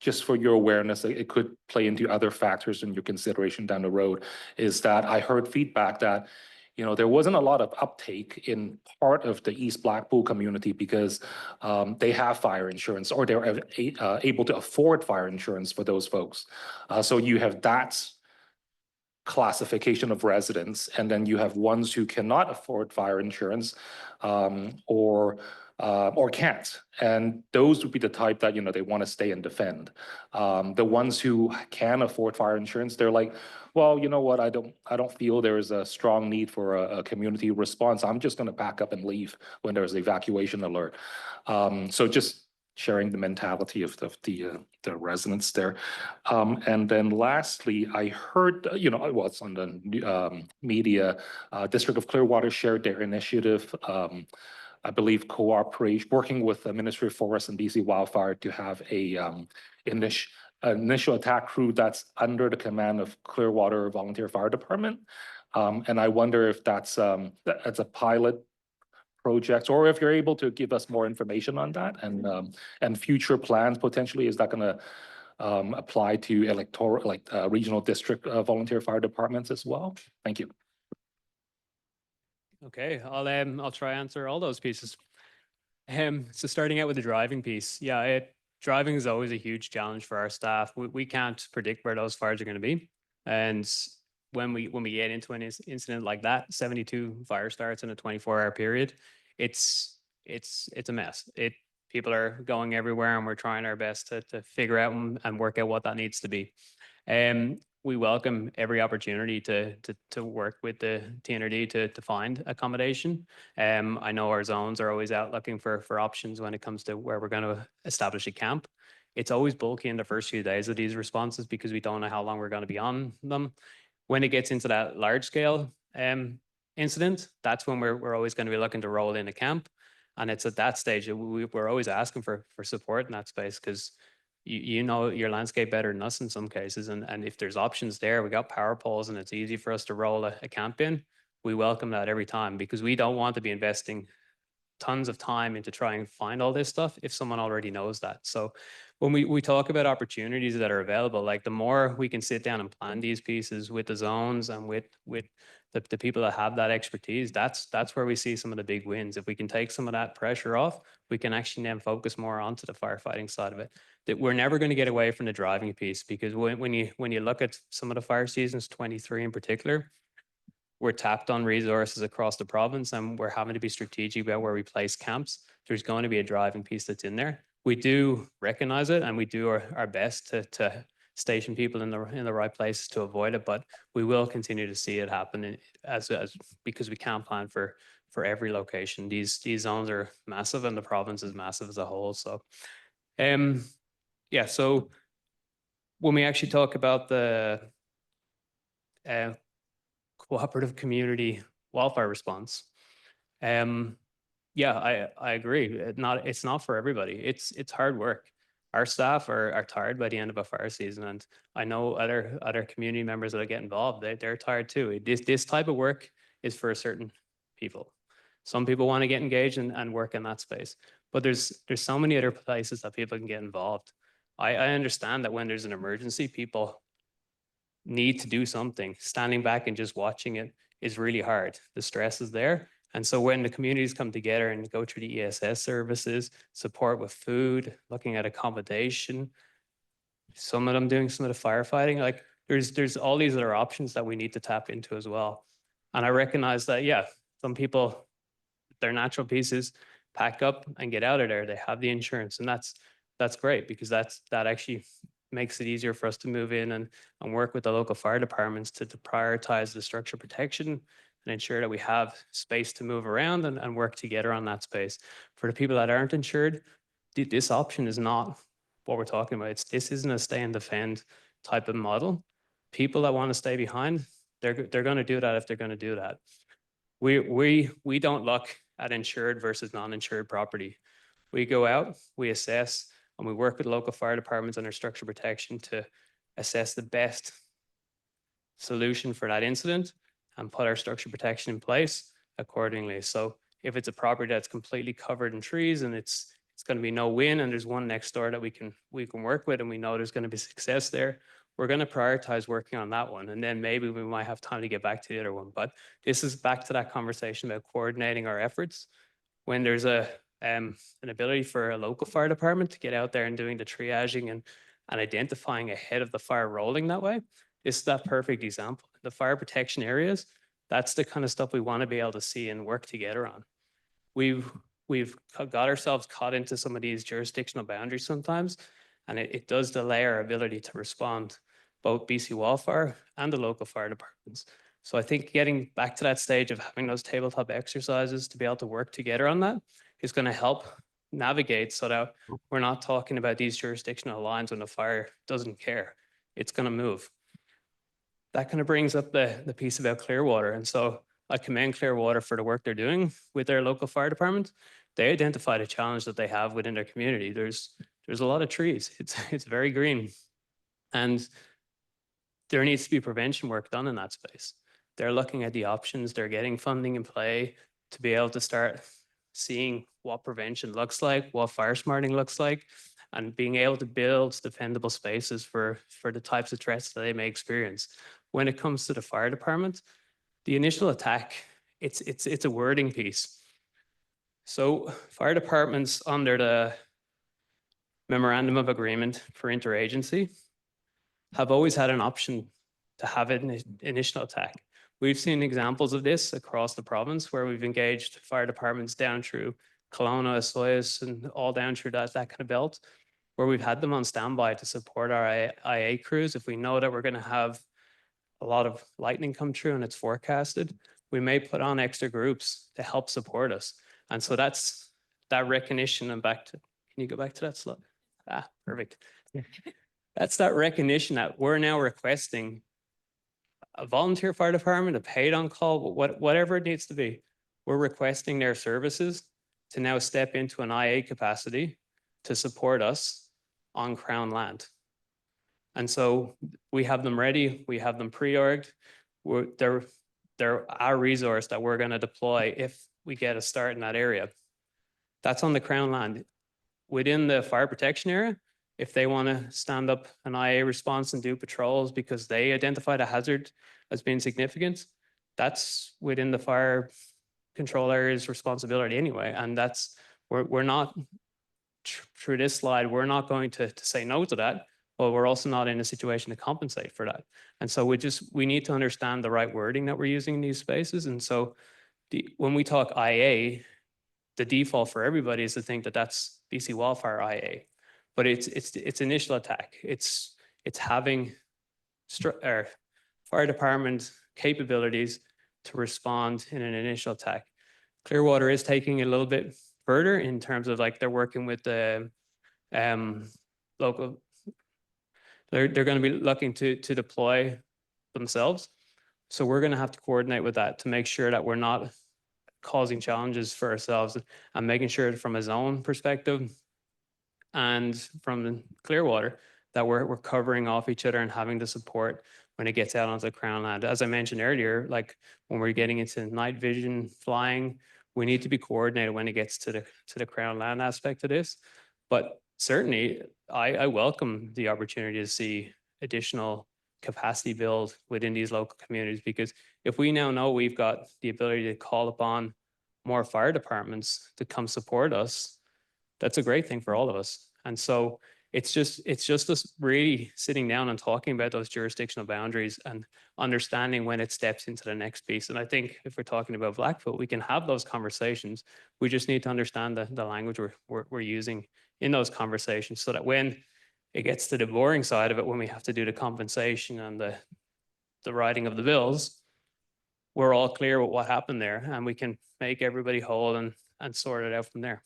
just for your awareness, it could play into other factors in your consideration down the road, is that I heard feedback that, you know, there wasn't a lot of uptake in part of the East Blackpool community because they have fire insurance or they're able to afford fire insurance for those folks. So you have that classification of residents, and then you have ones who cannot afford fire insurance or can't. And those would be the type that, you know, they want to stay and defend. The ones who can afford fire insurance, they're like, well, you know what, I don't feel there is a strong need for a community response. I'm just going to pack up and leave when there's an evacuation alert. So just sharing the mentality of the residents there. And then lastly, I heard, you know, well, it's on the media, District of Clearwater shared their initiative, I believe cooperation, working with the Ministry of Forests and BC Wildfire to have a initial attack crew that's under the command of Clearwater Volunteer Fire Department. And I wonder if that's a pilot projects, or if you're able to give us more information on that and future plans potentially. Is that going to apply to electoral, like regional district volunteer fire departments as well? Thank you. Okay, I'll try answer all those pieces. So starting out with the driving piece, yeah, driving is always a huge challenge for our staff. We can't predict where those fires are going to be, and when we get into an incident like that, 72 fire starts in a 24-hour period, it's a mess. People are going everywhere, and we're trying our best to figure out and work out what that needs to be. We welcome every opportunity to work with the TNRD to find accommodation. I know our zones are always out looking for options when it comes to where we're going to establish a camp. It's always bulky in the first few days of these responses because we don't know how long we're going to be on them. When it gets into that large scale incident, that's when we're always going to be looking to roll in a camp. And it's at that stage that we're always asking for support in that space, because you know your landscape better than us in some cases. And if there's options there, we got power poles and it's easy for us to roll a camp in, we welcome that every time, because we don't want to be investing tons of time into trying to find all this stuff if someone already knows that. So when we talk about opportunities that are available, like the more we can sit down and plan these pieces with the zones and with the people that have that expertise, that's where we see some of the big wins. If we can take some of that pressure off, we can actually then focus more onto the firefighting side of it. That we're never going to get away from the driving piece, because when you look at some of the fire seasons, 23 in particular, we're tapped on resources across the province, and we're having to be strategic about where we place camps. There's going to be a driving piece that's in there. We do recognize it, and we do our best to station people in the right places to avoid it, but we will continue to see it happen as because we can't plan for every location. These zones are massive, and the province is massive as a whole. So yeah, so when we actually talk about the cooperative community wildfire response, yeah, I agree. It's not for everybody. It's hard work. Our staff are tired by the end of a fire season, and I know other community members that get involved, they're tired too. This type of work is for certain people. Some people want to get engaged and work in that space, but there's so many other places that people can get involved. I understand that when there's an emergency, people need to do something. Standing back and just watching it is really hard. The stress is there. And so when the communities come together and go through the ESS services, support with food, looking at accommodation, some of them doing some of the firefighting, like there's all these other options that we need to tap into as well. And I recognize that, yeah, some people, their natural pieces, pack up and get out of there. They have the insurance, and that's great, because that actually makes it easier for us to move in and work with the local fire departments to prioritize the structure protection and ensure that we have space to move around and work together on that space. For the people that aren't insured, this option is not what we're talking about. This isn't a stay and defend type of model. People that want to stay behind, they're going to do that if they're going to do that. We don't look at insured versus non-insured property. We go out, we assess, and we work with local fire departments under structure protection to assess the best solution for that incident and put our structure protection in place accordingly. So if it's a property that's completely covered in trees and it's going to be no win and there's one next door that we can work with and we know there's going to be success there, we're going to prioritize working on that one. And then maybe we might have time to get back to the other one. But this is back to that conversation about coordinating our efforts. When there's an ability for a local fire department to get out there and doing the triaging and identifying ahead of the fire rolling that way, this is that perfect example. The fire protection areas, that's the kind of stuff we want to be able to see and work together on. We've got ourselves caught into some of these jurisdictional boundaries sometimes, and it does delay our ability to respond, both BC Wildfire and the local fire departments. So I think getting back to that stage of having those tabletop exercises to be able to work together on that is going to help navigate so that we're not talking about these jurisdictional lines when the fire doesn't care. It's going to move. That kind of brings up the piece about Clearwater. And so I commend Clearwater for the work they're doing with their local fire department. They identified a challenge that they have within their community. There's a lot of trees. It's very green. And there needs to be prevention work done in that space. They're looking at the options. They're getting funding in play to be able to start seeing what prevention looks like, what fire smarting looks like, and being able to build defendable spaces for the types of threats that they may experience. When it comes to the fire department, the initial attack, it's a wording piece. So fire departments under the Memorandum of Agreement for Interagency have always had an option to have an initial attack. We've seen examples of this across the province where we've engaged fire departments down through Kelowna, Osoyoos, and all down through that kind of belt, where we've had them on standby to support our IA crews. If we know that we're going to have a lot of lightning come through and it's forecasted, we may put on extra groups to help support us. And so that's that recognition. And back to, can you go back to that slide? Ah, perfect. That's that recognition that we're now requesting a volunteer fire department, a paid on call, whatever it needs to be. We're requesting their services to now step into an IA capacity to support us on Crown land. And so we have them ready, we have them pre-orged. They're our resource that we're going to deploy if we get a start in that area. That's on the Crown land. Within the fire protection area, if they want to stand up an IA response and do patrols because they identified a hazard as being significant, that's within the fire control area's responsibility anyway. And that's, we're not, through this slide, we're not going to say no to that, but we're also not in a situation to compensate for that. And so we need to understand the right wording that we're using in these spaces. And so when we talk IA, the default for everybody is to think that that's BC Wildfire IA. But it's initial attack. It's having fire department capabilities to respond in an initial attack. Clearwater is taking it a little bit further in terms of like they're working with the local. They're going to be looking to deploy themselves. So we're going to have to coordinate with that to make sure that we're not causing challenges for ourselves and making sure from a zone perspective and from Clearwater that we're covering off each other and having the support when it gets out onto the Crown land. As I mentioned earlier, like when we're getting into night vision flying, we need to be coordinated when it gets to the Crown land aspect of this. But certainly I welcome the opportunity to see additional capacity build within these local communities, because if we now know we've got the ability to call upon more fire departments to come support us, that's a great thing for all of us. And so it's just us really sitting down and talking about those jurisdictional boundaries and understanding when it steps into the next piece. And I think if we're talking about Blackfoot, we can have those conversations. We just need to understand the language we're using in those conversations so that when it gets to the boring side of it, when we have to do the compensation and the writing of the bills, we're all clear with what happened there and we can make everybody whole and sort it out from there.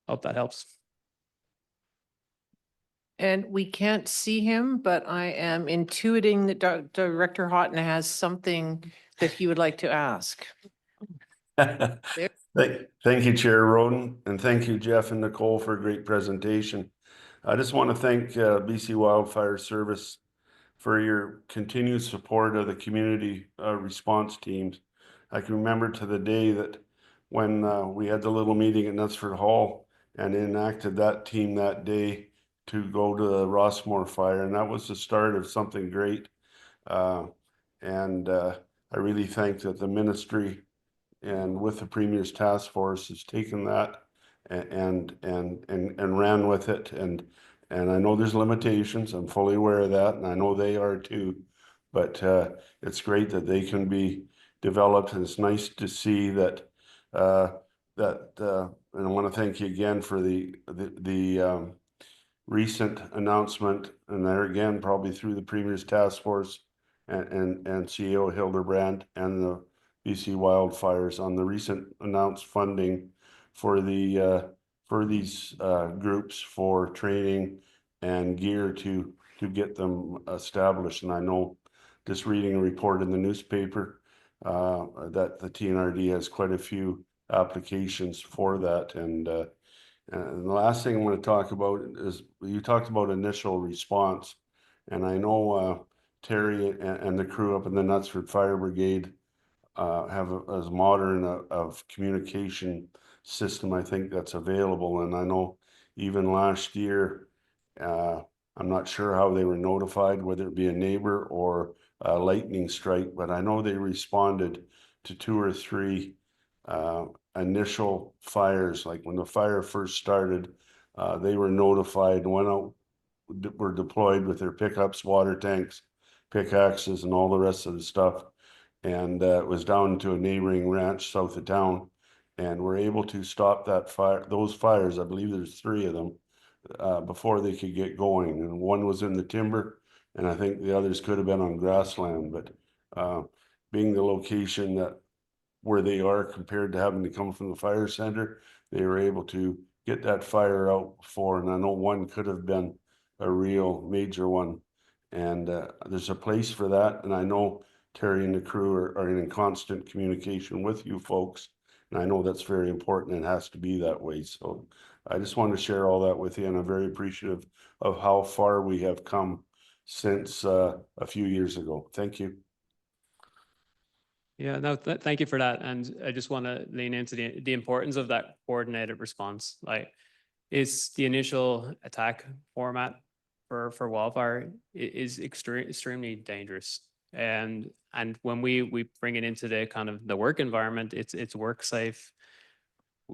Hope that helps. And we can't see him, but I am intuiting that Director Houghton has something that he would like to ask. Thank you, Chair Roden, and thank you, Jeff and Nicole, for a great presentation. I just want to thank BC Wildfire Service for your continued support of the community response teams. I can remember to the day that when we had the little meeting at Knutsford Hall and enacted that team that day to go to the Rossmore fire, and that was the start of something great. I really think that the ministry and with the Premier's task force has taken that and ran with it. And I know there's limitations. I'm fully aware of that, and I know they are too. But it's great that they can be developed, and it's nice to see that and I want to thank you again for the recent announcement, and there again, probably through the Premier's task force and CEO Hildebrand and the BC wildfires on the recent announced funding for these groups for training and gear to get them established. And I know, just reading a report in the newspaper, that the TNRD has quite a few applications for that. And the last thing I want to talk about is, you talked about initial response. And I know Terry and the crew up in the Knutsford Fire Brigade have as modern of communication system, I think, that's available. And I know even last year, I'm not sure how they were notified, whether it be a neighbor or a lightning strike, but I know they responded to 2 or 3 initial fires. Like when the fire first started, they were notified and went out, were deployed with their pickups, water tanks, pickaxes, and all the rest of the stuff. And it was down to a neighboring ranch south of town, and we're able to stop that fire, those fires. I believe there's 3 of them before they could get going. And one was in the timber, and I think the others could have been on grassland. But being the location that where they are compared to having to come from the fire center, they were able to get that fire out before. And I know one could have been a real major one. And there's a place for that. And I know Terry and the crew are in constant communication with you folks. And I know that's very important and has to be that way. So I just want to share all that with you. And I'm very appreciative of how far we have come since a few years ago. Thank you. Yeah, no, thank you for that. And I just want to lean into the importance of that coordinated response. Like, it's the initial attack format for wildfire is extremely dangerous. And when we bring it into the kind of the work environment, it's work safe.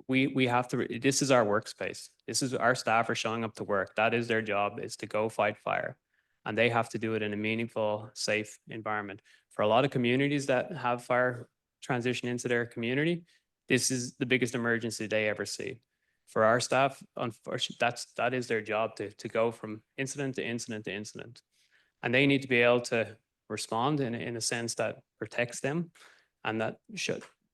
We have to, this is our workspace. This is our staff are showing up to work. That is their job, is to go fight fire. And they have to do it in a meaningful, safe environment. For a lot of communities that have fire transition into their community, this is the biggest emergency they ever see. For our staff, unfortunately, that is their job, to go from incident to incident to incident. And they need to be able to respond in a sense that protects them, and that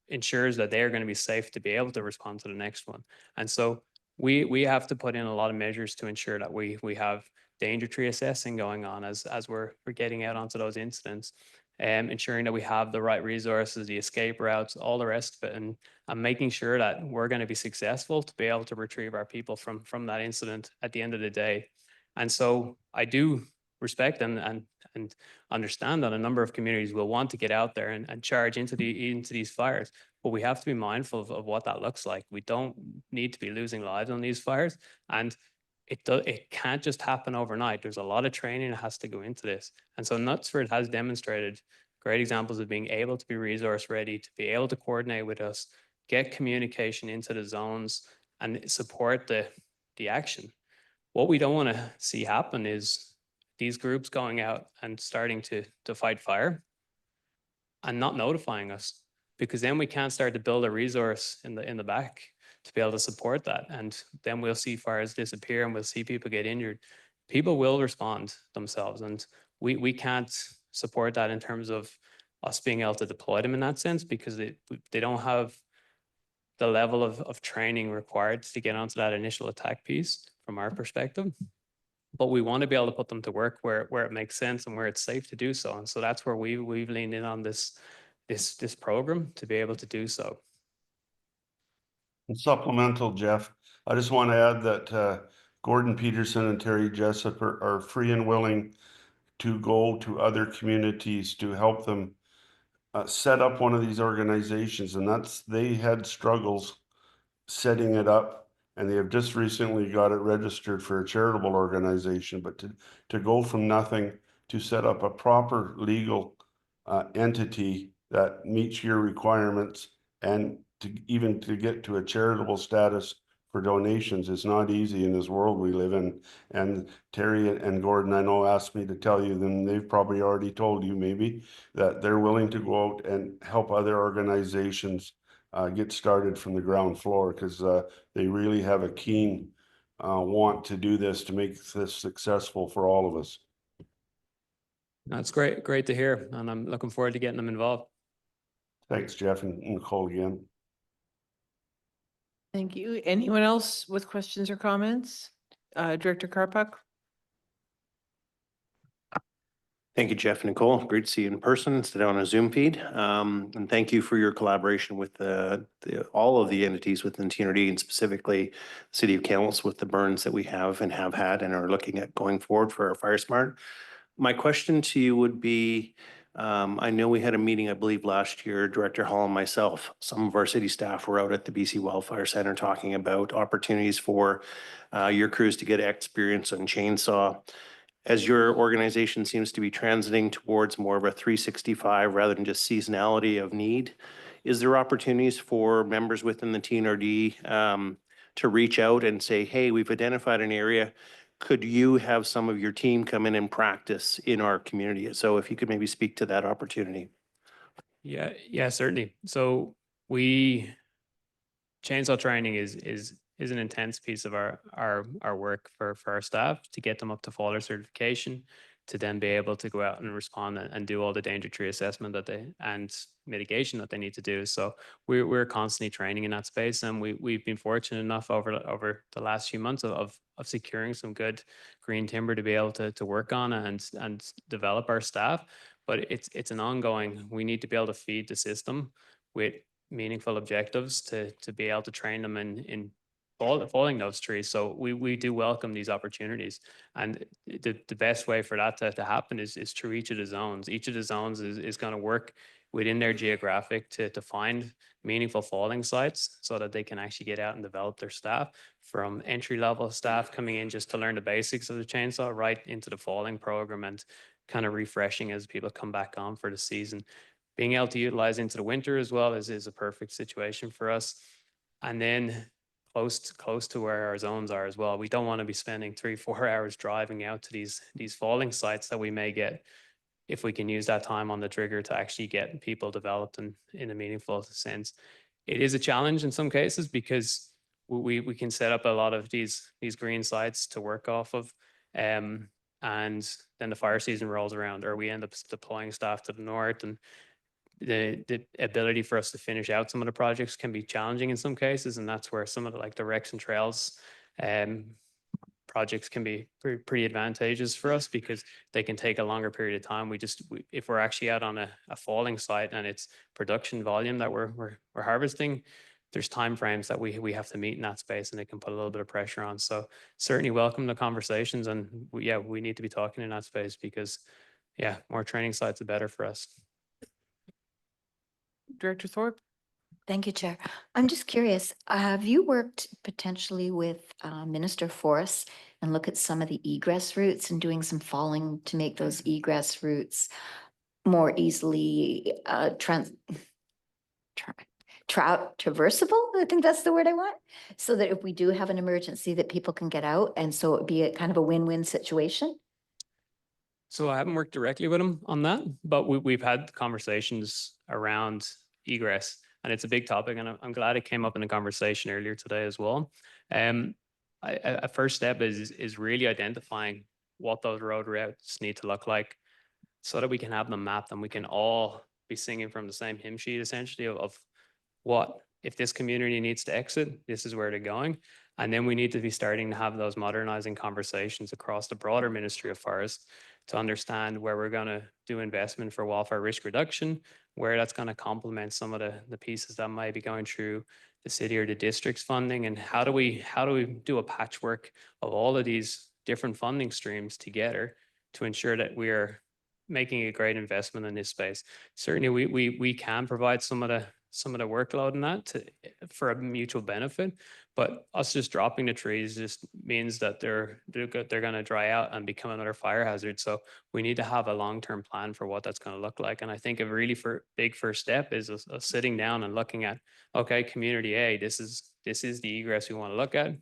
ensures that they are going to be safe to be able to respond to the next one. And so we have to put in a lot of measures to ensure that we have danger tree assessing going on as we're getting out onto those incidents, and ensuring that we have the right resources, the escape routes, all the rest of it, and making sure that we're going to be successful to be able to retrieve our people from that incident at the end of the day. And so I do respect and understand that a number of communities will want to get out there and charge into these fires, but we have to be mindful of what that looks like. We don't need to be losing lives on these fires, and it can't just happen overnight. There's a lot of training that has to go into this. And so Knutsford has demonstrated great examples of being able to be resource ready, to be able to coordinate with us, get communication into the zones, and support the action. What we don't want to see happen is these groups going out and starting to fight fire and not notifying us, because then we can't start to build a resource in the back to be able to support that. And then we'll see fires disappear and we'll see people get injured. People will respond themselves, and we can't support that in terms of us being able to deploy them in that sense, because they don't have the level of training required to get onto that initial attack piece from our perspective. But we want to be able to put them to work where it makes sense and where it's safe to do so. And so that's where we've leaned in on this program to be able to do so. And supplemental, Jeff, I just want to add that Gordon Peterson and Terry Jessup are free and willing to go to other communities to help them set up one of these organizations. And they had struggles setting it up, and they have just recently got it registered for a charitable organization, but to go from nothing to set up a proper legal entity that meets your requirements and to even to get to a charitable status for donations is not easy in this world we live in. And Terry and Gordon, I know, asked me to tell you, then they've probably already told you maybe, that they're willing to go out and help other organizations get started from the ground floor, because they really have a keen want to do this, to make this successful for all of us. That's great. Great to hear. And I'm looking forward to getting them involved. Thanks, Jeff and Nicole again. Thank you. Anyone else with questions or comments? Director Karpuk? Thank you, Jeff and Nicole. Great to see you in person instead of on a Zoom feed. And thank you for your collaboration with all of the entities within TNRD, and specifically City of Kamloops with the burns that we have and have had and are looking at going forward for our Fire Smart. My question to you would be, I know we had a meeting, I believe last year, Director Hall and myself, some of our city staff were out at the BC Wildfire Center talking about opportunities for your crews to get experience on chainsaw. As your organization seems to be transiting towards more of a 365 rather than just seasonality of need, is there opportunities for members within the TNRD to reach out and say, hey, we've identified an area, could you have some of your team come in and practice in our community? So if you could maybe speak to that opportunity. Yeah, certainly. So chainsaw training is an intense piece of our work for our staff, to get them up to faller certification, to then be able to go out and respond and do all the danger tree assessment and mitigation that they need to do. So we're constantly training in that space, and we've been fortunate enough over the last few months of securing some good green timber to be able to work on and develop our staff. But it's an ongoing. We need to be able to feed the system with meaningful objectives to be able to train them in falling those trees. So we do welcome these opportunities, and the best way for that to happen is through each of the zones. Each of the zones is going to work within their geographic to find meaningful falling sites, so that they can actually get out and develop their staff, from entry-level staff coming in just to learn the basics of the chainsaw, right into the falling program, and kind of refreshing as people come back on for the season. Being able to utilize into the winter as well is a perfect situation for us. And then close to where our zones are as well. We don't want to be spending 3-4 hours driving out to these falling sites that we may get, if we can use that time on the trigger to actually get people developed in a meaningful sense. It is a challenge in some cases, because we can set up a lot of these green sites to work off of, and then the fire season rolls around, or we end up deploying staff to the north, and the ability for us to finish out some of the projects can be challenging in some cases, and that's where some of the Rex and Trails projects can be pretty advantageous for us, because they can take a longer period of time. If we're actually out on a falling site and it's production volume that we're harvesting, there's timeframes that we have to meet in that space, and it can put a little bit of pressure on. So certainly welcome the conversations, and we need to be talking in that space, because more training sites are better for us. Director Thorpe? Thank you, Chair. I'm just curious, have you worked potentially with Minister Forrest and look at some of the egress routes and doing some falling to make those egress routes more easily traversable? I think that's the word I want. So that if we do have an emergency, that people can get out, and so it'd be a kind of a win-win situation. So I haven't worked directly with him on that, but we've had conversations around egress, and it's a big topic, and I'm glad it came up in a conversation earlier today as well. A first step is really identifying what those road routes need to look like, so that we can have them mapped, and we can all be singing from the same hymn sheet, essentially, of what, if this community needs to exit, this is where they're going. And then we need to be starting to have those modernizing conversations across the broader Ministry of Forests to understand where we're going to do investment for wildfire risk reduction, where that's going to complement some of the pieces that might be going through the city or the district's funding, and how do we do a patchwork of all of these different funding streams together to ensure that we're making a great investment in this space. Certainly we can provide some of the workload in that for a mutual benefit, But us just dropping the trees just means that they're gonna dry out and become another fire hazard. So we need to have a long-term plan for what that's gonna look like. And I think a really big first step is us sitting down and looking at, okay, community A, this is the egress we want to look at.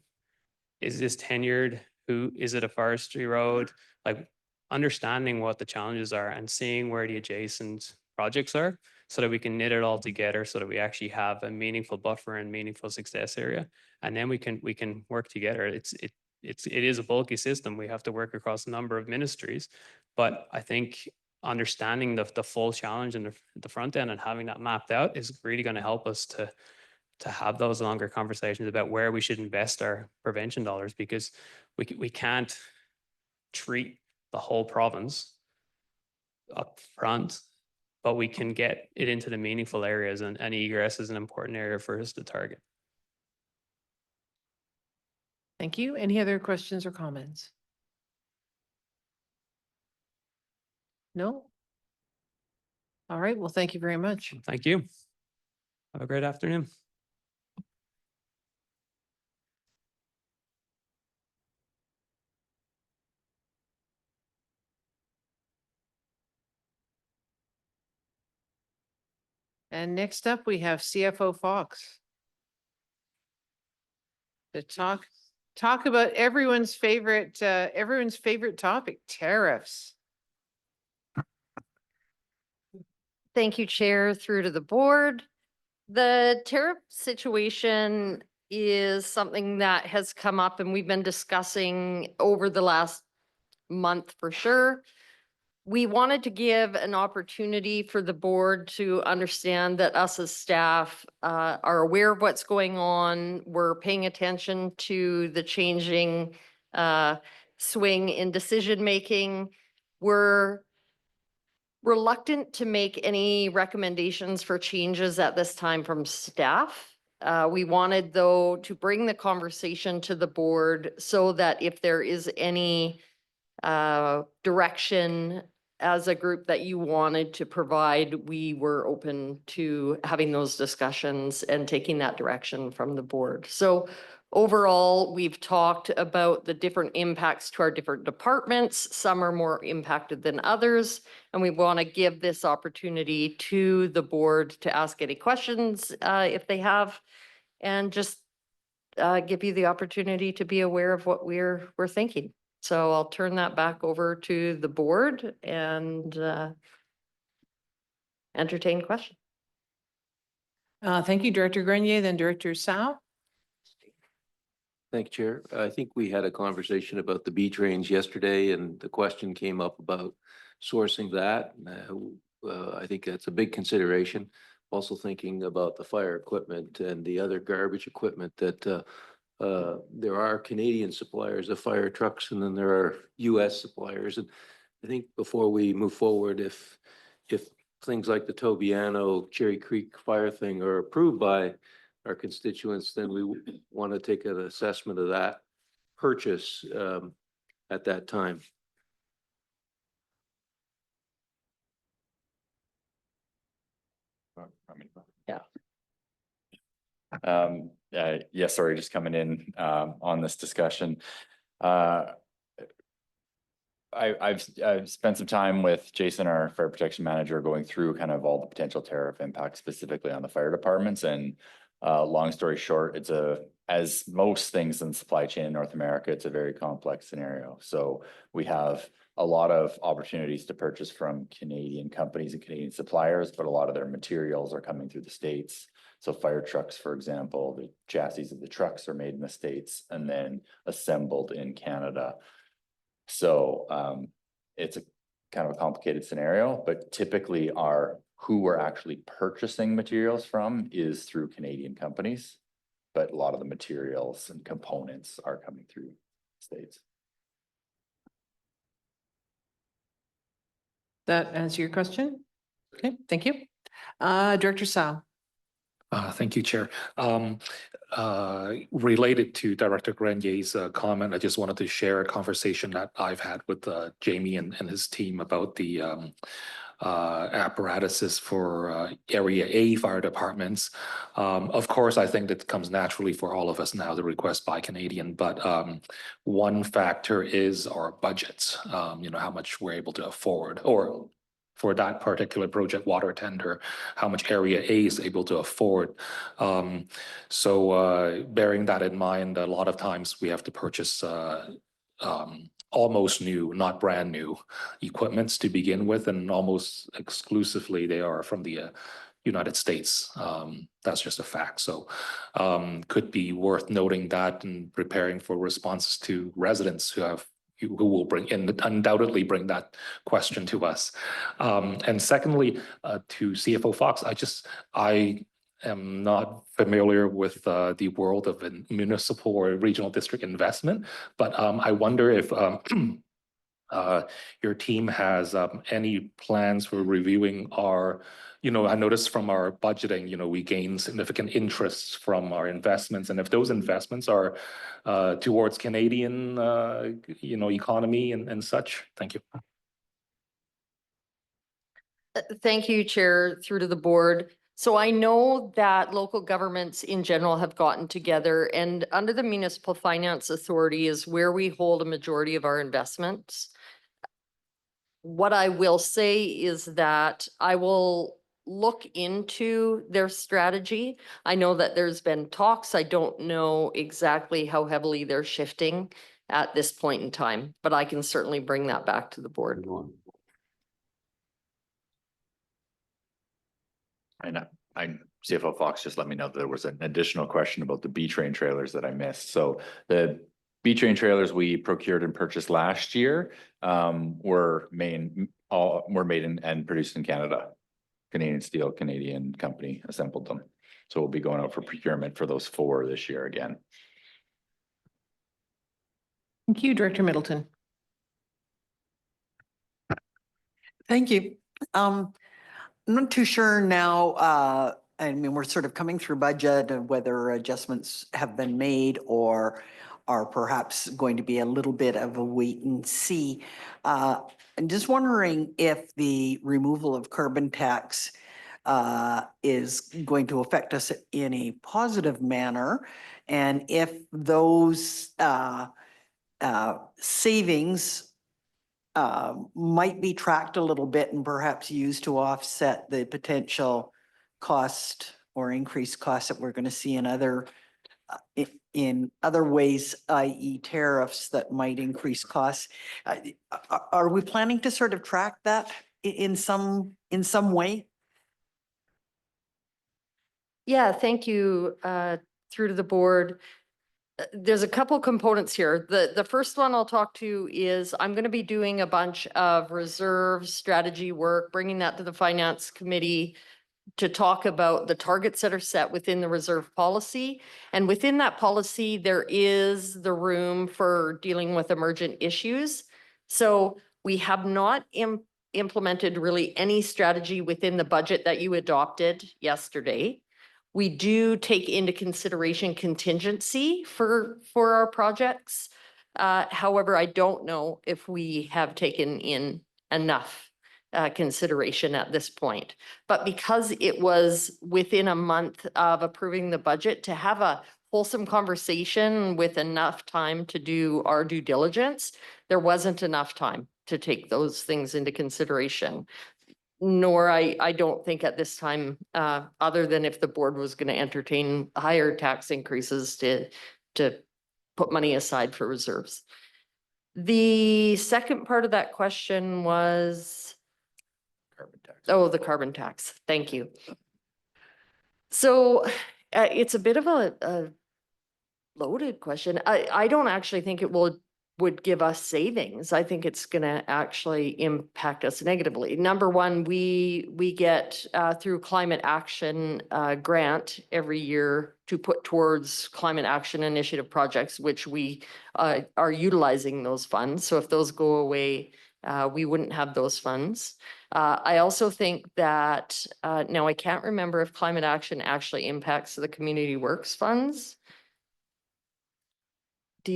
Is this tenured? Is it a forestry road? Like understanding what the challenges are and seeing where the adjacent projects are so that we can knit it all together so that we actually have a meaningful buffer and meaningful success area. And then we can work together. It is a bulky system. We have to work across a number of ministries, but I think understanding the full challenge in the front end and having that mapped out is really going to help us to have those longer conversations about where we should invest our prevention dollars, because we can't treat the whole province up front, but we can get it into the meaningful areas, and egress is an important area for us to target. Thank you. Any other questions or comments? No? All right. Well, thank you very much. Thank you. Have a great afternoon. And next up, we have CFO Fox to talk about everyone's favorite topic, tariffs. Thank you, Chair, through to the board. The tariff situation is something that has come up and we've been discussing over the last month for sure. We wanted to give an opportunity for the board to understand that us as staff are aware of what's going on. We're paying attention to the changing swing in decision-making. We're reluctant to make any recommendations for changes at this time from staff. We wanted, though, to bring the conversation to the board so that if there is any direction as a group that you wanted to provide, we were open to having those discussions and taking that direction from the board. So overall, we've talked about the different impacts to our different departments. Some are more impacted than others, and we want to give this opportunity to the board to ask any questions if they have, and just give you the opportunity to be aware of what we're thinking. So I'll turn that back over to the board and entertain questions. Thank you, Director Grenier, then Director Sao. Thank you, Chair. I think we had a conversation about the B trains yesterday, and the question came up about sourcing that. I think that's a big consideration. Also thinking about the fire equipment and the other garbage equipment that there are Canadian suppliers of fire trucks, and then there are US suppliers. And I think before we move forward, if things like the Tobiano Cherry Creek fire thing are approved by our constituents, then we want to take an assessment of that purchase at that time. Yeah. Yes, sorry, just coming in on this discussion. I've spent some time with Jason, our fire protection manager, going through kind of all the potential tariff impacts specifically on the fire departments. And long story short, as most things in supply chain in North America, it's a very complex scenario. So we have a lot of opportunities to purchase from Canadian companies and Canadian suppliers, but a lot of their materials are coming through the States. So fire trucks, for example, the chassis of the trucks are made in the States and then assembled in Canada. So it's a kind of a complicated scenario, but typically who we're actually purchasing materials from is through Canadian companies, but a lot of the materials and components are coming through the States. That answer your question? Okay, thank you. Director Sao. Thank you, Chair. Related to Director Grenier's comment, I just wanted to share a conversation that I've had with Jamie and his team about the apparatuses for Area A fire departments. Of course, I think that comes naturally for all of us now, the request by Canadian, but one factor is our budgets, how much we're able to afford, or for that particular project water tender, how much Area A is able to afford. So bearing that in mind, a lot of times we have to purchase almost new, not brand new equipments to begin with, and almost exclusively they are from the United States. That's just a fact. So could be worth noting that and preparing for responses to residents who will undoubtedly bring that question to us. And secondly, to CFO Fox, I am not familiar with the world of municipal or regional district investment, but I wonder if your team has any plans for reviewing our, I noticed from our budgeting, we gain significant interest from our investments. And if those investments are towards Canadian, economy and such. Thank you. Thank you, Chair, through to the board. So I know that local governments in general have gotten together, and under the Municipal Finance Authority is where we hold a majority of our investments. What I will say is that I will look into their strategy. I know that there's been talks. I don't know exactly how heavily they're shifting at this point in time, but I can certainly bring that back to the board. I CFO Fox just let me know that there was an additional question about the B train trailers that I missed. So the B train trailers we procured and purchased last year were made and produced in Canada. Canadian Steel, Canadian company assembled them. So we'll be going out for procurement for those 4 this year again. Thank you, Director Middleton. Thank you. I'm not too sure now, I mean, we're sort of coming through budget and whether adjustments have been made or are perhaps going to be a little bit of a wait and see. I'm just wondering if the removal of carbon tax is going to affect us in a positive manner, and if those savings might be tracked a little bit and perhaps used to offset the potential cost or increased costs that we're going to see in other ways, i.e. tariffs that might increase costs. Are we planning to sort of track that in some way? Yeah, thank you, through to the board. There's a couple components here. The first one I'll talk to is I'm going to be doing a bunch of reserve strategy work, bringing that to the Finance Committee to talk about the targets that are set within the reserve policy. And within that policy, there is the room for dealing with emergent issues. So we have not implemented really any strategy within the budget that you adopted yesterday. We do take into consideration contingency for our projects. However, I don't know if we have taken in enough consideration at this point. But because it was within a month of approving the budget, to have a wholesome conversation with enough time to do our due diligence, there wasn't enough time to take those things into consideration. Nor I don't think at this time, other than if the board was going to entertain higher tax increases to put money aside for reserves. The second part of that question was Carbon tax. Oh, the carbon tax. Thank you. So it's a bit of a loaded question. I don't actually think it would give us savings. I think it's going to actually impact us negatively. Number one, we get through climate action grant every year to put towards climate action initiative projects, which we are utilizing those funds. So if those go away, we wouldn't have those funds. I also think that now I can't remember if climate action actually impacts the community works funds. Do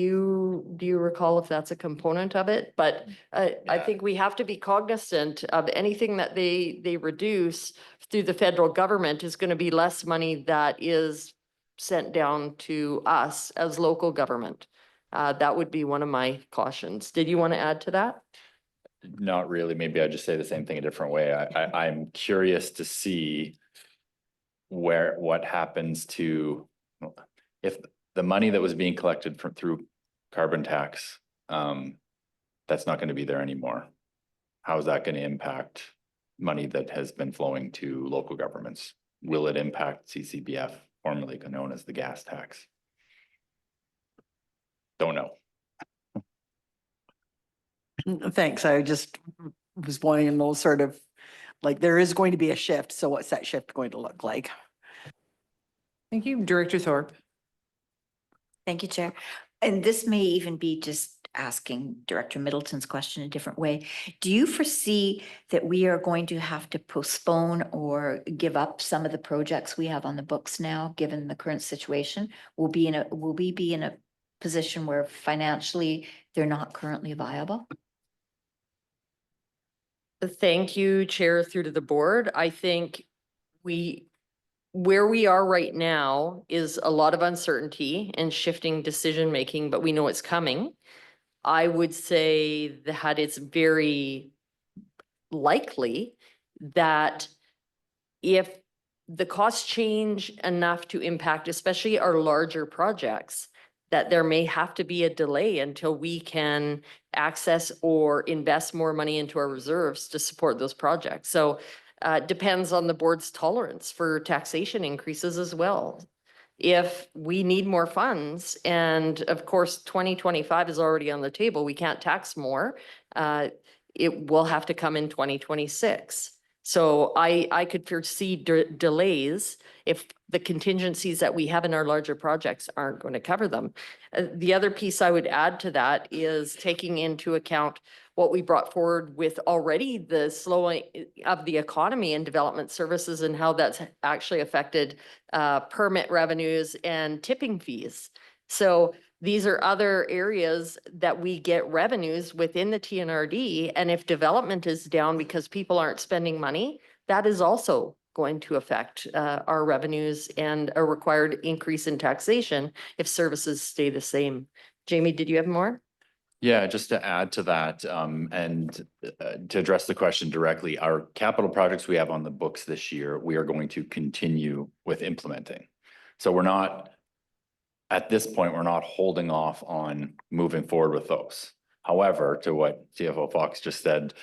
you recall if that's a component of it? But I Yeah. think we have to be cognizant of anything that they reduce through the federal government is going to be less money that is sent down to us as local government. That would be one of my cautions. Did you want to add to that? Not really. Maybe I just say the same thing a different way. I'm curious to see what happens to, if the money that was being collected through carbon tax, that's not going to be there anymore. How is that going to impact money that has been flowing to local governments? Will it impact CCBF, formerly known as the gas tax? Don't know. Thanks. I just was wanting to know sort of, like, there is going to be a shift. So what's that shift going to look like? Thank you. Director Thorpe. Thank you, Chair. And this may even be just asking Director Middleton's question a different way. Do you foresee that we are going to have to postpone or give up some of the projects we have on the books now, given the current situation? Will we be in a position where financially they're not currently viable? Thank you, Chair, through to the board. I think where we are right now is a lot of uncertainty and shifting decision-making, but we know it's coming. I would say that it's very likely that if the costs change enough to impact, especially our larger projects, that there may have to be a delay until we can access or invest more money into our reserves to support those projects. So it depends on the board's tolerance for taxation increases as well. If we need more funds, and of course, 2025 is already on the table, we can't tax more. It will have to come in 2026. So I could foresee delays if the contingencies that we have in our larger projects aren't going to cover them. The other piece I would add to that is taking into account what we brought forward with already the slowing of the economy and development services and how that's actually affected permit revenues and tipping fees. So these are other areas that we get revenues within the TNRD. And if development is down because people aren't spending money, that is also going to affect our revenues and a required increase in taxation if services stay the same. Jamie, did you have more? Yeah, just to add to that, and to address the question directly, our capital projects we have on the books this year, we are going to continue with implementing. So we're not, at this point, we're not holding off on moving forward with those. However, to what CFO Fox just said,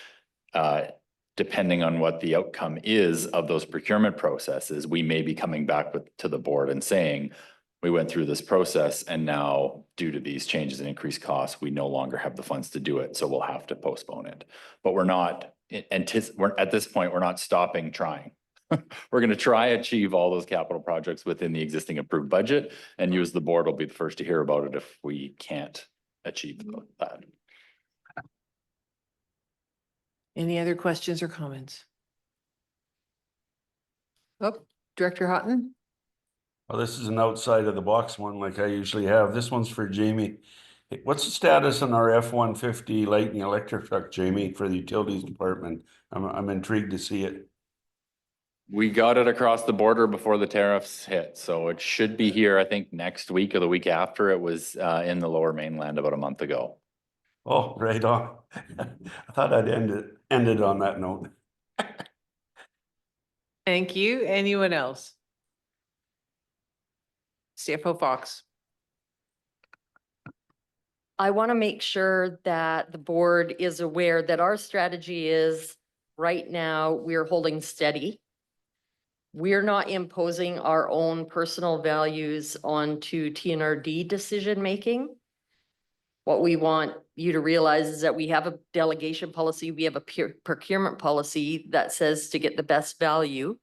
depending on what the outcome is of those procurement processes, we may be coming back to the board and saying, we went through this process and now due to these changes and increased costs, we no longer have the funds to do it. So we'll have to postpone it. But we're not, at this point, we're not stopping trying. We're going to try achieve all those capital projects within the existing approved budget, and you as the board will be the first to hear about it if we can't achieve that. Any other questions or comments? Oh, Director Houghton? Well, this is an outside of the box one like I usually have. This one's for Jamie. What's the status on our F-150 Lightning electric truck, Jamie, for the utilities department? I'm intrigued to see it. We got it across the border before the tariffs hit, so it should be here, I think, next week or the week after. It was in the Lower Mainland about a month ago. Oh, right on. I thought I'd ended on that note. Thank you. Anyone else? CFO Fox. I want to make sure that the board is aware that our strategy is right now we're holding steady. We're not imposing our own personal values onto TNRD decision-making. What we want you to realize is that we have a delegation policy, we have a procurement policy that says to get the best value.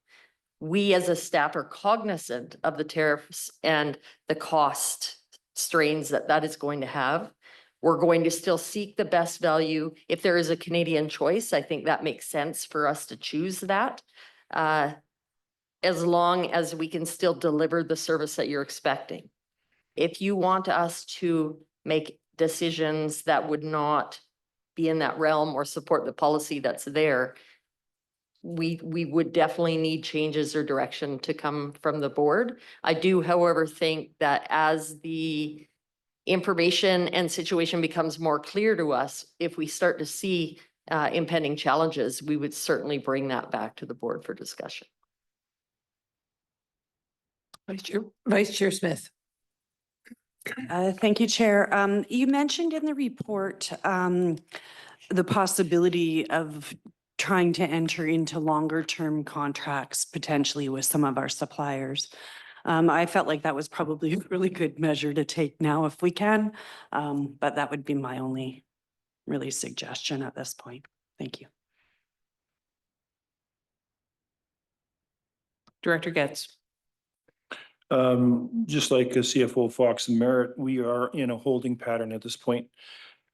We as a staff are cognizant of the tariffs and the cost strains that is going to have. We're going to still seek the best value. If there is a Canadian choice, I think that makes sense for us to choose that. As long as we can still deliver the service that you're expecting. If you want us to make decisions that would not be in that realm or support the policy that's there, we would definitely need changes or direction to come from the board. I do, however, think that as the information and situation becomes more clear to us, if we start to see impending challenges, we would certainly bring that back to the board for discussion. Vice Chair Smith. Thank you, Chair. You mentioned in the report the possibility of trying to enter into longer term contracts potentially with some of our suppliers. I felt like that was probably a really good measure to take now if we can, but that would be my only really suggestion at this point. Thank you. Director Getz. Just like CFO Fox and Merritt, we are in a holding pattern at this point.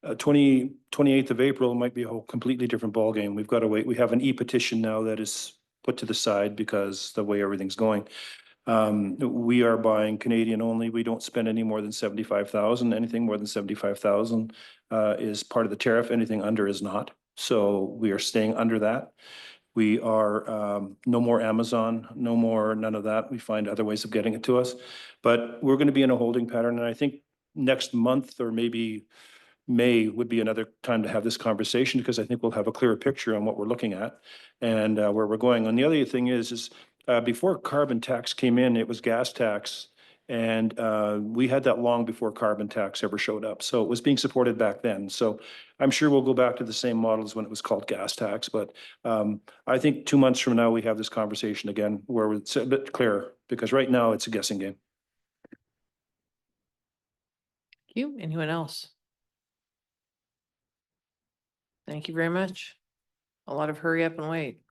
28th of April might be a whole completely different ballgame. We've got to wait. We have an e-petition now that is put to the side because the way everything's going. We are buying Canadian only. We don't spend any more than 75,000. Anything more than 75,000 is part of the tariff. Anything under is not. So we are staying under that. We are no more Amazon, no more none of that. We find other ways of getting it to us. But we're going to be in a holding pattern. And I think next month or maybe May would be another time to have this conversation because I think we'll have a clearer picture on what we're looking at and where we're going. And the other thing is before carbon tax came in, it was gas tax. And we had that long before carbon tax ever showed up. So it was being supported back then. So I'm sure we'll go back to the same models when it was called gas tax. But I think 2 months from now, we have this conversation again where it's a bit clearer because right now it's a guessing game. Thank you. Anyone else? Thank you very much. A lot of hurry up and wait.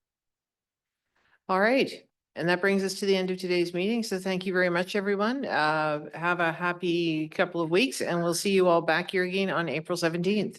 All right. And that brings us to the end of today's meeting. So thank you very much, everyone. Have a happy couple of weeks and we'll see you all back here again on April 17th.